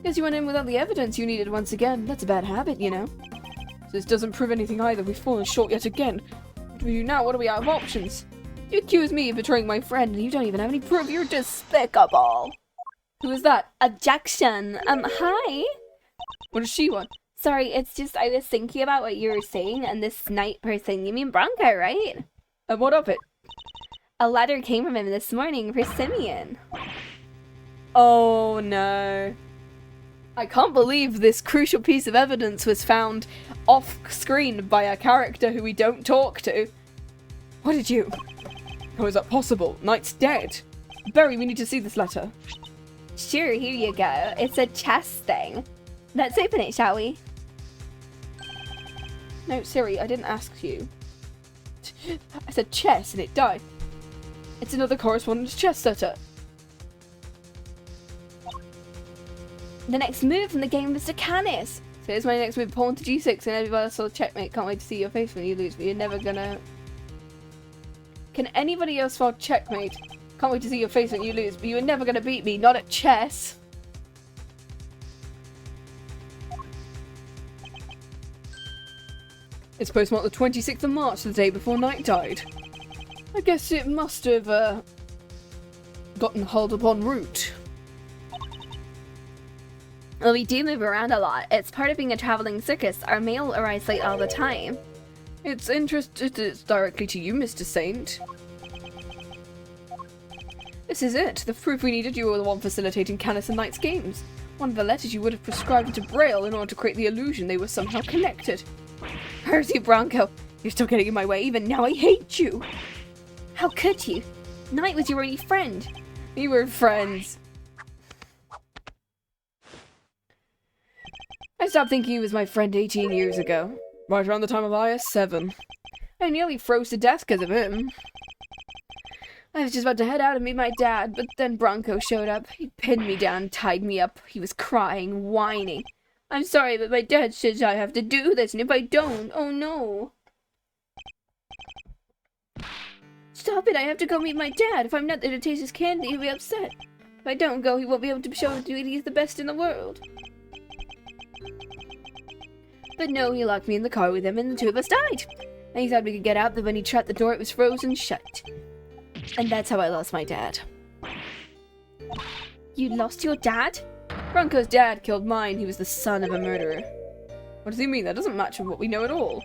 Guess you went in without the evidence you needed once again. That's a bad habit, you know. So this doesn't prove anything either. We've fallen short yet again. What do we do now? What do we have options? You accuse me of betraying my friend and you don't even have any proof. You're despicable. Who is that? Objection. Hi. What does she want? Sorry, it's just I was thinking about what you were saying and this night person, you mean Bronco, right? And what of it? A letter came from him this morning for Simeon. Oh no. I can't believe this crucial piece of evidence was found off screen by a character who we don't talk to. What did you... How is that possible? Knight's dead. Barry, we need to see this letter. Sure, here you go. It's a chess thing. Let's open it, shall we? No, Siri, I didn't ask you. I said chess and it died. It's another correspondence chess letter. The next move in the game was to Canis. So here's my next move, pawn to g6 and everybody else will checkmate. Can't wait to see your face when you lose, but you're never gonna... Can anybody else spell checkmate? Can't wait to see your face when you lose, but you're never gonna beat me, not at chess. It's postmarked the 26th of March, the day before Knight died. I guess it must have, gotten hauled up en route. Well, we do move around a lot. It's part of being a traveling circus. Our mail arrives late all the time. It's directly to you, Mr. Saint. This is it. The proof we needed. You were the one facilitating Canis and Knight's games. One of the letters you would have prescribed into Braille in order to create the illusion they were somehow connected. Where's you, Bronco? You're still getting in my way. Even now, I hate you. How could you? Knight was your only friend. We were friends. I stopped thinking he was my friend 18 years ago. Right around the time of IS-7. I nearly froze to death because of him. I was just about to head out and meet my dad, but then Bronco showed up. He pinned me down, tied me up. He was crying, whining. I'm sorry, but my dad says I have to do this, and if I don't, oh no. Stop it, I have to go meet my dad. If I'm not there to taste his candy, he'll be upset. If I don't go, he won't be able to show he's the best in the world. But no, he locked me in the car with him, and the two of us died. And he thought we could get out, but when he shut the door, it was frozen shut. And that's how I lost my dad. You lost your dad? Bronco's dad killed mine. He was the son of a murderer. What does he mean? That doesn't match with what we know at all.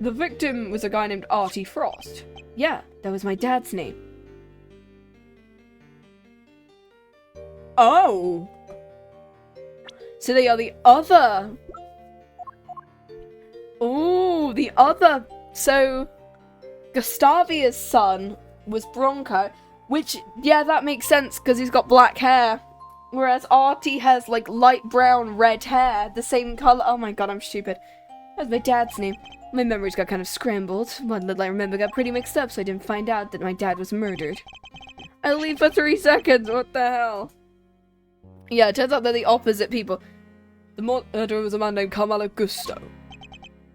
The victim was a guy named Artie Frost. Yeah, that was my dad's name. Oh! So they are the other... Ooh, the other... So, Gustavia's son was Bronco, which, yeah, that makes sense because he's got black hair. Whereas Artie has, like, light brown, red hair, the same colour. Oh my god, I'm stupid. That's my dad's name. My memories got kind of scrambled. What little I remember got pretty mixed up, so I didn't find out that my dad was murdered. I leave for 3 seconds, what the hell? Yeah, it turns out they're the opposite people. The murderer was a man named Carmelo Gusto.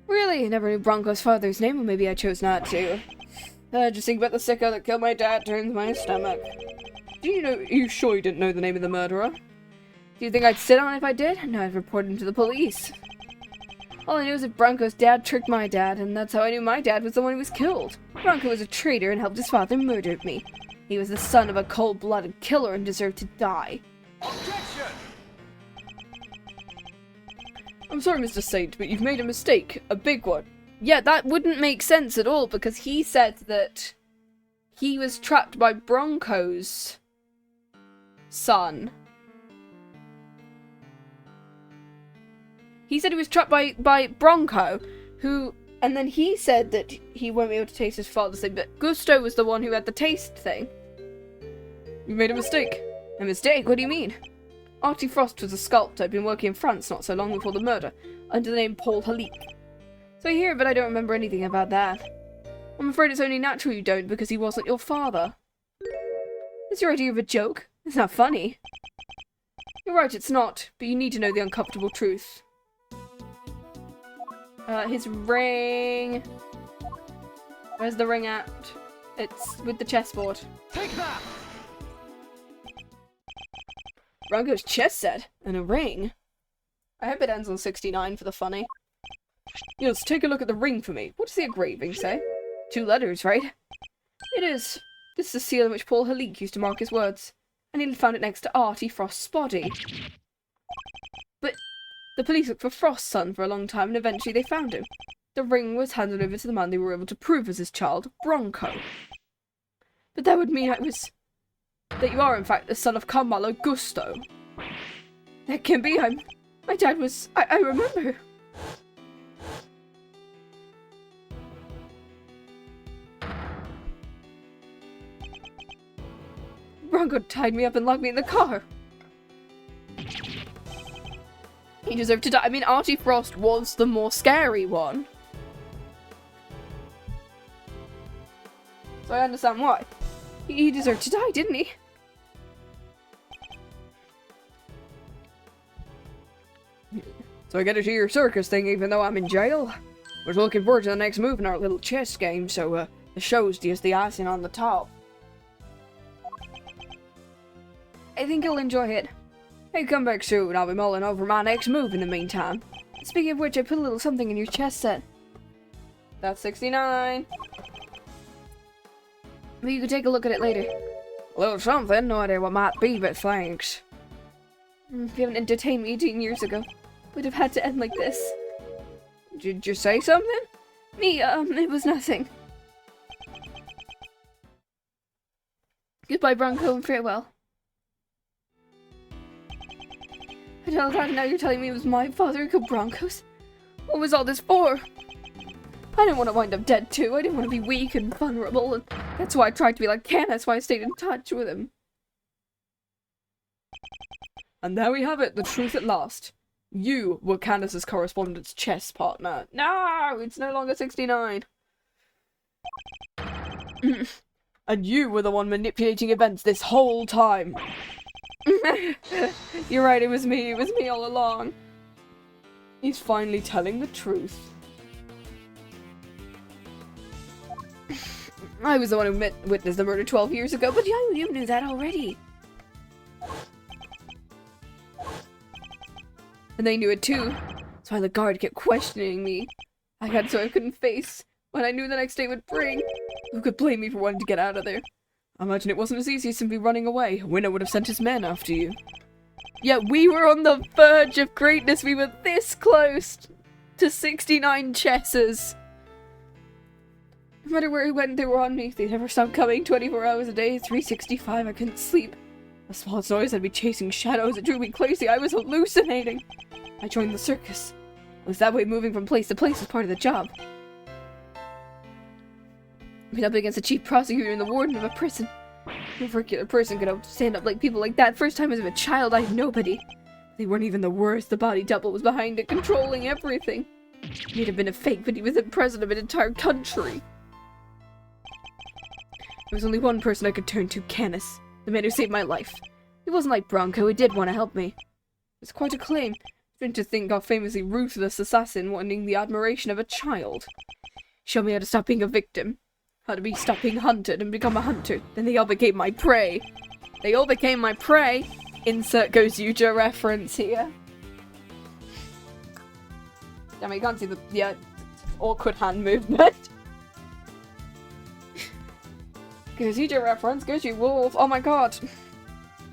Really? I never knew Bronco's father's name, or maybe I chose not to. Just think about the sicko that killed my dad turns my stomach. You sure you didn't know the name of the murderer? Do you think I'd sit on it if I did? No, I'd report him to the police. All I knew is that Bronco's dad tricked my dad, and that's how I knew my dad was the one who was killed. Bronco was a traitor and helped his father murder me. He was the son of a cold-blooded killer and deserved to die. Objection! I'm sorry, Mr. Saint, but you've made a mistake. A big one. Yeah, that wouldn't make sense at all, because he said that he was trapped by Bronco's son. He said he was trapped by Bronco, who... And then he said that he won't be able to taste his father's thing, but Gusto was the one who had the taste thing. You made a mistake. A mistake? What do you mean? Artie Frost was a sculptor, had been working in France not so long before the murder, under the name Paul Halik. So I hear it, but I don't remember anything about that. I'm afraid it's only natural you don't, because he wasn't your father. Is your idea of a joke? It's not funny. You're right, it's not, but you need to know the uncomfortable truth. His ring... Where's the ring at? It's with the chessboard. Take that! Bronco's chess set and a ring. I hope it ends on 69 for the funny. Yes, take a look at the ring for me. What does the engraving say? 2 letters, right? It is. This is the seal in which Paul Halik used to mark his words. And he found it next to Artie Frost's body. But the police looked for Frost's son for a long time and eventually they found him. The ring was handed over to the man they were able to prove was his child, Bronco. But that would mean that you are in fact the son of Carmelo Gusto. That can be. My dad was... I remember. Bronco tied me up and locked me in the car. He deserved to die. I mean, Artie Frost was the more scary one. So I understand why. He deserved to die, didn't he? So I get to do your circus thing even though I'm in jail? Was looking forward to the next move in our little chess game, so the show's just the icing on the top. I think you'll enjoy it. Hey, come back soon. I'll be mulling over my next move in the meantime. Speaking of which, I put a little something in your chess set. That's 69. But you can take a look at it later. A little something, no idea what might be, but thanks. If you haven't entertained me 18 years ago, would have had to end like this. Did you say something? Me, it was nothing. Goodbye, Bronco, and farewell. I don't know, now you're telling me it was my father who killed Broncos? What was all this for? I didn't want to wind up dead too. I didn't want to be weak and vulnerable, and that's why I tried to be like Ken. That's why I stayed in touch with him. And there we have it, the truth at last. You were Candace's correspondence chess partner. No, it's no longer 69. And you were the one manipulating events this whole time. You're right, it was me all along. He's finally telling the truth. I was the one who witnessed the murder 12 years ago, but you knew that already. And they knew it too. That's why the guard kept questioning me. I got so I couldn't face what I knew the next day would bring. Who could blame me for wanting to get out of there? I imagine it wasn't as easy as simply running away. Winner would have sent his men after you. Yet we were on the verge of greatness. We were this close to 69 chesses. No matter where we went, they were on me. They never stopped coming 24 hours a day, 365. I couldn't sleep. The smallest noise, I'd be chasing shadows. It drew me crazy. I was hallucinating. I joined the circus. It was that way moving from place to place was part of the job. I mean, up against the chief prosecutor and the warden of a prison. No regular person could stand up like people like that. First time as a child, I had nobody. They weren't even the worst. The body double was behind it, controlling everything. He may have been a fake, but he was the president of an entire country. There was only one person I could turn to, Canis, the man who saved my life. He wasn't like Bronco, he did want to help me. It's quite a claim. Strange to think of famously ruthless assassin wanting the admiration of a child. Showed me how to stop being a victim. How to stop being hunted and become a hunter. Then they all became my prey. They all became my prey. Insert Gozuja reference here. Damn it, you can't see the awkward hand movement. Gozuja reference, Goju Wolf. Oh my god.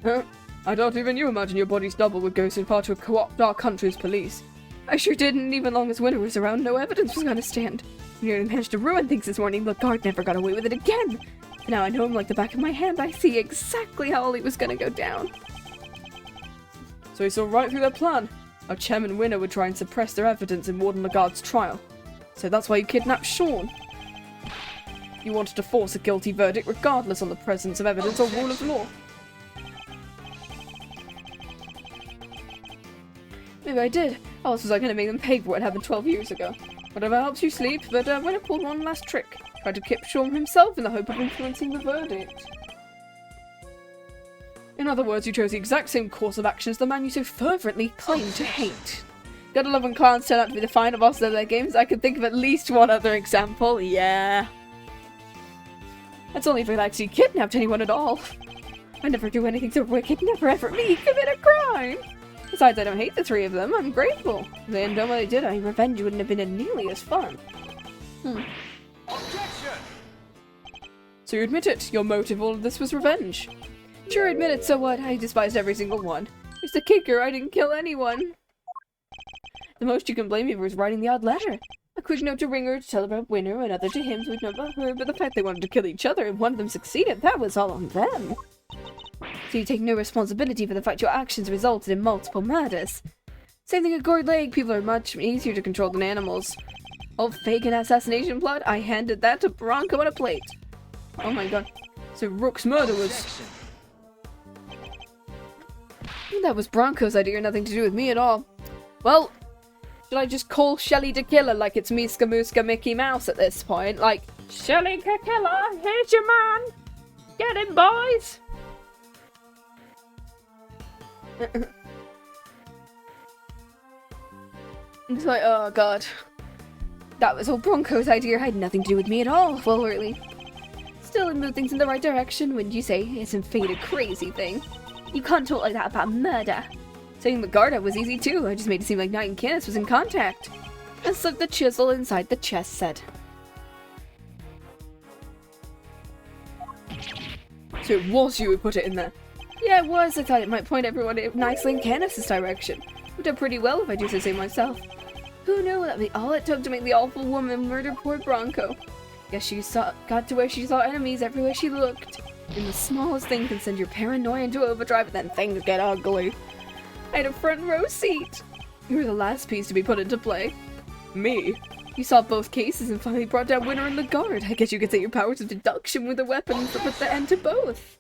I don't even you imagine your body's double would go so far to co-opt our country's police. I sure didn't, even long as Winter was around, no evidence was gonna stand. We nearly managed to ruin things this morning, but guard never got away with it again. Now I know him like the back of my hand. I see exactly how Ollie was gonna go down. So he saw right through their plan. Our chairman Winner would try and suppress their evidence in Warden Lagarde's trial. So that's why you kidnapped Shaun. You wanted to force a guilty verdict regardless on the presence of evidence or rule of law. Maybe I did. How else was I going to make them pay for what happened 12 years ago? Whatever helps you sleep, but Winner pulled one last trick. Tried to kip Shaun himself in the hope of influencing the verdict. In other words, you chose the exact same course of action as the man you so fervently claim to hate. Gotta love when clowns turn out to be the final boss of their games. I could think of at least one other example, yeah. That's only if I'd actually kidnapped anyone at all. I never do anything so wicked, never ever me commit a crime. Besides, I don't hate the three of them, I'm grateful. If they hadn't done what they did, revenge wouldn't have been nearly as fun. Objection! So you admit it, your motive all of this was revenge. Sure, admit it, so what? I despised every single one. It's the kicker, I didn't kill anyone. The most you can blame me for is writing the odd letter. A quick note to Ringer to tell about Winner, another to him to know about her, but the fact they wanted to kill each other and one of them succeeded, that was all on them. So you take no responsibility for the fact your actions resulted in multiple murders. Same thing at Gourd Lake, people are much easier to control than animals. Oh, fake an assassination plot? I handed that to Bronco on a plate. Oh my god. So Rook's murder was... That was Bronco's idea, nothing to do with me at all. Well, should I just call Shelly the Killer like it's Miska Mooska Mickey Mouse at this point? Like, Shelly the Killer, here's your man! Get him, boys! It's like, oh god. That was all Bronco's idea, had nothing to do with me at all. Well, really. Still, it moved things in the right direction, wouldn't you say? Isn't fate a crazy thing? You can't talk like that about murder. Saying Lagarde was easy too, I just made it seem like Knight and Canis was in contact. And slipped the chisel inside the chest set. So it was you who put it in there? Yeah, it was. I thought it might point everyone nicely in Canis' direction. Would have pretty well if I do say myself. Who knew that'd be all it took to make the awful woman murder poor Bronco? Guess she got to where she saw enemies everywhere she looked. And the smallest thing can send your paranoia into overdrive and then things get ugly. I had a front row seat. You were the last piece to be put into play. Me? You solved both cases and finally brought down Winner and Lagarde. I guess you could say your powers of deduction were the weapons that put the end to both.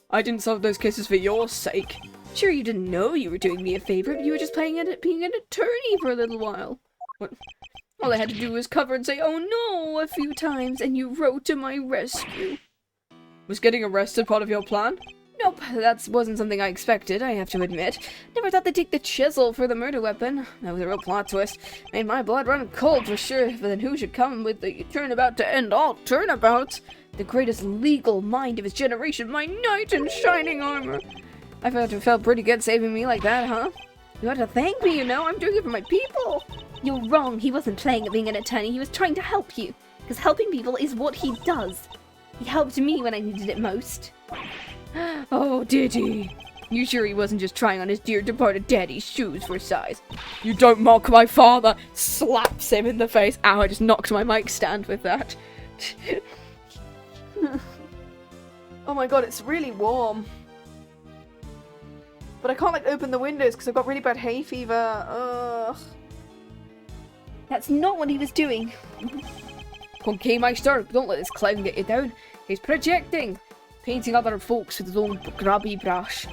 I didn't solve those cases for your sake. Sure, you didn't know you were doing me a favor, but you were just playing at being an attorney for a little while. What? All I had to do was cover and say, oh no, a few times, and you rode to my rescue. Was getting arrested part of your plan? Nope, that wasn't something I expected, I have to admit. Never thought they'd take the chisel for the murder weapon. That was a real plot twist. Made my blood run cold for sure, but then who should come with the turnabout to end all turnabouts? The greatest legal mind of his generation, my knight in shining armor. I felt pretty good saving me like that, huh? You ought to thank me, you know, I'm doing it for my people. You're wrong, he wasn't playing at being an attorney, he was trying to help you. Because helping people is what he does. He helped me when I needed it most. Oh, did he? You sure he wasn't just trying on his dear departed daddy's shoes for size? You don't mock my father! Slaps him in the face. Ow, I just knocked my mic stand with that. Oh my god, it's really warm. But I can't, like, open the windows because I've got really bad hay fever. Ugh. That's not what he was doing. Okay, Meister, don't let this clown get you down. He's projecting. Painting other folks with his own grubby brush.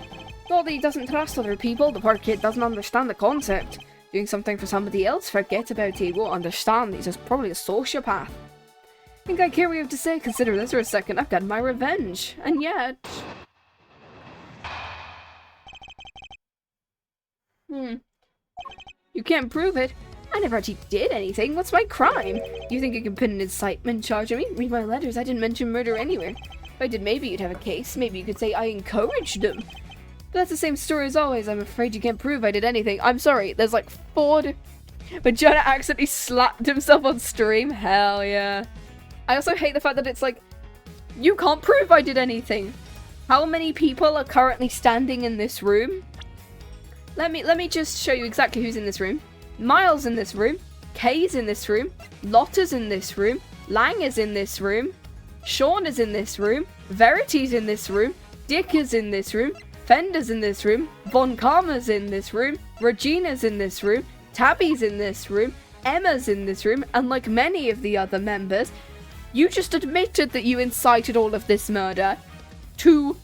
Not that he doesn't trust other people, the poor kid doesn't understand the concept. Doing something for somebody else, forget about it, he won't understand. He's just probably a sociopath. Think I care what you have to say? Consider this for a second, I've got my revenge. And yet... You can't prove it. I never actually did anything. What's my crime? You think you can pin an incitement charge on me? Read my letters. I didn't mention murder anywhere. If I did, maybe you'd have a case. Maybe you could say I encouraged them. But that's the same story as always. I'm afraid you can't prove I did anything. I'm sorry. There's like 4... But Jonah accidentally slapped himself on stream. Hell yeah. I also hate the fact that it's like, you can't prove I did anything. How many people are currently standing in this room? Let me just show you exactly who's in this room. Miles in this room, Kay's in this room, Lotta's in this room, Lang is in this room, Shaun is in this room. Verity's in this room. Dick is in this room. Fender's in this room. Von Karma's in this room. Regina's in this room. Tabby's in this room. Emma's in this room. And like many of the other members, you just admitted that you incited all of this murder to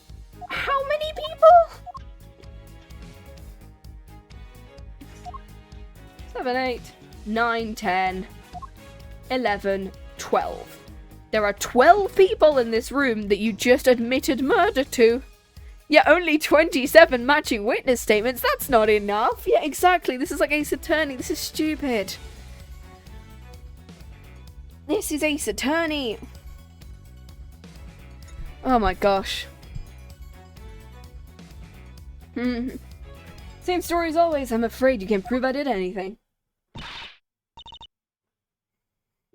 how many people? 7, 8, 9, 10, 11, 12. There are 12 people in this room that you just admitted murder to. Yet only 27 matching witness statements. That's not enough. Yeah, exactly. This is like Ace Attorney. This is stupid. This is Ace Attorney. Oh my gosh. Same story as always. I'm afraid you can't prove I did anything.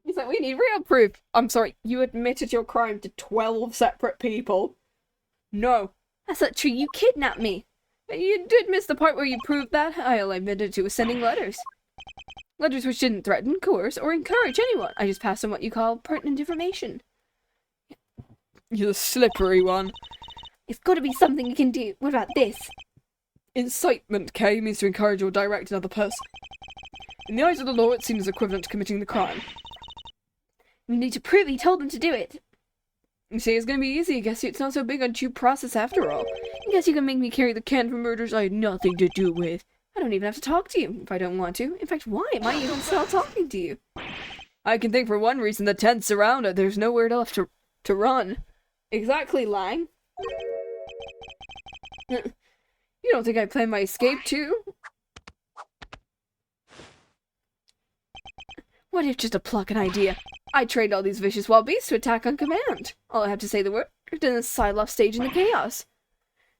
He's like, we need real proof. I'm sorry, you admitted your crime to 12 separate people. No. That's not true, you kidnapped me. You did miss the part where you proved that. All I admitted to was sending letters. Letters which didn't threaten, coerce, or encourage anyone. I just passed on what you call pertinent information. You're the slippery one. It's gotta be something you can do. What about this? Incitement, K, means to encourage or direct another person. In the eyes of the law, it seems equivalent to committing the crime. We need to prove he told them to do it. You say it's gonna be easy. I guess it's not so big on due process after all. I guess you can make me carry the can for murders I had nothing to do with. I don't even have to talk to you if I don't want to. In fact, why am I even still talking to you? I can think for one reason the tent's surrounded. There's nowhere left to run. Exactly, Lang. You don't think I plan my escape too? What if just to pluck an idea? I trained all these vicious wild beasts to attack on command. All I have to say the word, then a side-off stage in the chaos.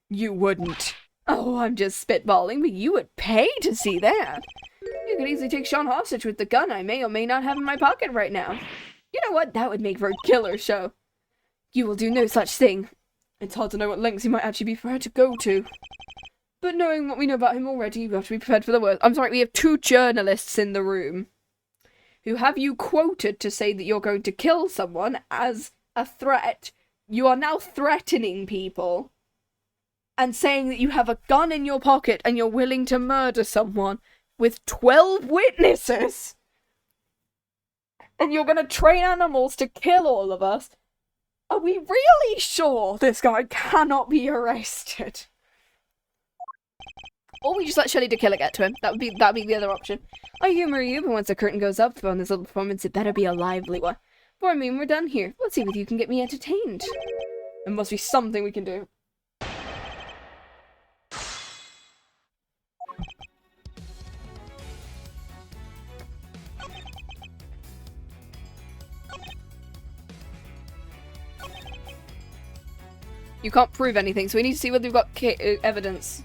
You wouldn't. Oh, I'm just spitballing, but you would pay to see that. You could easily take Shaun hostage with the gun I may or may not have in my pocket right now. You know what? That would make for a killer show. You will do no such thing. It's hard to know what lengths he might actually be prepared to go to. But knowing what we know about him already, we have to be prepared for the worst. I'm sorry, we have 2 journalists in the room who have you quoted to say that you're going to kill someone as a threat. You are now threatening people and saying that you have a gun in your pocket and you're willing to murder someone with 12 witnesses. And you're going to train animals to kill all of us. Are we really sure this guy cannot be arrested? Or we just let Shelley the Killer get to him. That'd be the other option. I humor you, but once the curtain goes up on this little performance, it better be a lively one. For I mean, we're done here. Let's see if you can get me entertained. There must be something we can do. You can't prove anything, so we need to see whether we've got evidence.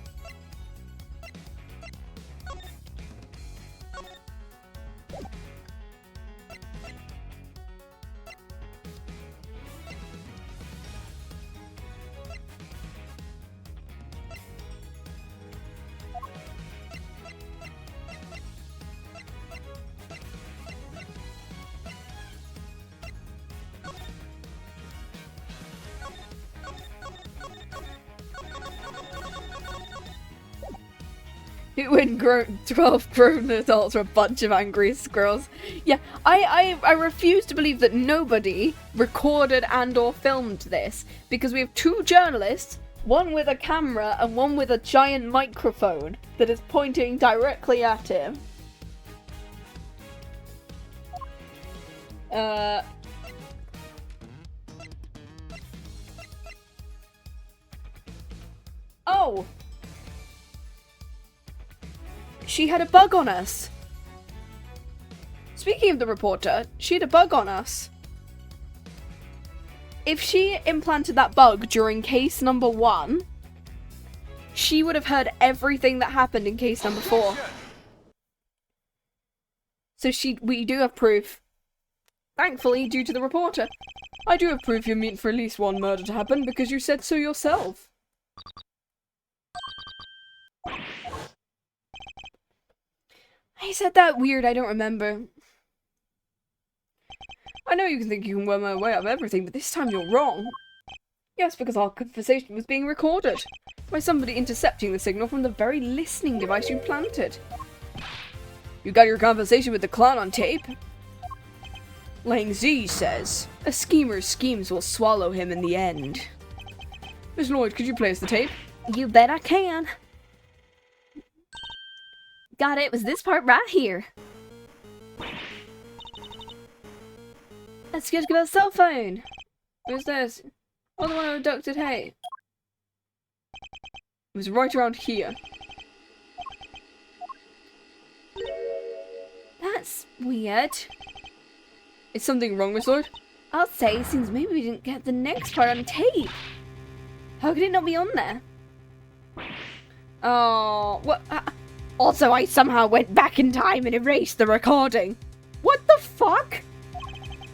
When 12 grown adults are a bunch of angry squirrels. Yeah, I refuse to believe that nobody recorded and or filmed this, because we have 2 journalists, one with a camera and one with a giant microphone that is pointing directly at him. Oh! She had a bug on us. Speaking of the reporter, she had a bug on us. If she implanted that bug during case number 1, she would have heard everything that happened in case number 4. So we do have proof. Thankfully, due to the reporter. I do have proof you're meant for at least 1 murder to happen because you said so yourself. I said that weird, I don't remember. I know you can think you can worm my way out of everything, but this time you're wrong. Yes, because our conversation was being recorded by somebody intercepting the signal from the very listening device you planted. You got your conversation with the clown on tape? Lang Z says, a schemer's schemes will swallow him in the end. Miss Lloyd, could you play us the tape? You bet I can. Got it. It was this part right here. Let's get a cell phone. Who's this? Oh, the one who abducted Hay. It was right around here. That's weird. Is something wrong, Miss Lloyd? I'll say, since maybe we didn't get the next part on tape. How could it not be on there? Oh, what? Also, I somehow went back in time and erased the recording. What the fuck?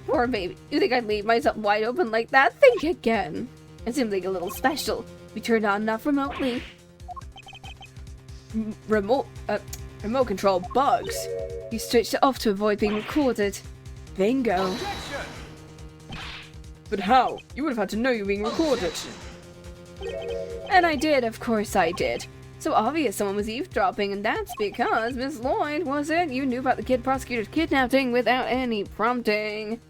Poor baby. You think I'd leave myself wide open like that? Think again. It seemed like a little special. We turned on enough remotely. Remote control bugs. You switched it off to avoid being recorded. Bingo. Objection! But how? You would have had to know you were being recorded. And I did, of course I did. So obvious someone was eavesdropping, and that's because Miss Lloyd wasn't. You knew about the kid prosecutor's kidnapping without any prompting.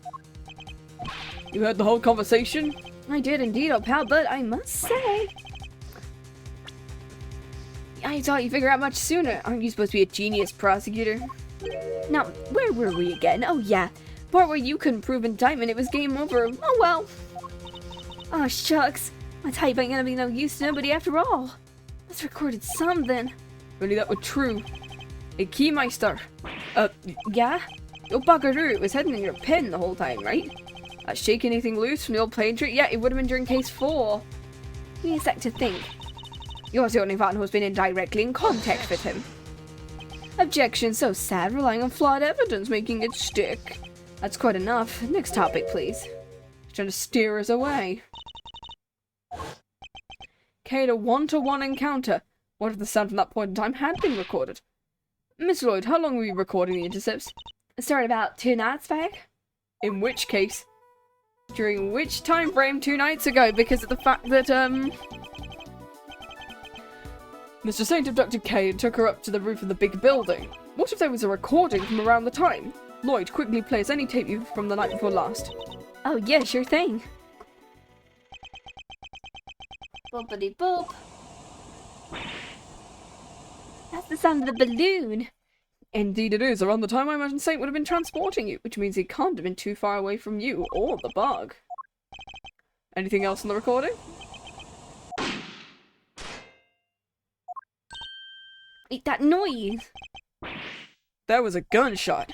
You heard the whole conversation? I did indeed, old pal, but I must say, I thought you'd figure out much sooner. Aren't you supposed to be a genius, prosecutor? Now, where were we again? Oh yeah, part where you couldn't prove indictment, it was game over. Oh well. Oh shucks, my tape ain't gonna be no use to nobody after all. Let's recorded something. If only that were true. Hey, Keymeister. Yeah? Your buggeroo was hidden in your pen the whole time, right? Shake anything loose from the old plane trick? Yeah, it would have been during case 4. Give me a sec to think. You're the only one who's been indirectly in contact with him. Objection, so sad, relying on flawed evidence, making it stick. That's quite enough. Next topic, please. He's trying to steer us away. Kate, a one-to-one encounter. What if the sound from that point in time had been recorded? Miss Lloyd, how long were you recording the intercepts? It started about 2 nights back. In which case? During which time frame 2 nights ago? Because of the fact that, Mr. Saint abducted Kay and took her up to the roof of the big building. What if there was a recording from around the time? Lloyd, quickly play us any tape you from the night before last. Oh yeah, sure thing. Boopity boop. That's the sound of the balloon. Indeed it is. Around the time I imagine Saint would have been transporting you, which means he can't have been too far away from you or the bug. Anything else in the recording? Wait, that noise. There was a gunshot.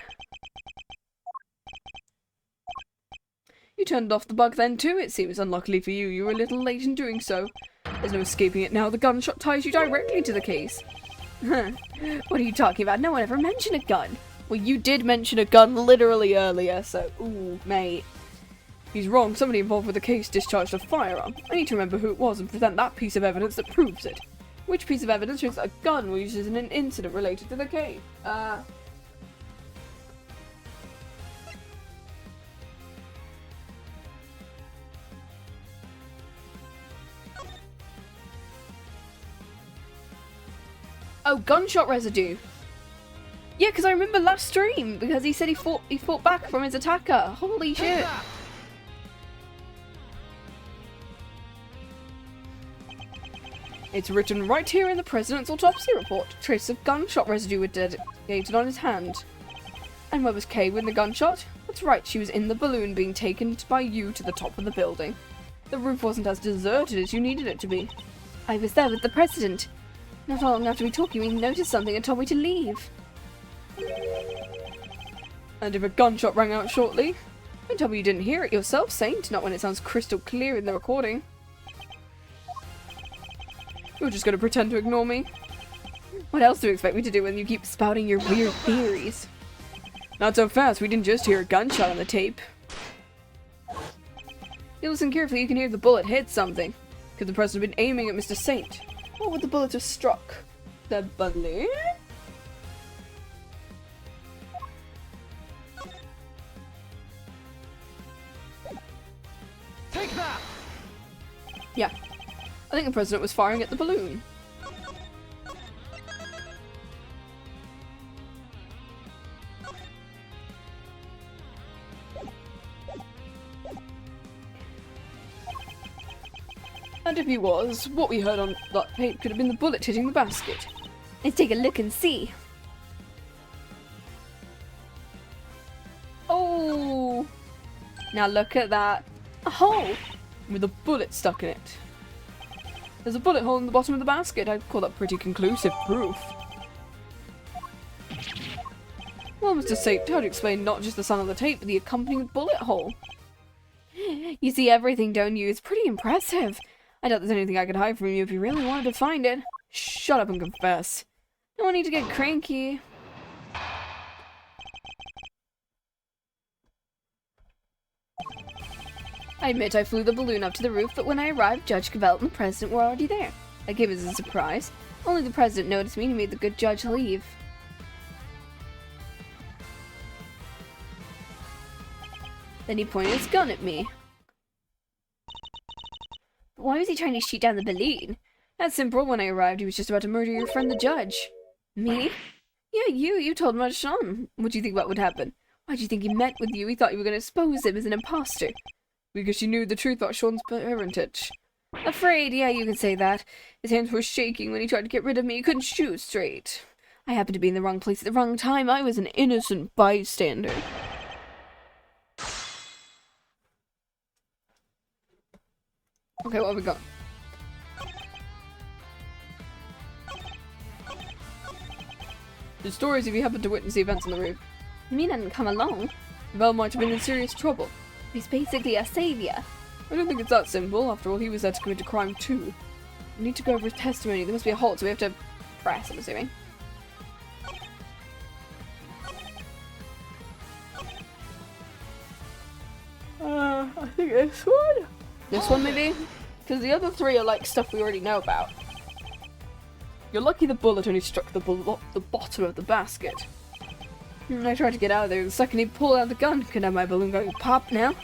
You turned off the bug then too, it seems. Unluckily for you, you were a little late in doing so. There's no escaping it now. The gunshot ties you directly to the case. Huh. What are you talking about? No one ever mentioned a gun. Well, you did mention a gun literally earlier, so... Ooh, mate. He's wrong. Somebody involved with the case discharged a firearm. I need to remember who it was and present that piece of evidence that proves it. Which piece of evidence shows that a gun was used in an incident related to the case? Oh, gunshot residue. Yeah, because I remember last stream, because he said he fought back from his attacker. Holy shit. It's written right here in the president's autopsy report. Traces of gunshot residue were dedicated on his hand. And where was Kay when the gunshot? That's right, she was in the balloon being taken by you to the top of the building. The roof wasn't as deserted as you needed it to be. I was there with the president. Not long after we talked, he noticed something and told me to leave. And if a gunshot rang out shortly? Don't tell me you didn't hear it yourself, Saint, not when it sounds crystal clear in the recording. You're just gonna pretend to ignore me? What else do you expect me to do when you keep spouting your weird theories? Not so fast, we didn't just hear a gunshot on the tape. If you listen carefully, you can hear the bullet hit something. Could the president have been aiming at Mr. Saint? What would the bullet have struck? The balloon? Yeah. I think the president was firing at the balloon. And if he was, what we heard on that tape could have been the bullet hitting the basket. Let's take a look and see. Oh! Now look at that. A hole! With a bullet stuck in it. There's a bullet hole in the bottom of the basket. I'd call that pretty conclusive proof. Well, Mr. Saint, how to explain not just the sound of the tape, but the accompanying bullet hole? You see everything, don't you? It's pretty impressive. I doubt there's anything I could hide from you if you really wanted to find it. Shut up and confess. No need to get cranky. I admit I flew the balloon up to the roof, but when I arrived, Judge Gambit and the president were already there. That came as a surprise. Only the president noticed me and made the good judge leave. Then he pointed his gun at me. But why was he trying to shoot down the balloon? That's simple. When I arrived, he was just about to murder your friend, the judge. Me? Yeah, you told him about Shaun. What do you think what would happen? Why do you think he met with you? He thought you were going to expose him as an imposter. Because you knew the truth about Shaun's parentage. Afraid, yeah, you could say that. His hands were shaking when he tried to get rid of me. He couldn't shoot straight. I happened to be in the wrong place at the wrong time. I was an innocent bystander. Okay, what have we got? The stories if you happened to witness the events on the roof. You mean I didn't come along? Val might have been in serious trouble. He's basically a savior. I don't think it's that simple. After all, he was there to commit a crime too. We need to go over his testimony. There must be a halt, so we have to press, I'm assuming. I think this one? This one, maybe? Because the other three are like stuff we already know about. You're lucky the bullet only struck the bottom of the basket. I tried to get out of there the second he pulled out the gun. Could have my balloon going pop now.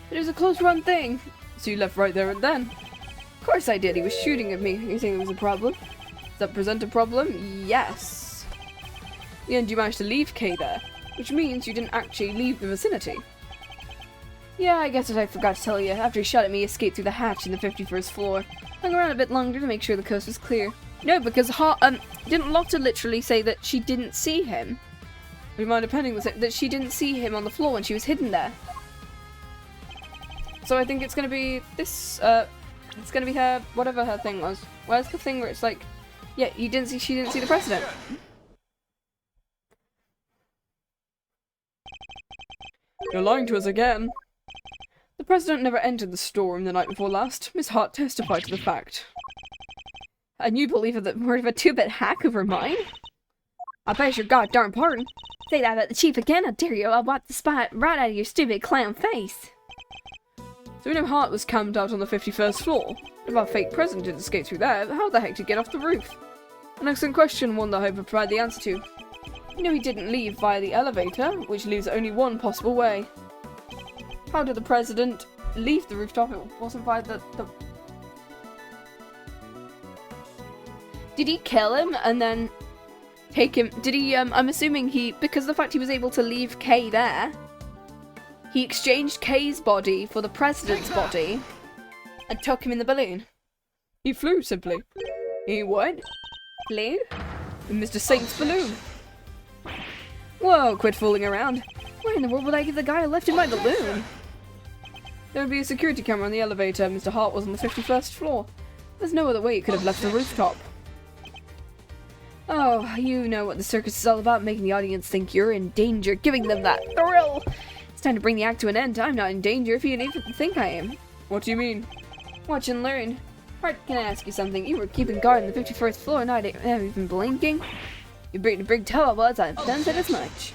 But it was a close run thing. So you left right there and then. Of course I did. He was shooting at me. You think it was a problem? Does that present a problem? Yes. In the end, you managed to leave Kay there. Which means you didn't actually leave the vicinity. Yeah, I guess what I forgot to tell you. After he shot at me, he escaped through the hatch in the 51st floor. Hung around a bit longer to make sure the coast was clear. No, because didn't Lotta literally say that she didn't see him? Would you mind appending that she didn't see him on the floor when she was hidden there? So I think it's gonna be this, it's gonna be her, whatever her thing was. Where's the thing where it's like, yeah, she didn't see the president. You're lying to us again. The president never entered the storeroom the night before last. Miss Hart testified to the fact. And you believe in the word of a two-bit hack of her mind? I beg your goddamn pardon. Say that at the chief again, I dare you. I'll wipe the spot right out of your stupid clown face. So we know Hart was camped out on the 51st floor. If our fake president did escape through there, how the heck did he get off the roof? An excellent question, one that I hope to provide the answer to. You know he didn't leave via the elevator, which leaves only one possible way. How did the president leave the rooftop? It wasn't via the... Did he kill him and then take him? Did he, I'm assuming because of the fact he was able to leave Kay there, he exchanged Kay's body for the president's body and took him in the balloon. He flew, simply. He what? Flew? In Mr. Saint's balloon. Whoa, quit fooling around. Why in the world would I give the guy a lift in my balloon? There would be a security camera on the elevator. Mr. Hart was on the 51st floor. There's no other way he could have left the rooftop. Oh, you know what the circus is all about, making the audience think you're in danger, giving them that thrill. It's time to bring the act to an end. I'm not in danger if you even think I am. What do you mean? Watch and learn. Hart, can I ask you something? You were keeping guard on the 51st floor, not even blinking. You bring a big telebuds, I've done said as much.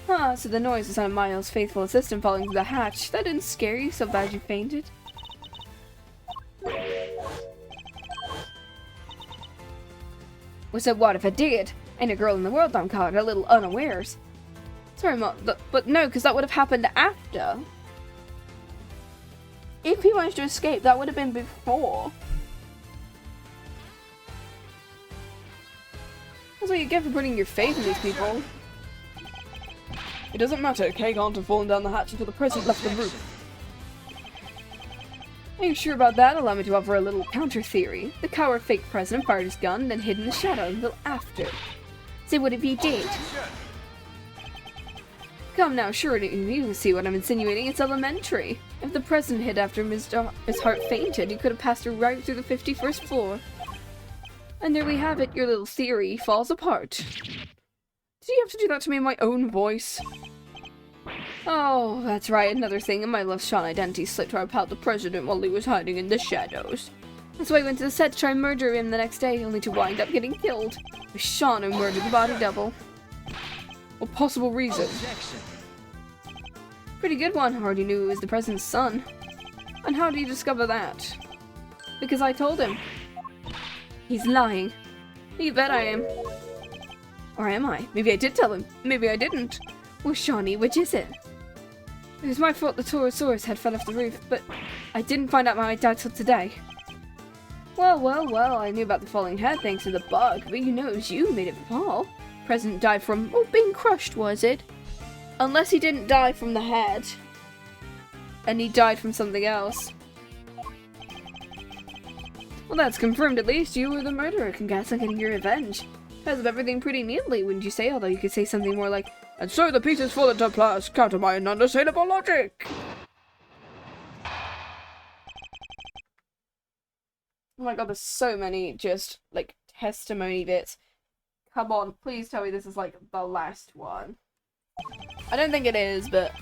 Huh, so the noise was on Miles' faithful assistant falling through the hatch. That didn't scare you so bad you fainted. Well, so what if I did? Ain't a girl in the world I'm caught a little unawares. Sorry, Mom, but no, because that would have happened after. If he managed to escape, that would have been before. That's what you get for putting your faith in these people. It doesn't matter, Kay can't have fallen down the hatch until the president left the room. Are you sure about that? Allow me to offer a little counter-theory. The coward fake president fired his gun, then hid in the shadow until after. So what if he did? Come now, surely you can see what I'm insinuating. It's elementary. If the president hid after his heart fainted, he could have passed her right through the 51st floor. And there we have it, your little theory falls apart. Did you have to do that to me in my own voice? Oh, that's right, another thing. In my love, Shaun identity slipped our pal the president while he was hiding in the shadows. That's why I went to the set to try and murder him the next day, only to wind up getting killed. It was Shaun who murdered the body double. What possible reason? Pretty good one. I already knew it was the president's son. And how did you discover that? Because I told him. He's lying. You bet I am. Or am I? Maybe I did tell him. Maybe I didn't. Well, Shawnee, which is it? It was my fault the Torosaurus head fell off the roof, but I didn't find out my dad till today. Well, I knew about the falling head thanks to the bug, but you know it was you who made it fall. President died from, being crushed, was it? Unless he didn't die from the head. And he died from something else. Well, that's confirmed at least. You were the murderer. Congrats on getting your revenge. Ties up everything pretty neatly, wouldn't you say? Although you could say something more like, and so the pieces fall into place, counter my unassailable logic. Oh my god, there's so many just, like, testimony bits. Come on, please tell me this is, like, the last one. I don't think it is, but...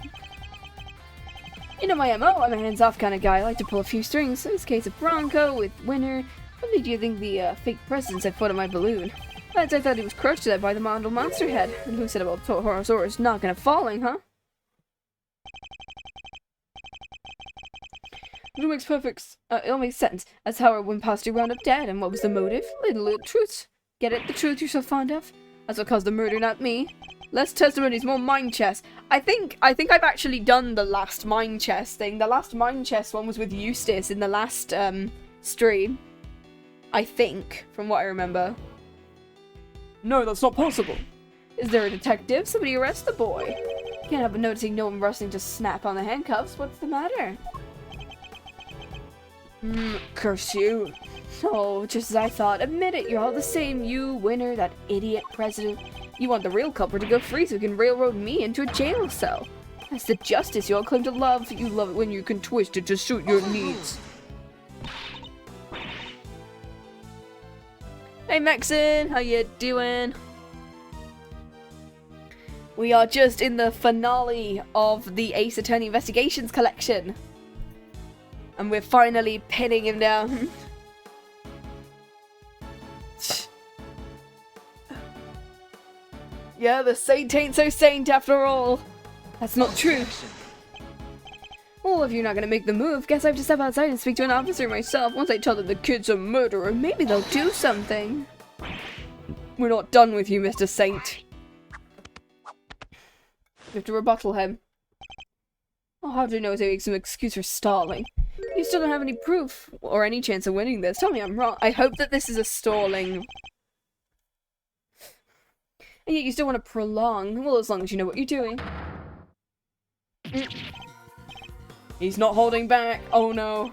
You know my MO, I'm a hands-off kind of guy. I like to pull a few strings. In this case, a Bronco with Winner. What made you think the fake president set foot on my balloon? I thought he was crushed to death by the model monster head. And who said about Torosaurus not gonna falling, huh? It makes it all makes sense. That's how our wind past you wound up dead. And what was the motive? Little truths. Get it? The truth you're so fond of? That's what caused the murder, not me. Less testimonies, more mind chess. I think I've actually done the last mind chess thing. The last mind chess one was with Eustace in the last stream. I think, from what I remember. No, that's not possible. Is there a detective? Somebody arrest the boy. Can't help but noticing no one rushing to snap on the handcuffs. What's the matter? Curse you. Oh, just as I thought. Admit it, you're all the same. You, Winner, that idiot president. You want the real culprit to go free so you can railroad me into a jail cell. That's the justice you all claim to love. You love it when you can twist it to suit your needs. Hey Maxon, how you doing? We are just in the finale of the Ace Attorney Investigations collection. And we're finally pinning him down. Yeah, the saint ain't so saint after all. That's not true. Well, if you're not gonna make the move, guess I have to step outside and speak to an officer myself. Once I tell them the kid's a murderer, maybe they'll do something. We're not done with you, Mr. Saint. You have to rebuttal him. Oh, how do you know to make some excuse for stalling? You still don't have any proof or any chance of winning this. Tell me I'm wrong. I hope that this is a stalling. And yet you still want to prolong. Well, as long as you know what you're doing. He's not holding back. Oh no.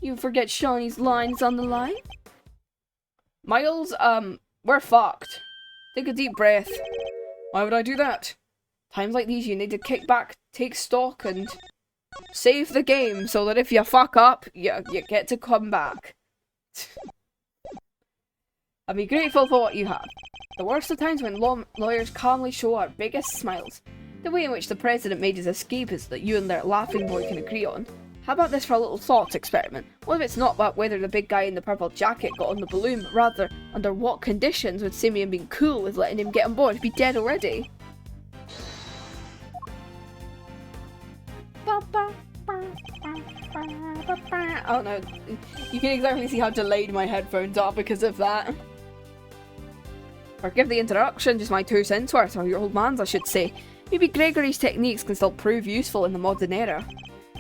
You forget Shawnee's lines on the line? Miles, we're fucked. Take a deep breath. Why would I do that? Times like these you need to kick back, take stock, and save the game so that if you fuck up, you get to come back. I'll be grateful for what you have. The worst of times when lawyers calmly show our biggest smiles. The way in which the president made his escape is that you and that laughing boy can agree on. How about this for a little thought experiment? What if it's not about whether the big guy in the purple jacket got on the balloon, but rather under what conditions would Simeon being cool with letting him get on board be dead already? Oh no, you can exactly see how delayed my headphones are because of that. Forgive the interruption, just my 2 cents worth, or your old man's I should say. Maybe Gregory's techniques can still prove useful in the modern era.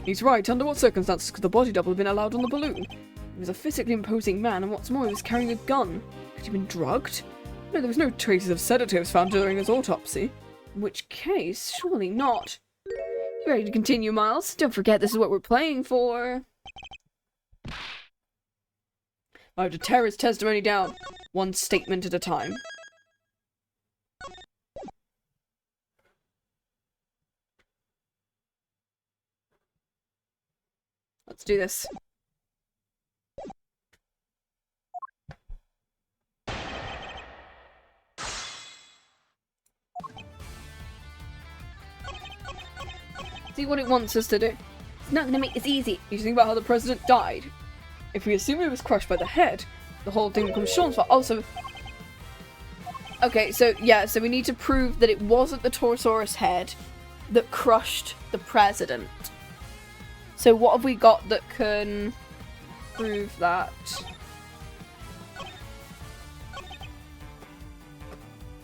He's right. Under what circumstances could the body double have been allowed on the balloon? He was a physically imposing man, and what's more, he was carrying a gun. Had he been drugged? No, there was no traces of sedatives found during his autopsy. In which case, surely not. You ready to continue, Miles? Don't forget this is what we're playing for. I have to tear his testimony down, one statement at a time. Let's do this. See what it wants us to do. It's not gonna make this easy. You think about how the president died. If we assume he was crushed by the head, the whole thing becomes Shaun's fault. Also, okay, so yeah, so we need to prove that it wasn't the Torosaurus head that crushed the president. So what have we got that can prove that?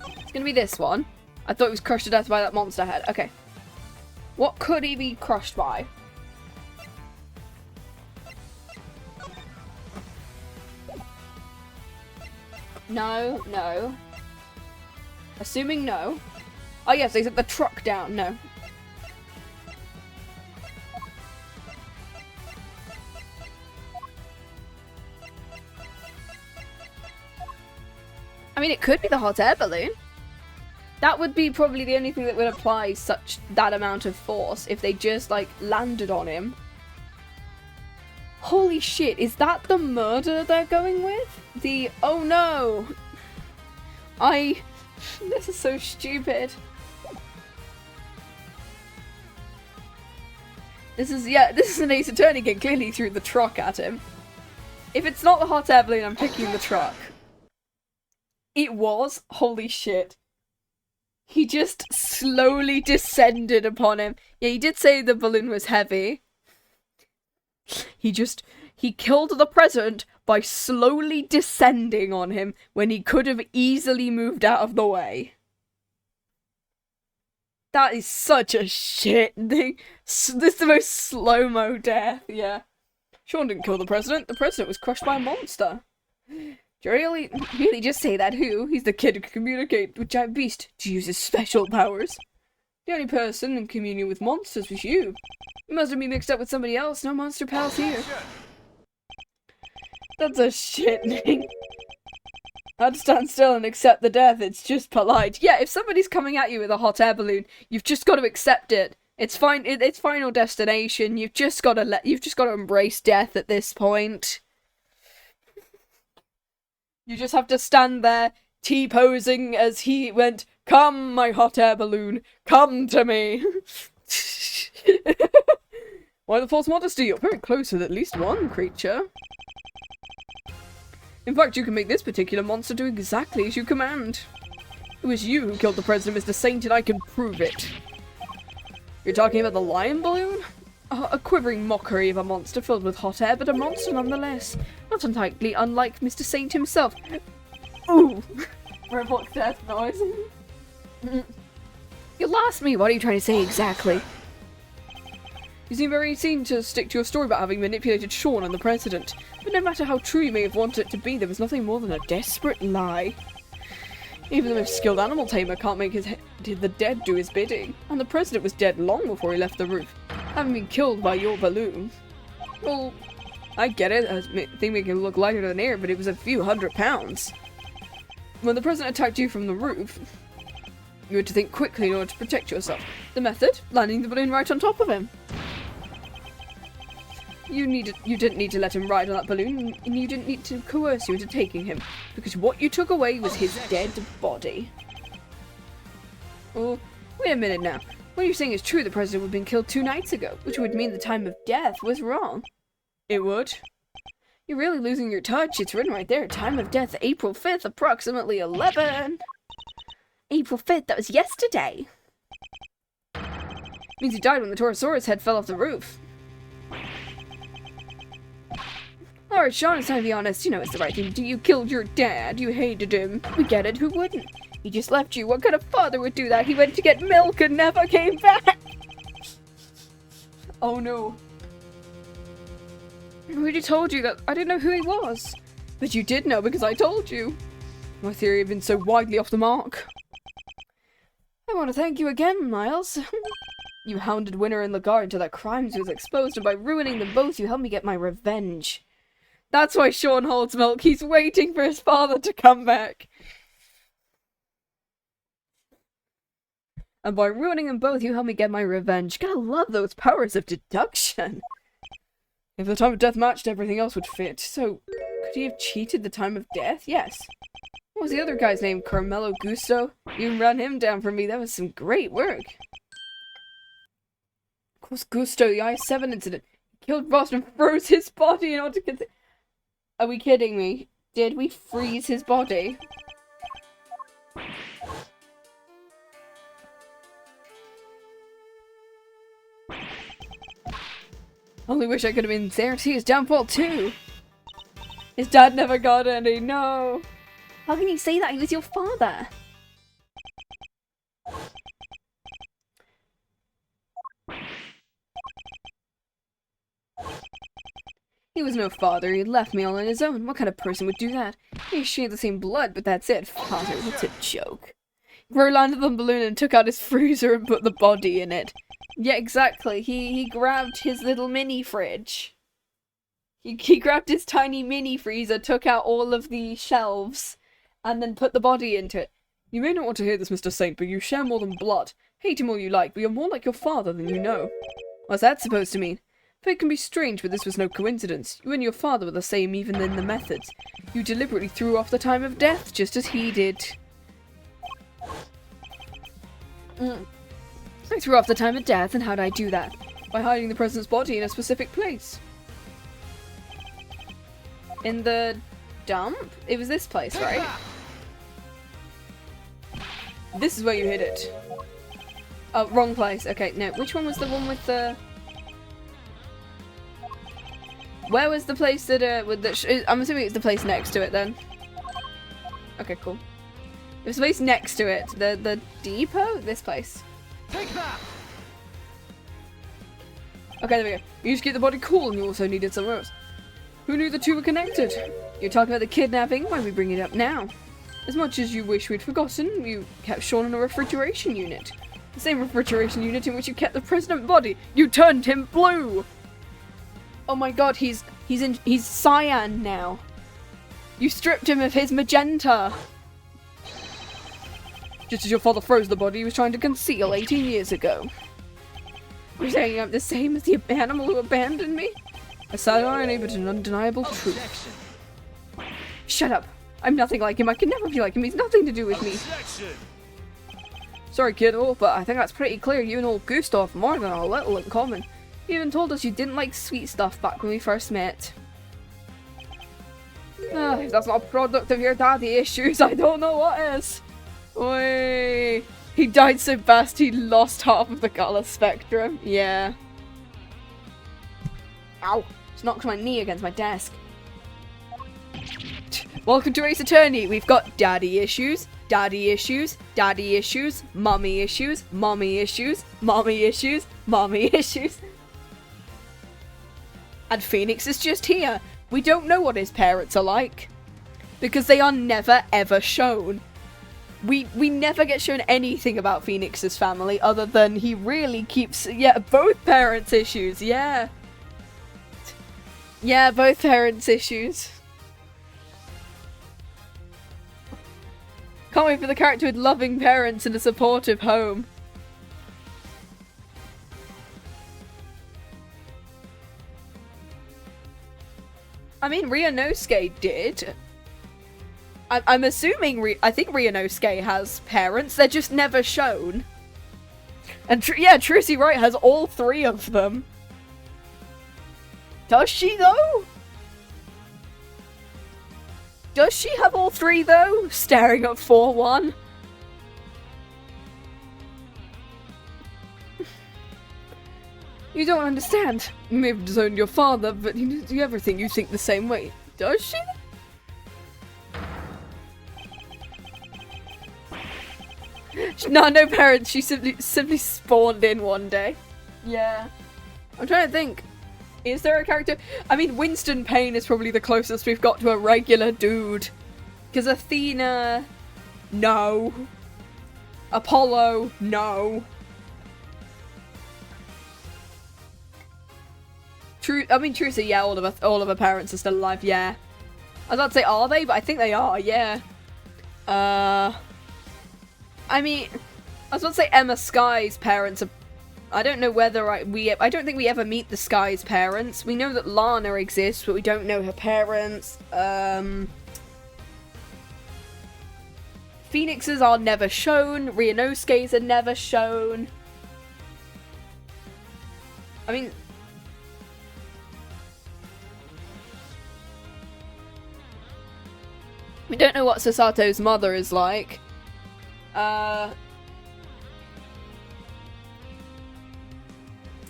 It's gonna be this one. I thought it was crushed to death by that monster head. Okay. What could he be crushed by? No, no. Assuming no. Oh yes, they set the truck down. No. I mean, it could be the hot air balloon. That would be probably the only thing that would apply that amount of force if they just, like, landed on him. Holy shit, is that the murder they're going with? Oh no! This is so stupid. This is an Ace Attorney game, clearly threw the truck at him. If it's not the hot air balloon, I'm picking the truck. It was? Holy shit. He just slowly descended upon him. Yeah, he did say the balloon was heavy. He killed the president by slowly descending on him when he could have easily moved out of the way. That is such a shit thing. This is the most slow-mo death, yeah. Shaun didn't kill the president was crushed by a monster. Do you really just say that? Who? He's the kid who can communicate with giant beast to use his special powers. The only person in communion with monsters was you. You must have been mixed up with somebody else. No monster pals here. That's a shit name. I'd stand still and accept the death. It's just polite. Yeah, if somebody's coming at you with a hot air balloon, you've just got to accept it. It's fine. It's Final Destination. You've just got to embrace death at this point. You just have to stand there, T-posing as he went, "Come, my hot air balloon, come to me." Why the false modesty? You're very close with at least one creature. In fact, you can make this particular monster do exactly as you command. It was you who killed the president, Mr. Saint, and I can prove it. You're talking about the lion balloon? A quivering mockery of a monster filled with hot air, but a monster nonetheless. Not entirely unlike Mr. Saint himself. Ooh! Robot death noise. You lost me! What are you trying to say exactly? You seem very keen to stick to your story about having manipulated Shaun and the president. But no matter how true you may have wanted it to be, there was nothing more than a desperate lie. Even the most skilled animal tamer can't make the dead do his bidding. And the president was dead long before he left the roof, having been killed by your balloon. Well, I get it, I think we can look lighter than air, but it was a few £100. When the president attacked you from the roof, you had to think quickly in order to protect yourself. The method? Landing the balloon right on top of him. You didn't need to let him ride on that balloon, and you didn't need to coerce you into taking him, because what you took away was his dead body. Oh, wait a minute now. What you're saying is true, the president would have been killed 2 nights ago, which would mean the time of death was wrong. It would. You're really losing your touch. It's written right there. Time of death, April 5th, approximately 11. April 5th, that was yesterday. Means he died when the Torosaurus head fell off the roof. Alright, Shaun, it's time to be honest. You know it's the right thing to do. You killed your dad. You hated him. We get it. Who wouldn't? He just left you. What kind of father would do that? He went to get milk and never came back. Oh no. I already told you that I didn't know who he was. But you did know because I told you. My theory had been so widely off the mark. I want to thank you again, Miles. You hounded Winner and Lagarde until their crimes was exposed, and by ruining them both, you helped me get my revenge. That's why Shaun holds milk. He's waiting for his father to come back. And by ruining them both, you helped me get my revenge. Gotta love those powers of deduction. If the time of death matched, everything else would fit. So, could he have cheated the time of death? Yes. What was the other guy's name? Carmelo Gusto? You ran him down for me. That was some great work. Of course, Gusto, the I-7 incident. He killed Ross and froze his body in order to... Are we kidding me? Did we freeze his body? Only wish I could have been there to see his downfall too. His dad never got any, no. How can you say that? He was your father. He was no father, he left me all on his own. What kind of person would do that? He shared the same blood, but that's it. Father, what's a joke? He landed the balloon and took out his freezer and put the body in it. Yeah, exactly. He grabbed his little mini fridge. He grabbed his tiny mini freezer, took out all of the shelves, and then put the body into it. You may not want to hear this, Mr. Saint, but you share more than blood. Hate him all you like, but you're more like your father than you know. What's that supposed to mean? Fate can be strange, but this was no coincidence. You and your father were the same even in the methods. You deliberately threw off the time of death, just as he did. I threw off the time of death, and how did I do that? By hiding the president's body in a specific place. In the dump? It was this place, right? This is where you hid it. Oh, wrong place. Okay, no. Which one was the one with the... Where was the place that, with the... I'm assuming it's the place next to it, then. Okay, cool. It was the place next to it. The depot? This place. Take that! Okay, there we go. You just keep the body cool, and you also needed somewhere else. Who knew the two were connected? You're talking about the kidnapping? Why are we bringing it up now? As much as you wish we'd forgotten, you kept Shaun in a refrigeration unit. The same refrigeration unit in which you kept the president body. You turned him blue! Oh my god, he's cyan now. You stripped him of his magenta. Just as your father froze the body he was trying to conceal 18 years ago. You're saying I'm the same as the animal who abandoned me? A sad irony, but an undeniable truth. Shut up. I'm nothing like him. I can never be like him. He's nothing to do with me. Sorry, kiddo, but I think that's pretty clear. You and old Gustav have more than a little in common. You even told us you didn't like sweet stuff back when we first met. If that's not a product of your daddy issues, I don't know what is. Oi. He died so fast he lost half of the color spectrum. Yeah. Ow. Just knocked my knee against my desk. Welcome to Ace Attorney. We've got daddy issues, daddy issues, daddy issues, mommy issues, mommy issues, mommy issues, mommy issues. And Phoenix is just here. We don't know what his parents are like. Because they are never ever shown. We never get shown anything about Phoenix's family other than he really keeps... Yeah, both parents' issues, yeah. Yeah, both parents' issues. Can't wait for the character with loving parents and a supportive home. I mean, Ryunosuke did. I'm assuming, I think Ryunosuke has parents, they're just never shown. And yeah, Trucy Wright has all three of them. Does she though? Does she have all three though? Staring at 4-1. You don't understand. You may have disowned your father, but he knows everything. You think the same way. Does she? No parents. She simply spawned in one day. Yeah. I'm trying to think. Is there a character? I mean, Winston Payne is probably the closest we've got to a regular dude. Because Athena... No. Apollo? No. Trucy, yeah, all of her parents are still alive, yeah. I was about to say, are they? But I think they are, yeah. I mean, I was about to say Emma Sky's parents are... I don't know whether I don't think we ever meet the Sky's parents. We know that Lana exists, but we don't know her parents. Phoenixes are never shown. Ryunosuke's are never shown. I mean... We don't know what Sasato's mother is like.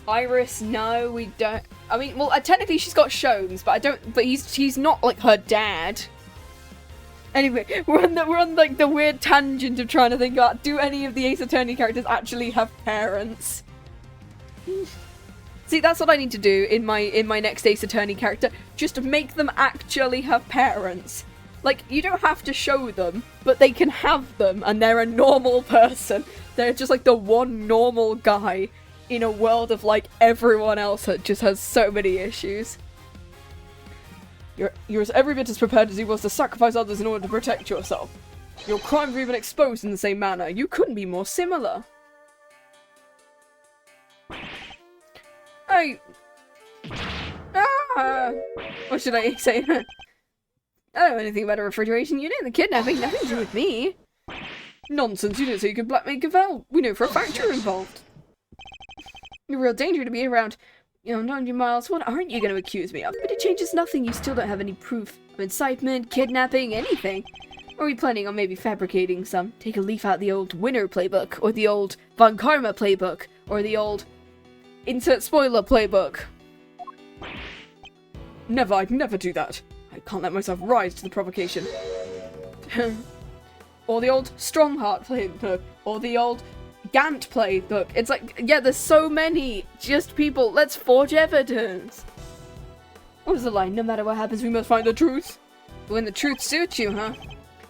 Iris, no, we don't. I mean, well, technically she's got Shones, but he's not like her dad. Anyway, we're on like the weird tangent of trying to think about, do any of the Ace Attorney characters actually have parents? See, that's what I need to do in my next Ace Attorney character. Just make them actually have parents. Like, you don't have to show them, but they can have them, and they're a normal person. They're just like the one normal guy in a world of like everyone else that just has so many issues. You're as every bit as prepared as he was to sacrifice others in order to protect yourself. Your crimes were even exposed in the same manner. You couldn't be more similar. What should I say? I don't know anything about a refrigeration unit. The kidnapping, nothing to do with me. Nonsense, you didn't say you could blackmail Cavell. We know for a fact you're involved. You're a real danger to be around. You know, 900 miles, what aren't you going to accuse me of? But it changes nothing, you still don't have any proof of incitement, kidnapping, anything. Or are we planning on maybe fabricating some? Take a leaf out the old Winner playbook, or the old Von Karma playbook, or the old Insert Spoiler playbook. Never, I'd never do that. I can't let myself rise to the provocation. Or the old Strongheart playbook, or the old Gant playbook. It's like, yeah, there's so many. Just people, let's forge evidence. What was the line? No matter what happens, we must find the truth. But when the truth suits you, huh?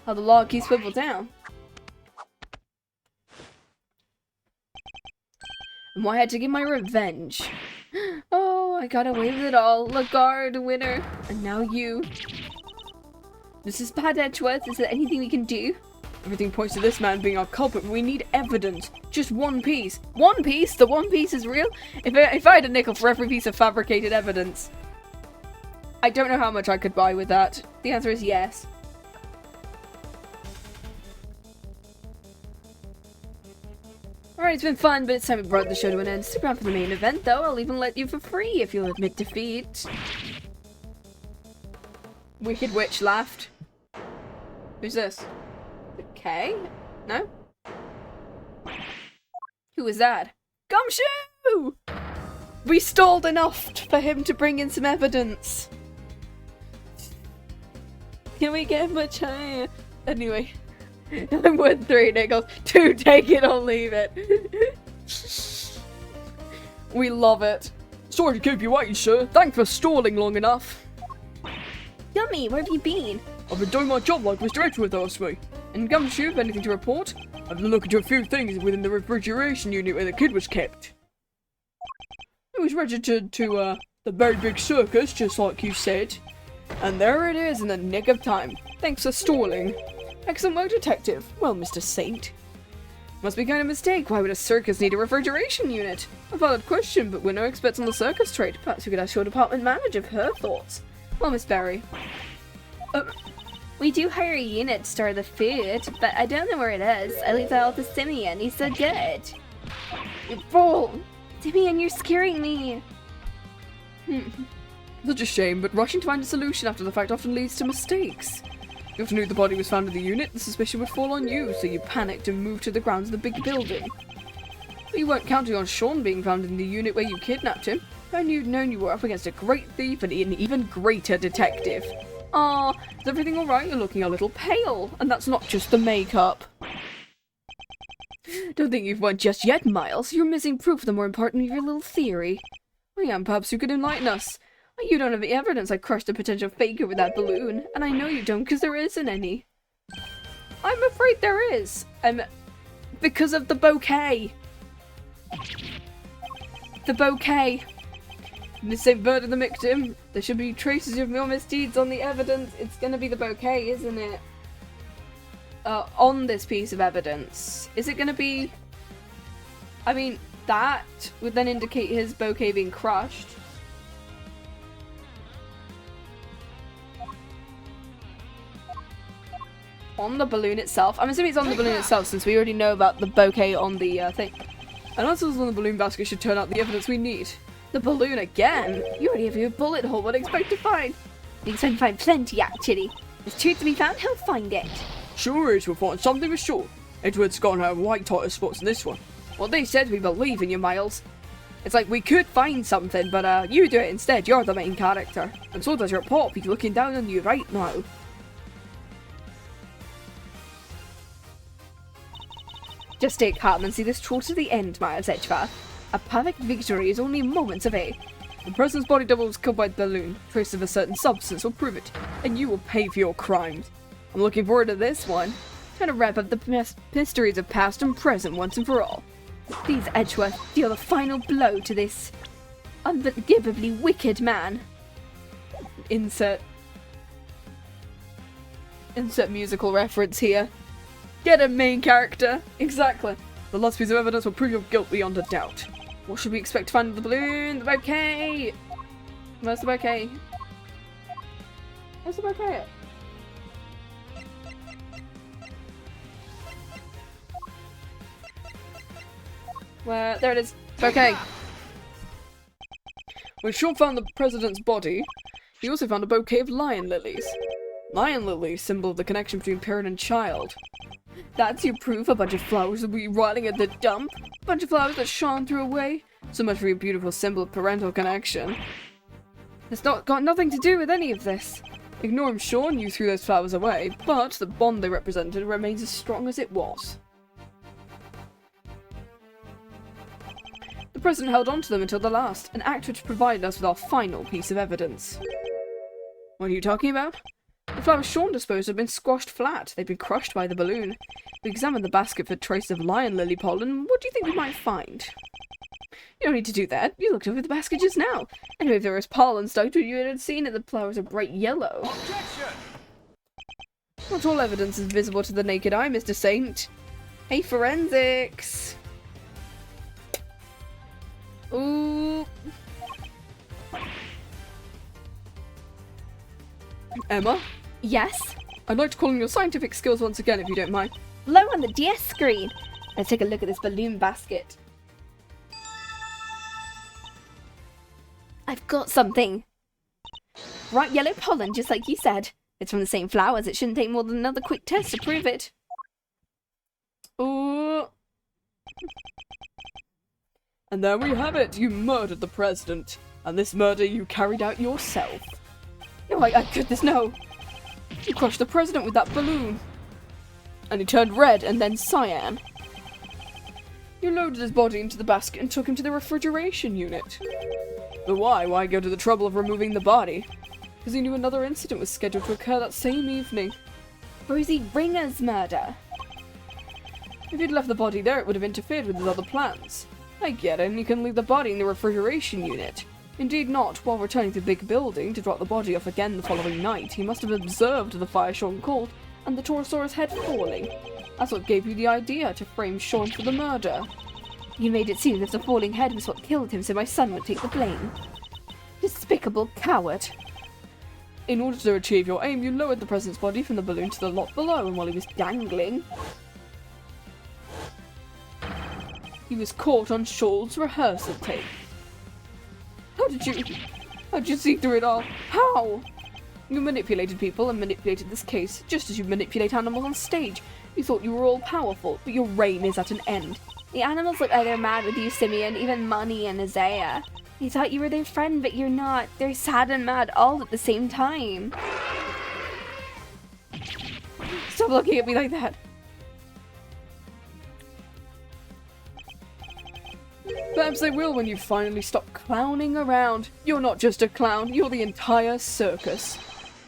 How the law keeps people down. And why I had to get my revenge. Oh, I got away with it all. Lagarde, Winner. And now you. Mrs. Pat Edgeworth, is there anything we can do? Everything points to this man being our culprit, but we need evidence. Just one piece. One piece? The one piece is real? If I had a nickel for every piece of fabricated evidence. I don't know how much I could buy with that. The answer is yes. Alright, it's been fun, but it's time we brought the show to an end. Stick around for the main event, though. I'll even let you for free if you'll admit defeat. Wicked Witch laughed. Who's this? Okay. No? Who was that? Gumshoe! We stalled enough for him to bring in some evidence. Can we get much higher? Anyway. I'm worth 3 nickels. 2, take it or leave it. We love it. Sorry to keep you waiting, sir. Thanks for stalling long enough. Yummy, where have you been? I've been doing my job like Mr. Edgeworth asked me. And Gumshoe, have anything to report? I've been looking into a few things within the refrigeration unit where the kid was kept. It was registered to, the very big circus, just like you said. And there it is in the nick of time. Thanks for stalling. Excellent work, detective. Well, Mr. Saint. Must be kind of a mistake. Why would a circus need a refrigeration unit? A valid question, but we're no experts on the circus trade. Perhaps we could ask your department manager for her thoughts. Well, Miss Barry. We do hire a unit to store the food, but I don't know where it is. I leave that all to Simeon. He's so good. You fool! Simeon, you're scaring me. Such a shame, but rushing to find a solution after the fact often leads to mistakes. You often knew the body was found in the unit, the suspicion would fall on you, so you panicked and moved to the grounds of the big building. But you weren't counting on Shaun being found in the unit where you kidnapped him. If only you'd known you were up against a great thief and an even greater detective. Aw, is everything alright? You're looking a little pale, and that's not just the makeup. Don't think you've won just yet, Miles. You're missing proof of the more important of your little theory. Oh yeah, and perhaps you could enlighten us. You don't have any evidence I crushed a potential faker with that balloon, and I know you don't because there isn't any. I'm afraid there is. Because of the bouquet. The bouquet. This ain't murder the victim. There should be traces of your misdeeds on the evidence. It's gonna be the bouquet, isn't it? On this piece of evidence. Is it gonna be... I mean, that would then indicate his bouquet being crushed. On the balloon itself. I'm assuming it's on the balloon itself since we already know about the bouquet on the thing. And answers on the balloon basket should turn out the evidence we need. The balloon again? You already have your bullet hole. What do you expect to find? You can find plenty, actually. There's truth to be found, he'll find it. Sure is, we'll find something for sure. Edward's gonna have white tighter spots in this one. Well, they said we believe in you, Miles. It's like we could find something, but you do it instead. You're the main character. And so does your pop. He's looking down on you right now. Just stay calm and see this through to the end, Miles Edgeworth. A perfect victory is only moments away. The president's body double was killed by the balloon. Trace of a certain substance will prove it, and you will pay for your crimes. I'm looking forward to this one. Trying to wrap up the mysteries of past and present once and for all. Please, Edgeworth, deal the final blow to this unforgivably wicked man. Insert musical reference here. Get a main character. Exactly. The last piece of evidence will prove your guilt beyond a doubt. What should we expect to find in the balloon? The bouquet! Where's the bouquet? Where's the bouquet? Where? There it is. Bouquet! When Shaun found the president's body, he also found a bouquet of lion lilies. Lion lilies, symbol of the connection between parent and child. That's your proof? A bunch of flowers that we rotting at the dump? A bunch of flowers that Shaun threw away? So much for your beautiful symbol of parental connection. It's not got nothing to do with any of this. Ignore him, Shaun, you threw those flowers away, but the bond they represented remains as strong as it was. The president held on to them until the last, an act which provided us with our final piece of evidence. What are you talking about? The flowers Shaun disposed have been squashed flat. They've been crushed by the balloon. We examined the basket for traces of lion lily pollen. What do you think we might find? You don't need to do that. You looked over the basket just now. Anyway, if there was pollen stuck to it, you would have seen that the flowers are bright yellow. Objection! Not all evidence is visible to the naked eye, Mr. Saint. Hey, forensics! Ooh. Emma? Yes? I'd like to call on your scientific skills once again, if you don't mind. Low on the DS screen. Let's take a look at this balloon basket. I've got something. Bright yellow pollen, just like you said. It's from the same flowers. It shouldn't take more than another quick test to prove it. Ooh. And there we have it. You murdered the president. And this murder you carried out yourself. No, goodness, no. You crushed the president with that balloon. And he turned red and then cyan. You loaded his body into the basket and took him to the refrigeration unit. But why? Why go to the trouble of removing the body? Because he knew another incident was scheduled to occur that same evening. Rosie Ringer's murder. If he'd left the body there, it would have interfered with his other plans. I get it, and you can leave the body in the refrigeration unit. Indeed not. While returning to the big building to drop the body off again the following night, he must have observed the fire Shaun called and the Torosaurus head falling. That's what gave you the idea to frame Shaun for the murder. You made it seem as if the falling head was what killed him so my son would take the blame. Despicable coward. In order to achieve your aim, you lowered the president's body from the balloon to the lot below, and while he was dangling, he was caught on Shaun's rehearsal tape. How'd you see through it all? How? You manipulated people and manipulated this case, just as you manipulate animals on stage. You thought you were all powerful, but your reign is at an end. The animals look like they're mad with you, Simeon, even Money and Isaiah. They thought you were their friend, but you're not. They're sad and mad all at the same time. Stop looking at me like that. Perhaps they will when you finally stop clowning around. You're not just a clown, you're the entire circus.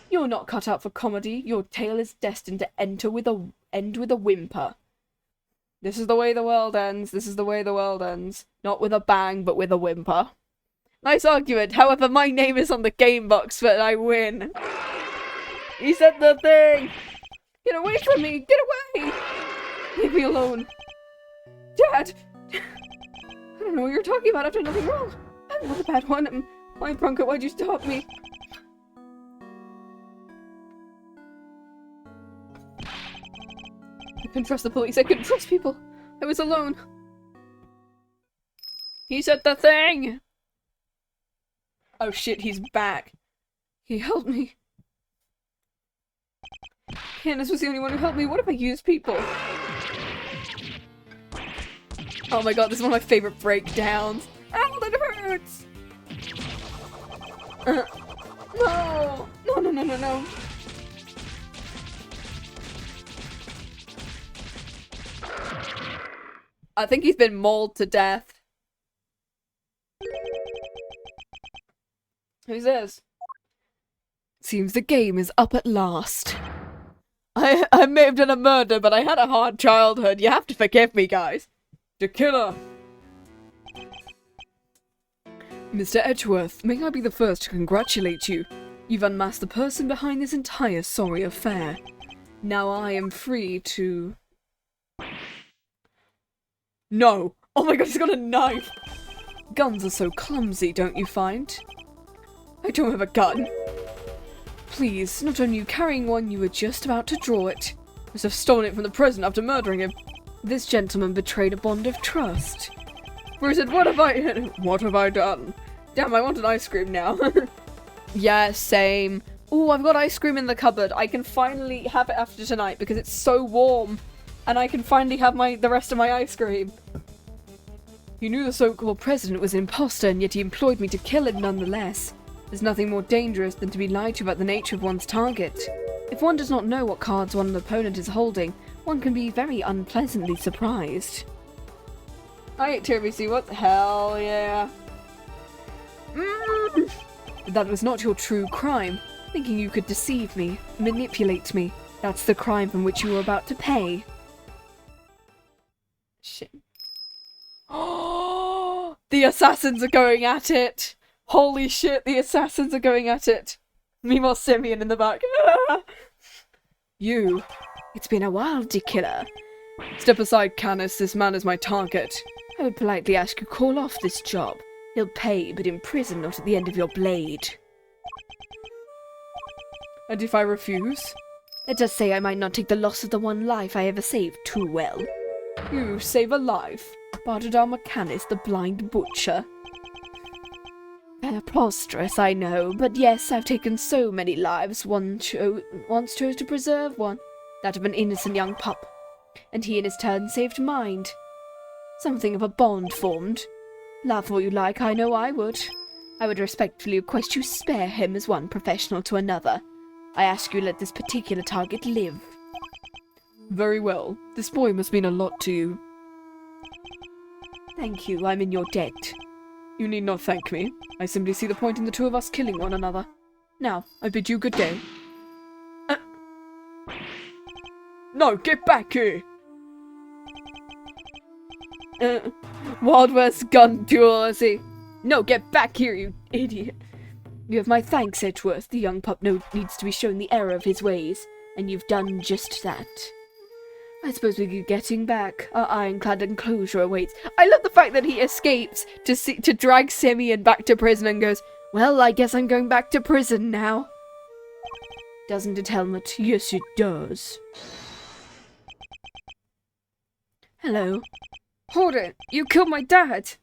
You're not cut out for comedy. Your tale is destined to end with a whimper. This is the way the world ends. This is the way the world ends. Not with a bang, but with a whimper. Nice argument. However, my name is on the game box, but I win. He said the thing. Get away from me. Get away. Leave me alone. Dad. I don't know what you're talking about. I've done nothing wrong. I'm not a bad one. Why, Bronco, why'd you stop me? I couldn't trust the police. I couldn't trust people. I was alone. He said the thing! Oh shit, he's back. He helped me. Candace was the only one who helped me. What if I used people? Oh my god, this is one of my favorite breakdowns. Ow, that hurts! No! No, no, no, no, no. I think he's been mauled to death. Who's this? Seems the game is up at last. I may have done a murder, but I had a hard childhood. You have to forgive me, guys. The killer. Mr. Edgeworth, may I be the first to congratulate you. You've unmasked the person behind this entire sorry affair. Now I am free to... No! Oh my god, he's got a knife! Guns are so clumsy, don't you find? I don't have a gun. Please, not only you carrying one, you were just about to draw it. Must have stolen it from the president after murdering him. This gentleman betrayed a bond of trust. Bruce, what have I done? Damn, I want an ice cream now. Yeah, same. Ooh, I've got ice cream in the cupboard. I can finally have it after tonight because it's so warm. And I can finally have the rest of my ice cream. You knew the so-called president was an imposter, and yet he employed me to kill him nonetheless. There's nothing more dangerous than to be lied to about the nature of one's target. If one does not know what cards one's opponent is holding, one can be very unpleasantly surprised. I hate TRBC, what the hell, yeah. That was not your true crime. Thinking you could deceive me, manipulate me. That's the crime from which you were about to pay. Shit. Oh, the assassins are going at it! Holy shit, the assassins are going at it! Meanwhile, Simeon in the back. You. It's been a while, killer. Step aside, Canis. This man is my target. I would politely ask you call off this job. He'll pay, but in prison, not at the end of your blade. And if I refuse? Let us say I might not take the loss of the one life I ever saved too well. You save a life? Bartadar Canis, the blind butcher. Preposterous, I know, but yes, I've taken so many lives. Once chose to preserve one, that of an innocent young pup, and he in his turn saved mine. Something of a bond formed. Laugh what you like, I know I would. I would respectfully request you spare him as one professional to another. I ask you let this particular target live. Very well. This boy must mean a lot to you. Thank you, I'm in your debt. You need not thank me. I simply see the point in the two of us killing one another. Now, I bid you good day. No, get back here! Wild West gun duel, I see. No, get back here, you idiot. You have my thanks, Edgeworth. The young pup needs to be shown the error of his ways, and you've done just that. I suppose we're getting back. Our ironclad enclosure awaits. I love the fact that he escapes to drag Simeon back to prison and goes, well, I guess I'm going back to prison now. Doesn't it, Helmut? Yes, it does. Hello. Hold it! You killed my dad!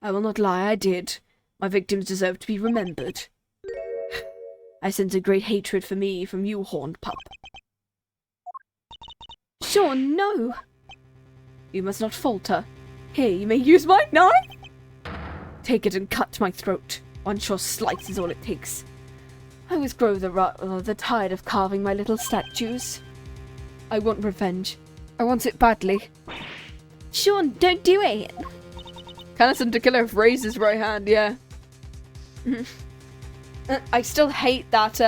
I will not lie, I did. My victims deserve to be remembered. I sense a great hatred for me from you, horned pup. Shaun, no! You must not falter. Here, you may use my knife! Take it and cut my throat. One short slice is all it takes. I always grow the tired of carving my little statues. I want revenge. I want it badly. Shaun, don't do it! Canis and Tequila have raised his right hand, yeah. I still hate that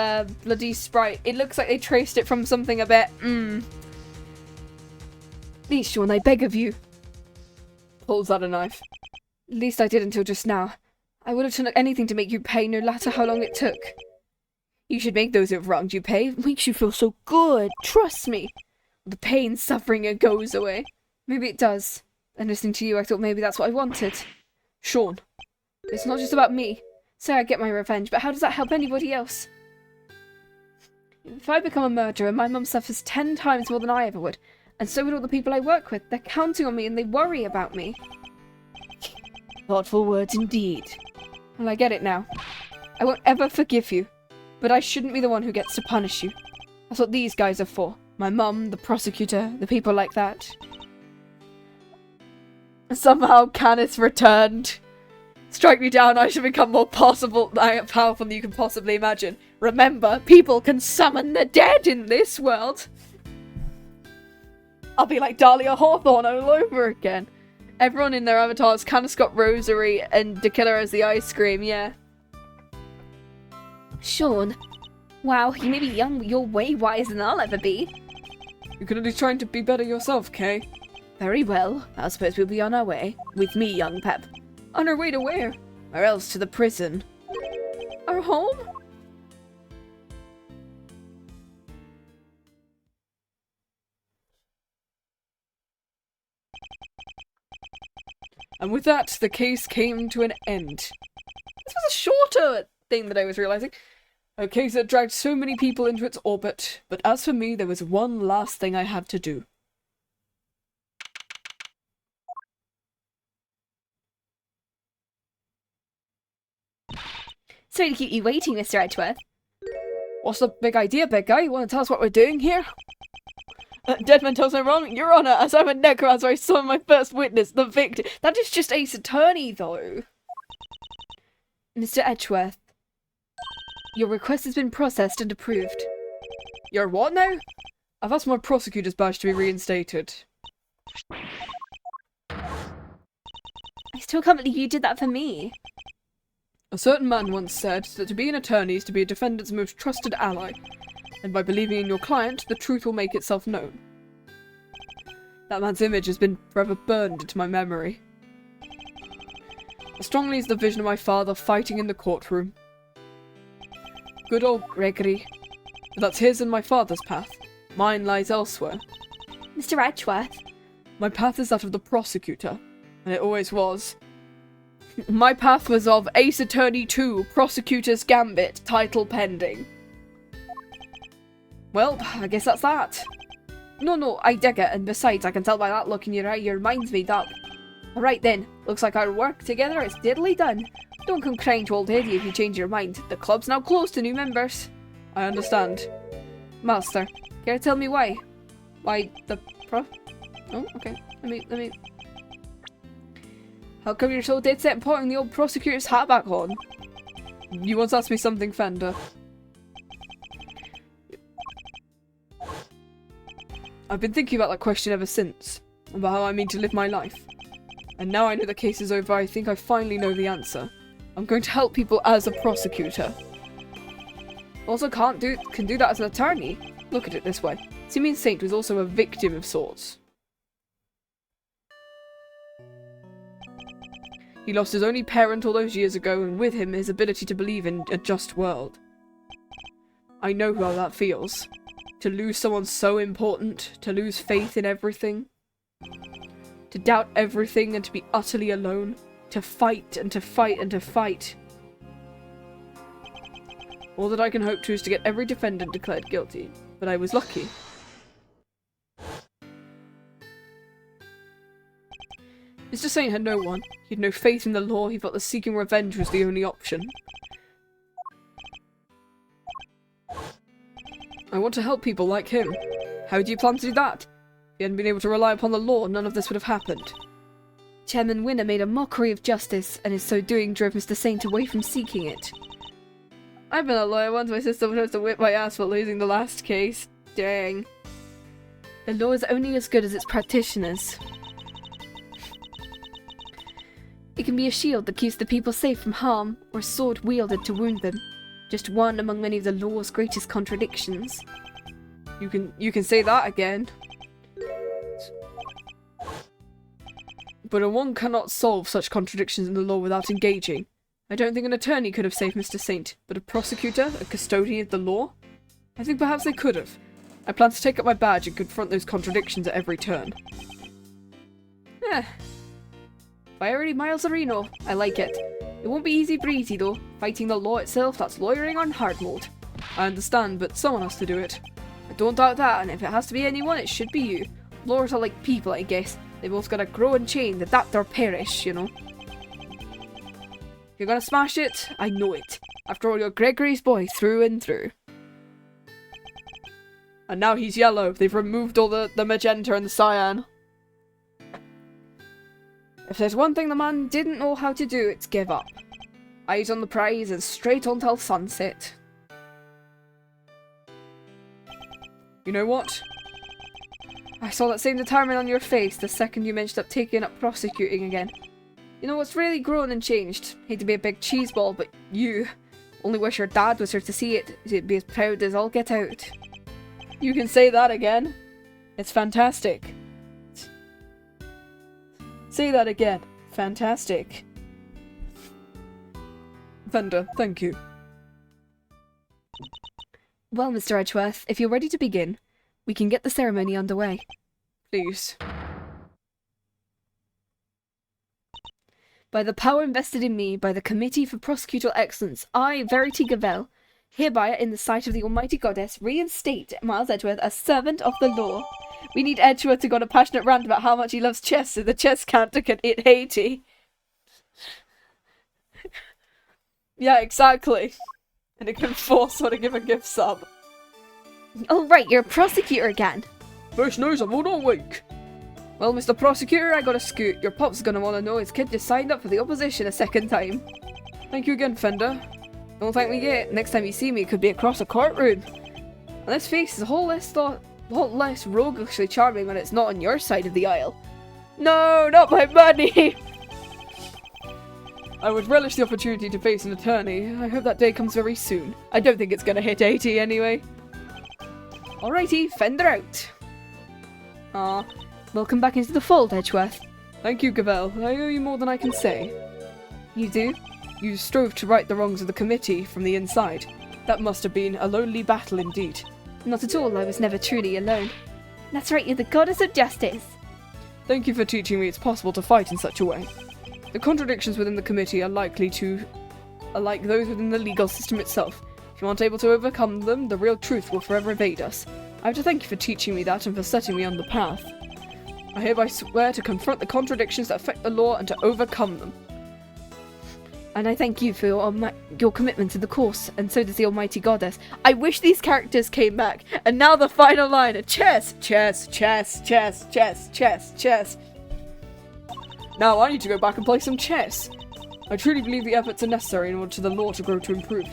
bloody sprite. It looks like they traced it from something a bit, Please, Shaun, I beg of you. Pulls out a knife. At least I did until just now. I would have done anything to make you pay, no matter how long it took. You should make those who have wronged you pay. It makes you feel so good. Trust me. The pain, suffering, it goes away. Maybe it does. And listening to you, I thought maybe that's what I wanted. Shaun, it's not just about me. Say I get my revenge, but how does that help anybody else? If I become a murderer, my mum suffers 10 times more than I ever would. And so would all the people I work with. They're counting on me and they worry about me. Thoughtful words indeed. Well, I get it now. I won't ever forgive you. But I shouldn't be the one who gets to punish you. That's what these guys are for. My mum, the prosecutor, the people like that. Somehow Canis returned. Strike me down, I shall become more powerful than you can possibly imagine. Remember, people can summon the dead in this world. I'll be like Dahlia Hawthorne all over again. Everyone in their avatars, Canis got Rosary and Tequila as the ice cream, yeah. Shaun, wow, you may be young, but you're way wiser than I'll ever be. You're gonna be trying to be better yourself, Kay. Very well. I suppose we'll be on our way. With me, young Pep. On our way to where? Or else to the prison. Our home? And with that, the case came to an end. This was a shorter thing that I was realizing. A case that dragged so many people into its orbit. But as for me, there was one last thing I had to do. Sorry to keep you waiting, Mr. Edgeworth. What's the big idea, big guy? You want to tell us what we're doing here? Deadman tells me wrong, Your Honour, as I'm a necromancer, I saw my first witness, the victim. That is just Ace Attorney, though. Mr. Edgeworth, your request has been processed and approved. Your what now? I've asked my prosecutor's badge to be reinstated. I still can't believe you did that for me. A certain man once said that to be an attorney is to be a defendant's most trusted ally, and by believing in your client, the truth will make itself known. That man's image has been forever burned into my memory. As strongly as the vision of my father fighting in the courtroom. Good old Gregory. But that's his and my father's path. Mine lies elsewhere. Mr. Edgeworth. My path is that of the prosecutor, and it always was. My path was of Ace Attorney 2, Prosecutor's Gambit, title pending. Well, I guess that's that. No, I dig it, and besides, I can tell by that look in your eye your mind's made up. Alright then, looks like our work together is diddly done. Don't come crying to old Eddie if you change your mind. The club's now closed to new members. I understand. Master, care to tell me why? Why the Oh, okay. Let me... How come you're so dead set on putting the old prosecutor's hat back on? You once asked me something, Fender. I've been thinking about that question ever since, about how I mean to live my life. And now I know the case is over, I think I finally know the answer. I'm going to help people as a prosecutor. Also can do that as an attorney. Look at it this way. Simeon Saint was also a victim of sorts. He lost his only parent all those years ago, and with him his ability to believe in a just world. I know how that feels. To lose someone so important, to lose faith in everything. To doubt everything and to be utterly alone. To fight and to fight and to fight. All that I can hope to is to get every defendant declared guilty, but I was lucky. Mr. Saint had no one. He had no faith in the law. He felt that seeking revenge was the only option. I want to help people like him. How do you plan to do that? If he hadn't been able to rely upon the law, none of this would have happened. Chairman Winner made a mockery of justice, and in so doing drove Mr. Saint away from seeking it. I've been a lawyer once. My sister was to whip my ass for losing the last case. Dang. The law is only as good as its practitioners. It can be a shield that keeps the people safe from harm, or a sword wielded to wound them. Just one among many of the law's greatest contradictions. You can say that again. But one cannot solve such contradictions in the law without engaging. I don't think an attorney could have saved Mr. Saint, but a prosecutor, a custodian of the law? I think perhaps they could have. I plan to take up my badge and confront those contradictions at every turn. Fiery Miles Areno. I like it. It won't be easy breezy though. Fighting the law itself, that's lawyering on hard mode. I understand, but someone has to do it. I don't doubt that, and if it has to be anyone, it should be you. Lawyers are like people, I guess. They both gotta grow and change, adapt or perish, you know. You're gonna smash it, I know it. After all, you're Gregory's boy through and through. And now he's yellow. They've removed all the magenta and the cyan. If there's one thing the man didn't know how to do, it's give up. Eyes on the prize and straight on till sunset. You know what? I saw that same determination on your face the second you mentioned taking up prosecuting again. You know what's really grown and changed? Hate to be a big cheeseball, but you. Only wish your dad was here to see it. He'd be as proud as all get out. You can say that again. It's fantastic. Say that again. Fantastic. Fender, thank you. Well, Mr. Edgeworth, if you're ready to begin, we can get the ceremony underway. Please. By the power invested in me by the Committee for Prosecutorial Excellence, I, Verity Gavel, hereby, in the sight of the Almighty Goddess, reinstate Miles Edgeworth as servant of the law. We need Edgeworth to go on a passionate rant about how much he loves chess, so the chess counter can hit Haiti. Yeah, exactly. And it can force her to give a gift sub. Oh right, you're a prosecutor again. First news I'm all awake. Well, Mr. Prosecutor, I gotta scoot. Your pop's gonna wanna know his kid just signed up for the opposition a second time. Thank you again, Fender. Don't thank me yet. Next time you see me, it could be across a courtroom. And this face is a whole less roguishly charming when it's not on your side of the aisle. No, not my money! I would relish the opportunity to face an attorney. I hope that day comes very soon. I don't think it's gonna hit 80 anyway. Alrighty, Fender out. Ah, welcome back into the fold, Edgeworth. Thank you, Gavel. I owe you more than I can say. You do? You strove to right the wrongs of the committee from the inside. That must have been a lonely battle indeed. Not at all, I was never truly alone. That's right, you're the goddess of justice. Thank you for teaching me it's possible to fight in such a way. The contradictions within the committee are like those within the legal system itself. If you aren't able to overcome them, the real truth will forever evade us. I have to thank you for teaching me that and for setting me on the path. I hereby swear to confront the contradictions that affect the law and to overcome them. And I thank you for your commitment to the course, and so does the Almighty Goddess. I wish these characters came back, and now the final line of chess, chess, chess, chess, chess, chess, chess. Now I need to go back and play some chess. I truly believe the efforts are necessary in order for the law to grow to improve.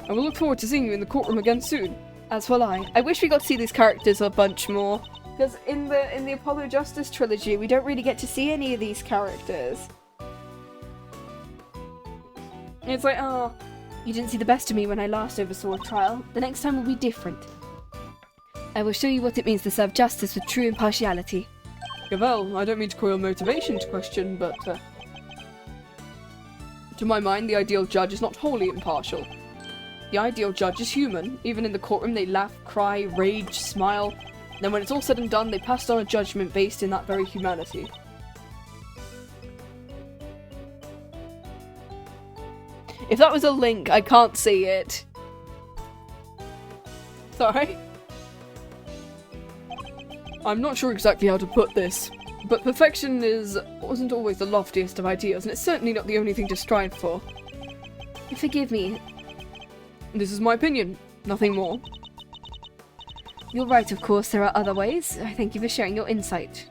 I will look forward to seeing you in the courtroom again soon. As will I. I wish we got to see these characters a bunch more. Because in the Apollo Justice trilogy, we don't really get to see any of these characters. It's like, oh, you didn't see the best of me when I last oversaw a trial. The next time will be different. I will show you what it means to serve justice with true impartiality. Gavel, I don't mean to call your motivation into question, but to my mind, the ideal judge is not wholly impartial. The ideal judge is human. Even in the courtroom, they laugh, cry, rage, smile. Then when it's all said and done, they pass on a judgment based in that very humanity. If that was a link, I can't see it. Sorry. I'm not sure exactly how to put this, but perfection wasn't always the loftiest of ideals, and it's certainly not the only thing to strive for. Forgive me. This is my opinion, nothing more. You're right, of course, there are other ways. I thank you for sharing your insight.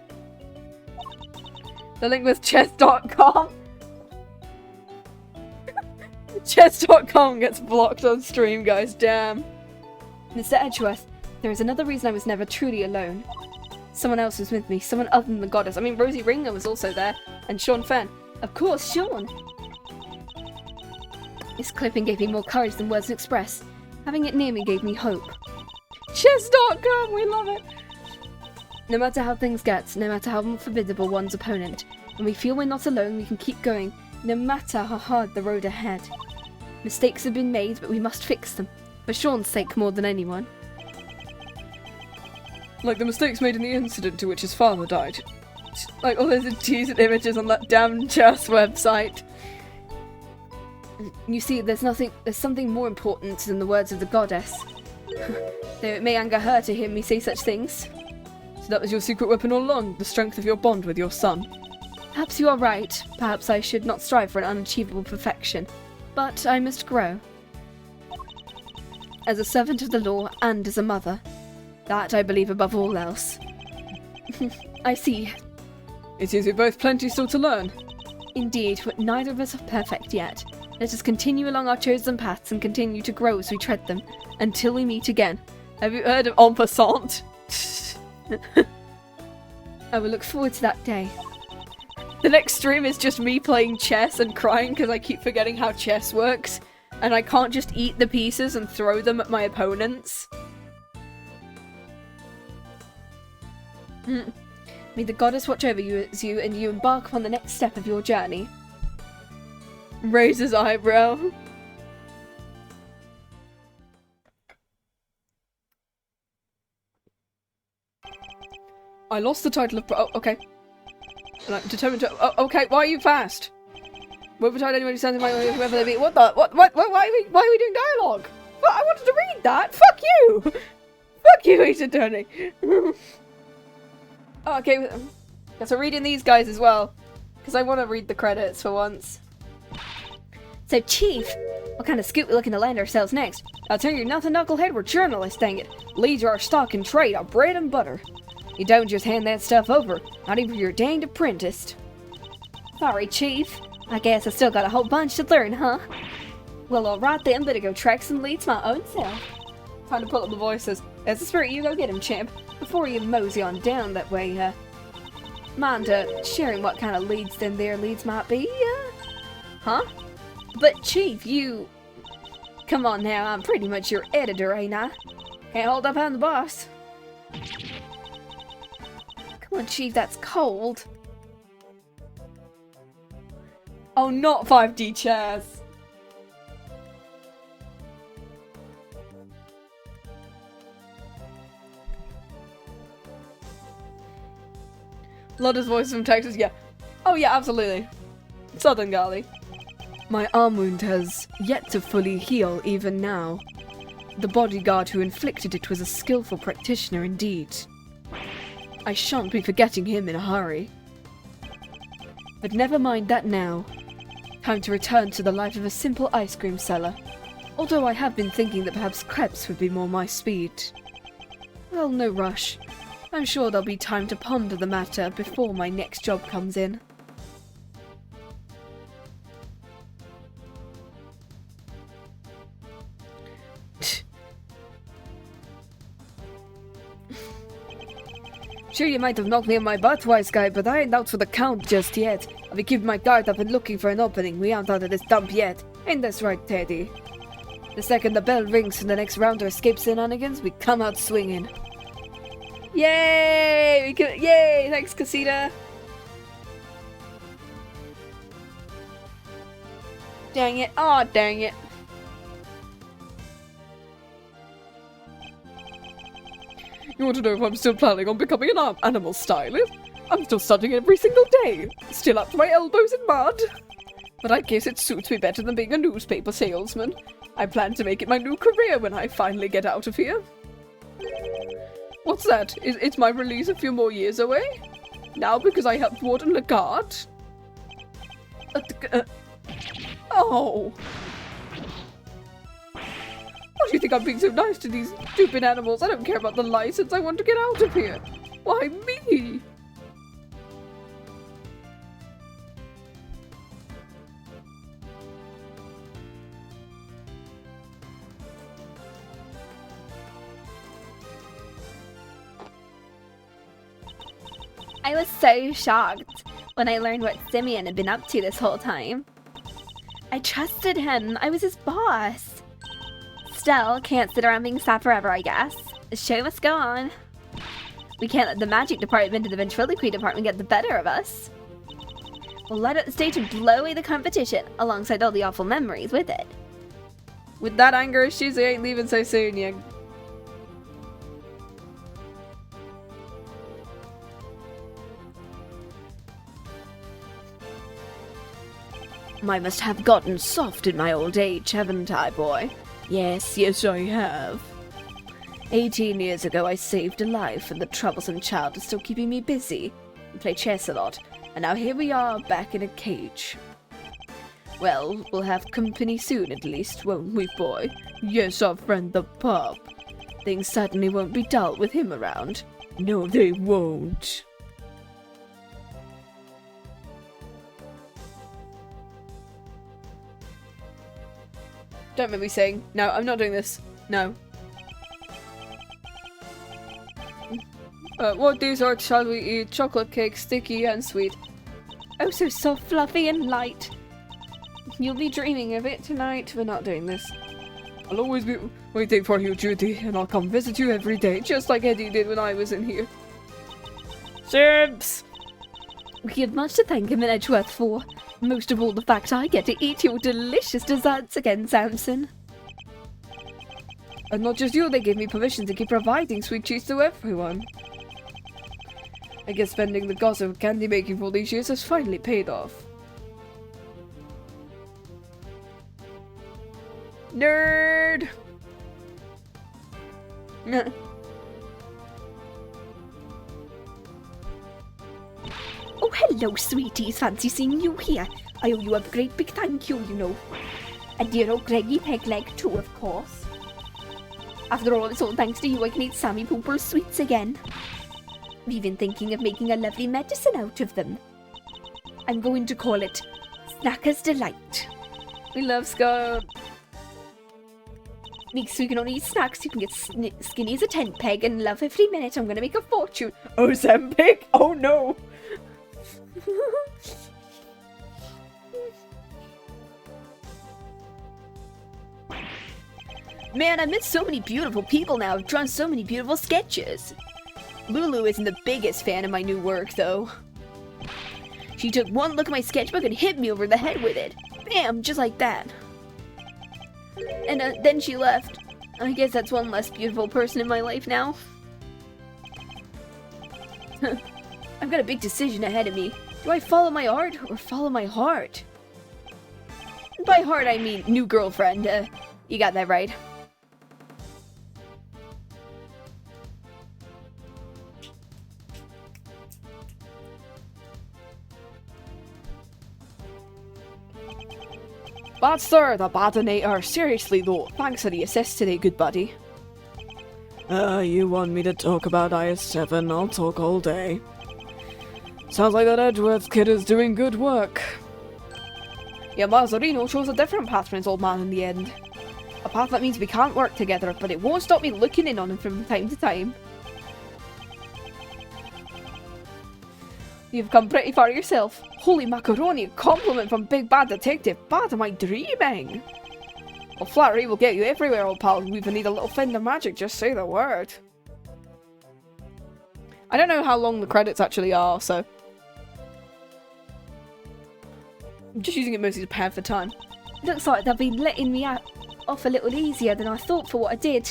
The link was chess.com. Chess.com gets blocked on stream, guys, damn. Mr. Edgeworth, there is another reason I was never truly alone. Someone else was with me, someone other than the goddess. I mean, Rosie Ringer was also there, and Shaun Fenn. Of course, Shaun. This clipping gave me more courage than words can express. Having it near me gave me hope. Chess.com, we love it! No matter how things get, no matter how formidable one's opponent, when we feel we're not alone, we can keep going, no matter how hard the road ahead. Mistakes have been made, but we must fix them. For Shaun's sake more than anyone. Like the mistakes made in the incident to which his father died. Like all those decent images on that damn chess website. You see, there's something more important than the words of the goddess. Though it may anger her to hear me say such things. So that was your secret weapon all along, the strength of your bond with your son. Perhaps you are right. Perhaps I should not strive for an unachievable perfection. But I must grow. As a servant of the law and as a mother. That I believe above all else. I see. It seems we've both plenty still to learn. Indeed, but neither of us are perfect yet. Let us continue along our chosen paths and continue to grow as we tread them, until we meet again. Have you heard of en passant? I will look forward to that day. The next stream is just me playing chess and crying because I keep forgetting how chess works. And I can't just eat the pieces and throw them at my opponents. May the goddess watch over you as you embark upon the next step of your journey. Raises eyebrow. I lost the title of oh, okay. And I'm determined to oh, okay, why are you fast? Won't betide anyone who stands in my way, whoever they be. What the why are we doing dialogue? Well, I wanted to read that! Fuck you! Fuck you, Ace Attorney! Oh, okay, so reading these guys as well. Because I want to read the credits for once. So, Chief, what kind of scoop we looking to land ourselves next? I'll tell you nothing, knucklehead, we're journalists, dang it. Leads are our stock and trade, our bread and butter. You don't just hand that stuff over, not even your danged apprentice. Sorry, Chief. I guess I still got a whole bunch to learn, huh? Well, alright then, better go track some leads my own self. Time to pull up the voices. There's the spirit, you go get him, champ. Before you mosey on down that way, mind sharing what kind of leads them there leads might be, Huh? But Chief, you... Come on now, I'm pretty much your editor, ain't I? Can't hold up on the boss. Come on, Chief, that's cold. Oh, not 5D chairs. Lotta's voice from Texas, yeah. Oh yeah, absolutely. Southern Galley. My arm wound has yet to fully heal even now. The bodyguard who inflicted it was a skillful practitioner indeed. I shan't be forgetting him in a hurry. But never mind that now. Time to return to the life of a simple ice cream seller. Although I have been thinking that perhaps crepes would be more my speed. Well, no rush. I'm sure there'll be time to ponder the matter before my next job comes in. Sure, you might have knocked me on my butt, wise guy, but I ain't out for the count just yet. I'll be keeping my guard up and looking for an opening. We aren't out of this dump yet. Ain't this right, Teddy? The second the bell rings and the next rounder escapes shenanigans, we come out swinging. Yay! Yay! Thanks, Casita. Dang it. Aw, dang it. You want to know if I'm still planning on becoming an animal stylist? I'm still studying every single day. Still up to my elbows in mud. But I guess it suits me better than being a newspaper salesman. I plan to make it my new career when I finally get out of here. What's that? Is my release a few more years away? Now because I helped Warden Lagarde? Oh! What do you think I'm being so nice to these stupid animals? I don't care about the license. I want to get out of here. Why me? I was so shocked when I learned what Simeon had been up to this whole time. I trusted him. I was his boss. Still, can't sit around being sad forever, I guess. The show must go on. We can't let the magic department and the ventriloquy department get the better of us. We'll light up the stage and blow away the competition, alongside all the awful memories with it. With that anger issues, I ain't leaving so soon, yeah. I must have gotten soft in my old age, haven't I, boy? Yes, yes I have. 18 years ago I saved a life, and the troublesome child is still keeping me busy. We play chess a lot, and now here we are, back in a cage. Well, we'll have company soon at least, won't we, boy? Yes, our friend the pup. Things certainly won't be dull with him around. No, they won't. Don't make me sing. No, I'm not doing this. No. What dessert shall we eat? Chocolate cake, sticky and sweet. Oh, so soft, fluffy, and light. You'll be dreaming of it tonight. We're not doing this. I'll always be waiting for you, Judy, and I'll come visit you every day, just like Eddie did when I was in here. Chips! We have much to thank him in Edgeworth for. Most of all, the fact I get to eat your delicious desserts again, Samson. And not just you, they gave me permission to keep providing sweet treats to everyone. I guess spending the gossip candy making for these years has finally paid off. Nerd! Oh, hello, sweeties. Fancy seeing you here. I owe you a great big thank you, you know. And dear old Greggy Pegleg, too, of course. After all, it's all thanks to you I can eat Sammy Pooper's sweets again. I'm even thinking of making a lovely medicine out of them. I'm going to call it Snacker's Delight. We love Scott. Makes so you can only eat snacks, you can get skinny as a tent peg and love every minute. I'm gonna make a fortune. Oh, Zempic? Oh no! Man, I've met so many beautiful people now. I've drawn so many beautiful sketches. Lulu isn't the biggest fan of my new work, though. She took one look at my sketchbook and hit me over the head with it. Bam! Just like that. And then she left. I guess that's one less beautiful person in my life now. I've got a big decision ahead of me. Do I follow my art or follow my heart? And by heart, I mean new girlfriend. You got that right. Bad sir, the badinator. Seriously though, thanks for the assist today, good buddy. You want me to talk about IS-7? I'll talk all day. Sounds like that Edgeworth kid is doing good work. Yeah, Mazzarino chose a different path from his old man in the end. A path that means we can't work together, but it won't stop me looking in on him from time to time. You've come pretty far yourself. Holy macaroni, a compliment from Big Bad Detective. Bad am I dreaming? Well, flattery will get you everywhere, old pal. We even need a little find of magic, just say the word. I don't know how long the credits actually are, so... I'm just using it mostly to pad for time. Looks like they've been letting me off a little easier than I thought for what I did.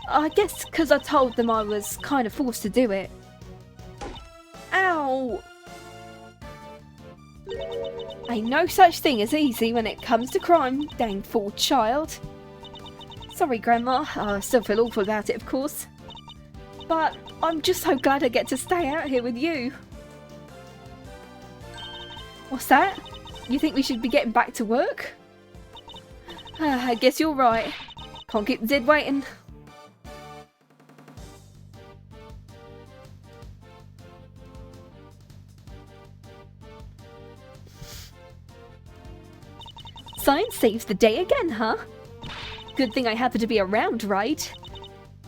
I guess because I told them I was kind of forced to do it. Ow! Ain't no such thing as easy when it comes to crime, dang fool child. Sorry, Grandma. I still feel awful about it, of course. But I'm just so glad I get to stay out here with you. What's that? You think we should be getting back to work? I guess you're right. Can't keep Zed waiting. Science saves the day again, huh? Good thing I happen to be around, right?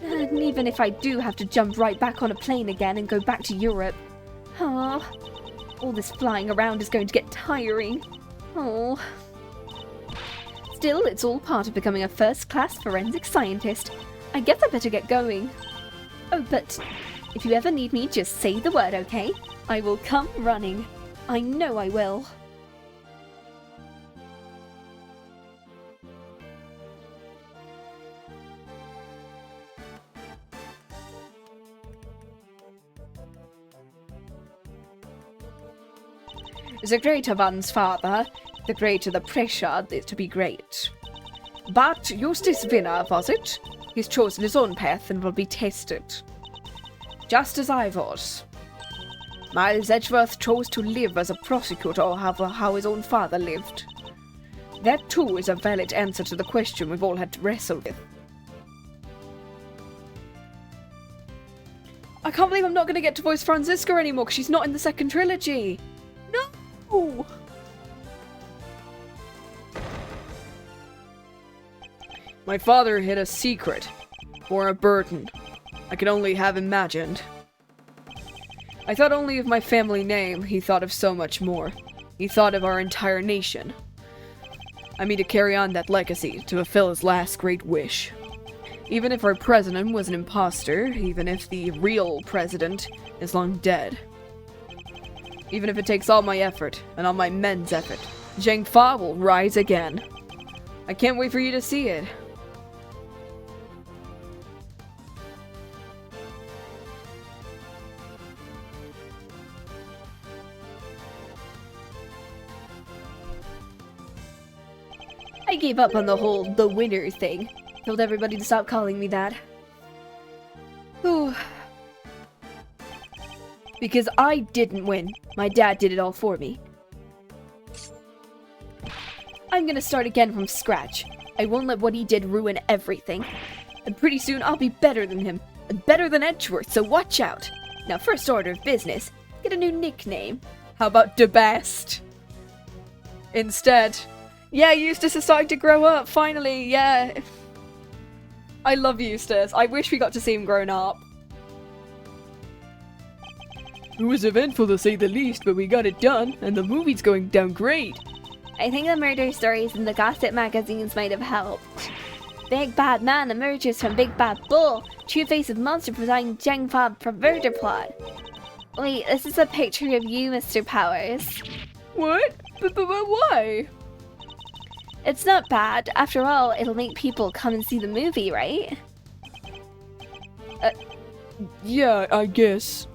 And even if I do have to jump right back on a plane again and go back to Europe. Aw, All this flying around is going to get tiring. Oh. Still, it's all part of becoming a first-class forensic scientist. I guess I better get going. Oh, but if you ever need me, just say the word, okay? I will come running. I know I will. The greater one's father, the greater the pressure to be great. But Eustace Winner, was it? He's chosen his own path and will be tested. Just as I was. Miles Edgeworth chose to live as a prosecutor, how his own father lived. That too is a valid answer to the question we've all had to wrestle with. I can't believe I'm not going to get to voice Franziska anymore because she's not in the second trilogy. No! My father hid a secret, or a burden, I could only have imagined. I thought only of my family name, he thought of so much more. He thought of our entire nation. I mean to carry on that legacy, to fulfill his last great wish. Even if our president was an imposter, even if the real president is long dead. Even if it takes all my effort, and all my men's effort, Zhang Fa will rise again. I can't wait for you to see it. I gave up on the whole the winner thing. Told everybody to stop calling me that. Ooh. Because I didn't win. My dad did it all for me. I'm gonna start again from scratch. I won't let what he did ruin everything. And pretty soon I'll be better than him. And better than Edgeworth, so watch out. Now, first order of business, get a new nickname. How about the best? Instead. Yeah, Eustace is starting to grow up, finally, yeah. I love Eustace. I wish we got to see him grown up. It was eventful to say the least, but we got it done, and the movie's going down great. I think the murder stories in the gossip magazines might have helped. Big Bad Man emerges from Big Bad Bull. Two-faced monster presiding Zhang Fa for murder plot. Wait, this is a picture of you, Mr. Powers. What? But why? It's not bad. After all, it'll make people come and see the movie, right? Yeah, I guess.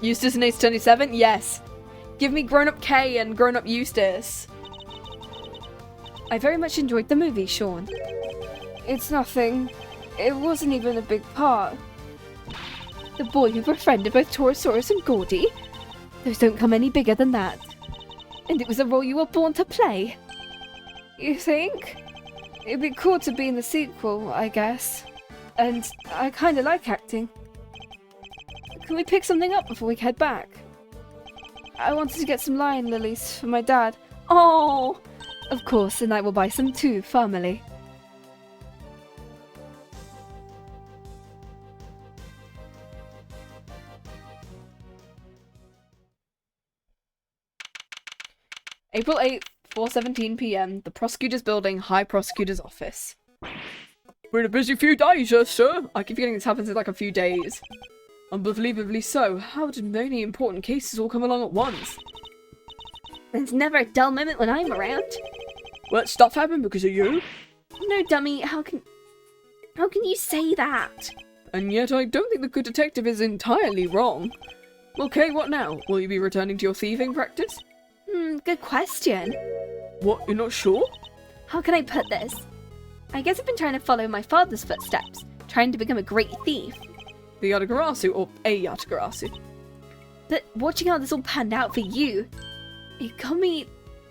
Eustace and Ace 27? Yes. Give me grown-up Kay and grown-up Eustace. I very much enjoyed the movie, Shaun. It's nothing. It wasn't even a big part. The boy who befriended both Torosaurus and Gordy? Those don't come any bigger than that. And it was a role you were born to play. You think? It'd be cool to be in the sequel, I guess. And I kinda like acting. Can we pick something up before we head back? I wanted to get some lion lilies for my dad. Oh! Of course, and I will buy some too, family. April 8th, 4:17 p.m. The Prosecutor's Building, High Prosecutor's Office. We're in a busy few days, sir. I keep forgetting this happens in like a few days. Unbelievably so. How did many important cases all come along at once? There's never a dull moment when I'm around. Well, stuff happened because of you. No, dummy, how can you say that? And yet I don't think the good detective is entirely wrong. Okay, what now? Will you be returning to your thieving practice? Good question. What, you're not sure? How can I put this? I guess I've been trying to follow my father's footsteps, trying to become a great thief. The Yatagarasu, or a Yatagarasu. But watching how this all panned out for you, it got me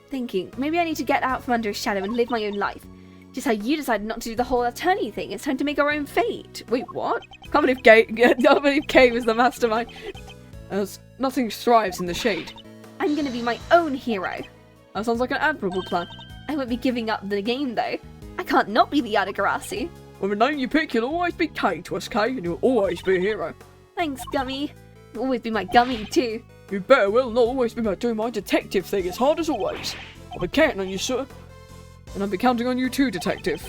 thinking, maybe I need to get out from under his shadow and live my own life. Just how you decided not to do the whole attorney thing. It's time to make our own fate. Wait, what? Can't believe Kay was the mastermind. As nothing thrives in the shade. I'm gonna be my own hero. That sounds like an admirable plan. I won't be giving up the game though. I can't not be the Yatagarasu. When the name you pick, you'll always be K to us, K, and you'll always be a hero. Thanks, Gummy. You'll always be my Gummy, too. You better well not always be doing my detective thing as hard as always. I'll be counting on you, sir. And I'll be counting on you too, detective.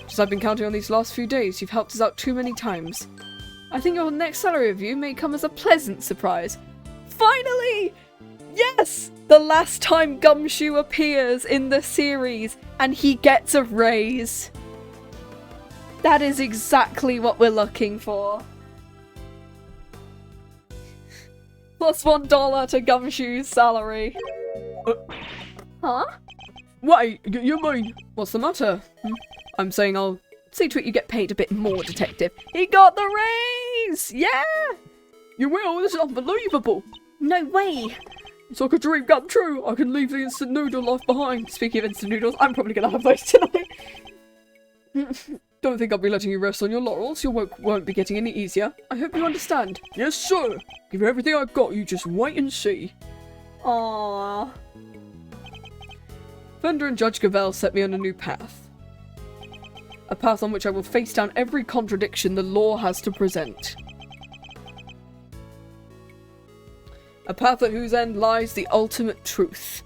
Just I've been counting on these last few days, you've helped us out too many times. I think your next salary review may come as a pleasant surprise. Finally! Yes! The last time Gumshoe appears in the series, and he gets a raise. That is exactly what we're looking for. Plus $1 to Gumshoe's salary. Huh? Wait, you mean? What's the matter? I'm saying I'll see to it you get paid a bit more, detective. He got the raise! Yeah! You will? This is unbelievable. No way. It's like a dream come true. I can leave the instant noodle life behind. Speaking of instant noodles, I'm probably gonna have those tonight. Don't think I'll be letting you rest on your laurels. Your work won't be getting any easier. I hope you understand. Yes, sir. Give you everything I've got. You just wait and see. Aww. Fender and Judge Cavell set me on a new path. A path on which I will face down every contradiction the law has to present. A path at whose end lies the ultimate truth.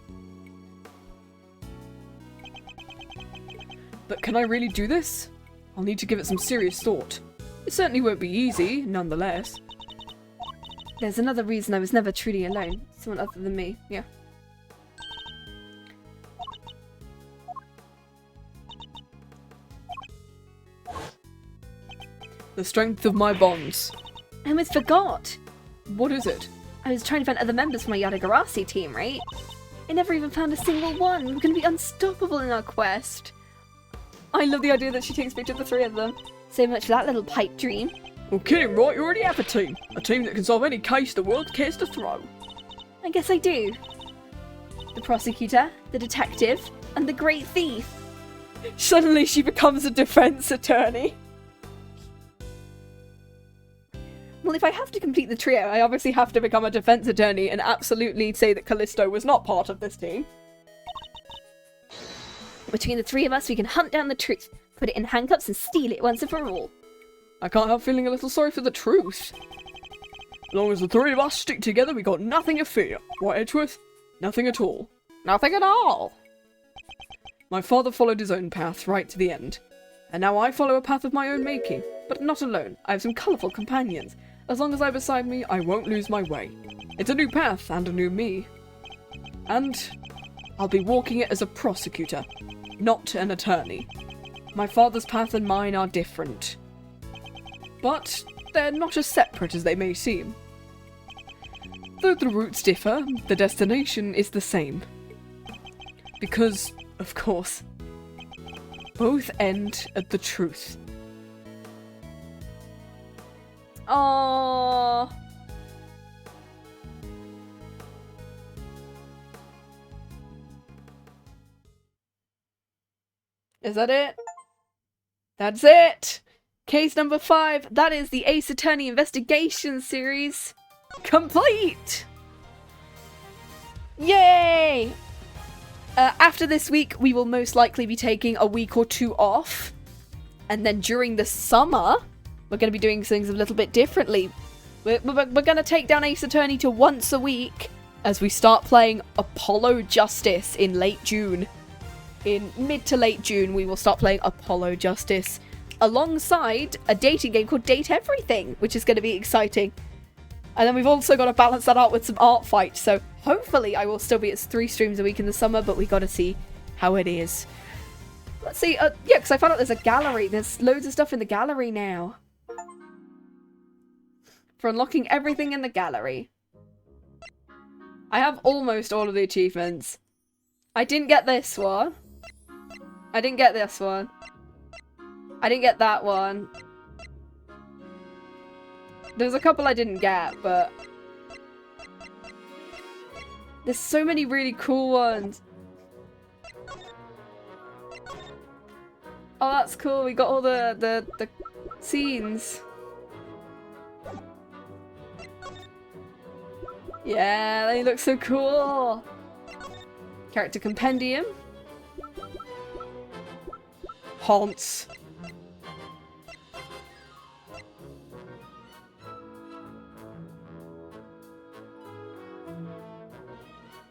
But can I really do this? I'll need to give it some serious thought. It certainly won't be easy, nonetheless. There's another reason I was never truly alone. Someone other than me, yeah. The strength of my bonds. I almost forgot. What is it? I was trying to find other members for my Yadagarasi team, right? I never even found a single one. We're gonna be unstoppable in our quest. I love the idea that she takes pictures of the three of them. So much for that little pipe dream. Well, kidding, right? You already have a team. A team that can solve any case the world cares to throw. I guess I do. The prosecutor, the detective, and the great thief. Suddenly she becomes a defense attorney. Well, if I have to complete the trio, I obviously have to become a defense attorney and absolutely say that Callisto was not part of this team. between the three of us, we can hunt down the truth, put it in handcuffs, and steal it once and for all. I can't help feeling a little sorry for the truth. As long as the three of us stick together, we got nothing to fear. What, Edgeworth? Nothing at all. Nothing at all! My father followed his own path right to the end. And now I follow a path of my own making. But not alone. I have some colourful companions. As long as they're beside me, I won't lose my way. It's a new path and a new me. And I'll be walking it as a prosecutor, not an attorney. My father's path and mine are different. But they're not as separate as they may seem. Though the routes differ, the destination is the same. Because, of course, both end at the truth. Aww. Is that it? That's it! Case number 5, that is the Ace Attorney Investigation series complete! Yay! After this week, we will most likely be taking a week or 2 off. And then during the summer, we're going to be doing things a little bit differently. We're going to take down Ace Attorney to once a week as we start playing Apollo Justice in late June. In mid to late June, we will start playing Apollo Justice alongside a dating game called Date Everything, which is going to be exciting. And then we've also got to balance that out with some art fights, so hopefully I will still be at 3 streams a week in the summer, but we got to see how it is. Let's see, yeah, because I found out there's a gallery. There's loads of stuff in the gallery now. For unlocking everything in the gallery. I have almost all of the achievements. I didn't get this one. I didn't get this one. I didn't get that one. There's a couple I didn't get, but there's so many really cool ones. Oh, that's cool. We got all the scenes. Yeah, they look so cool. Character compendium. Haunts.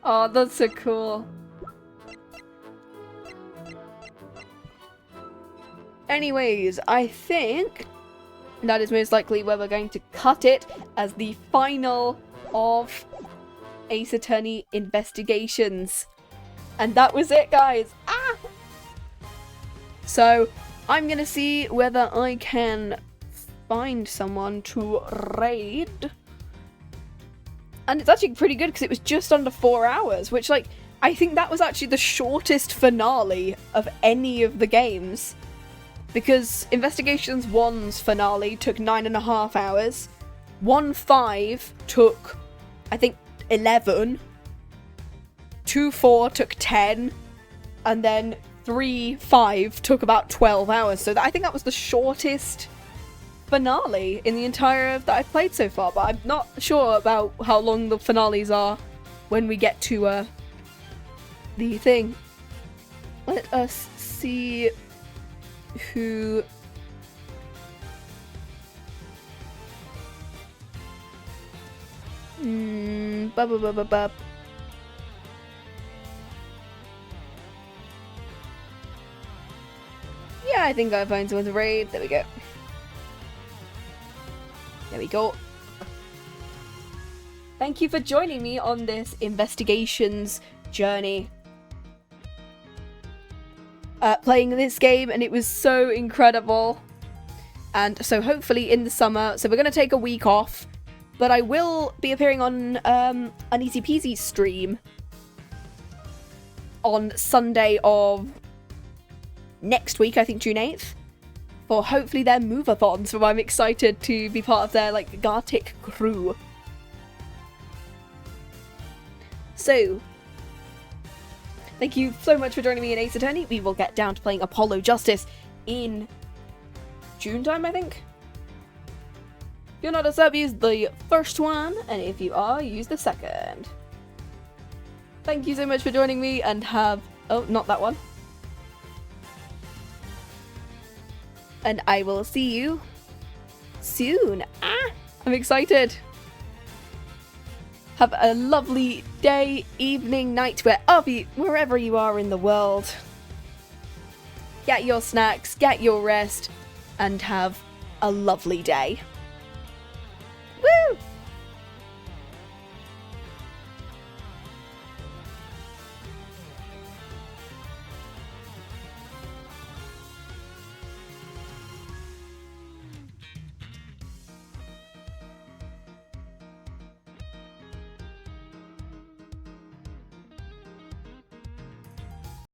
Oh, that's so cool. Anyways, I think that is most likely where we're going to cut it as the final of Ace Attorney Investigations. And that was it, guys. Ah! So, I'm gonna see whether I can find someone to raid. And it's actually pretty good because it was just under 4 hours, which, like, I think that was actually the shortest finale of any of the games. Because Investigations 1's finale took 9.5 hours. 1.5 took, I think, 11. 2.4 took 10. And then 3.5 took about 12 hours. So I think that was the shortest finale in the entire that I've played so far. But I'm not sure about how long the finales are when we get to the thing. Let us see who bub. Yeah, I think I find someone to raid. There we go. There we go. Thank you for joining me on this investigations journey. Playing this game, and it was so incredible. And so hopefully in the summer, so we're going to take a week off, but I will be appearing on an Easy Peasy stream on Sunday of next week, I think June 8th, for hopefully their move-a-thon, so I'm excited to be part of their, like, Gartic crew. So, thank you so much for joining me in Ace Attorney. We will get down to playing Apollo Justice in June time, I think. If you're not a sub, use the first one, and if you are, use the second. Thank you so much for joining me, and have... oh, not that one. And I will see you soon. Ah, I'm excited. Have a lovely day, evening, night, wherever you are in the world. Get your snacks, get your rest, and have a lovely day.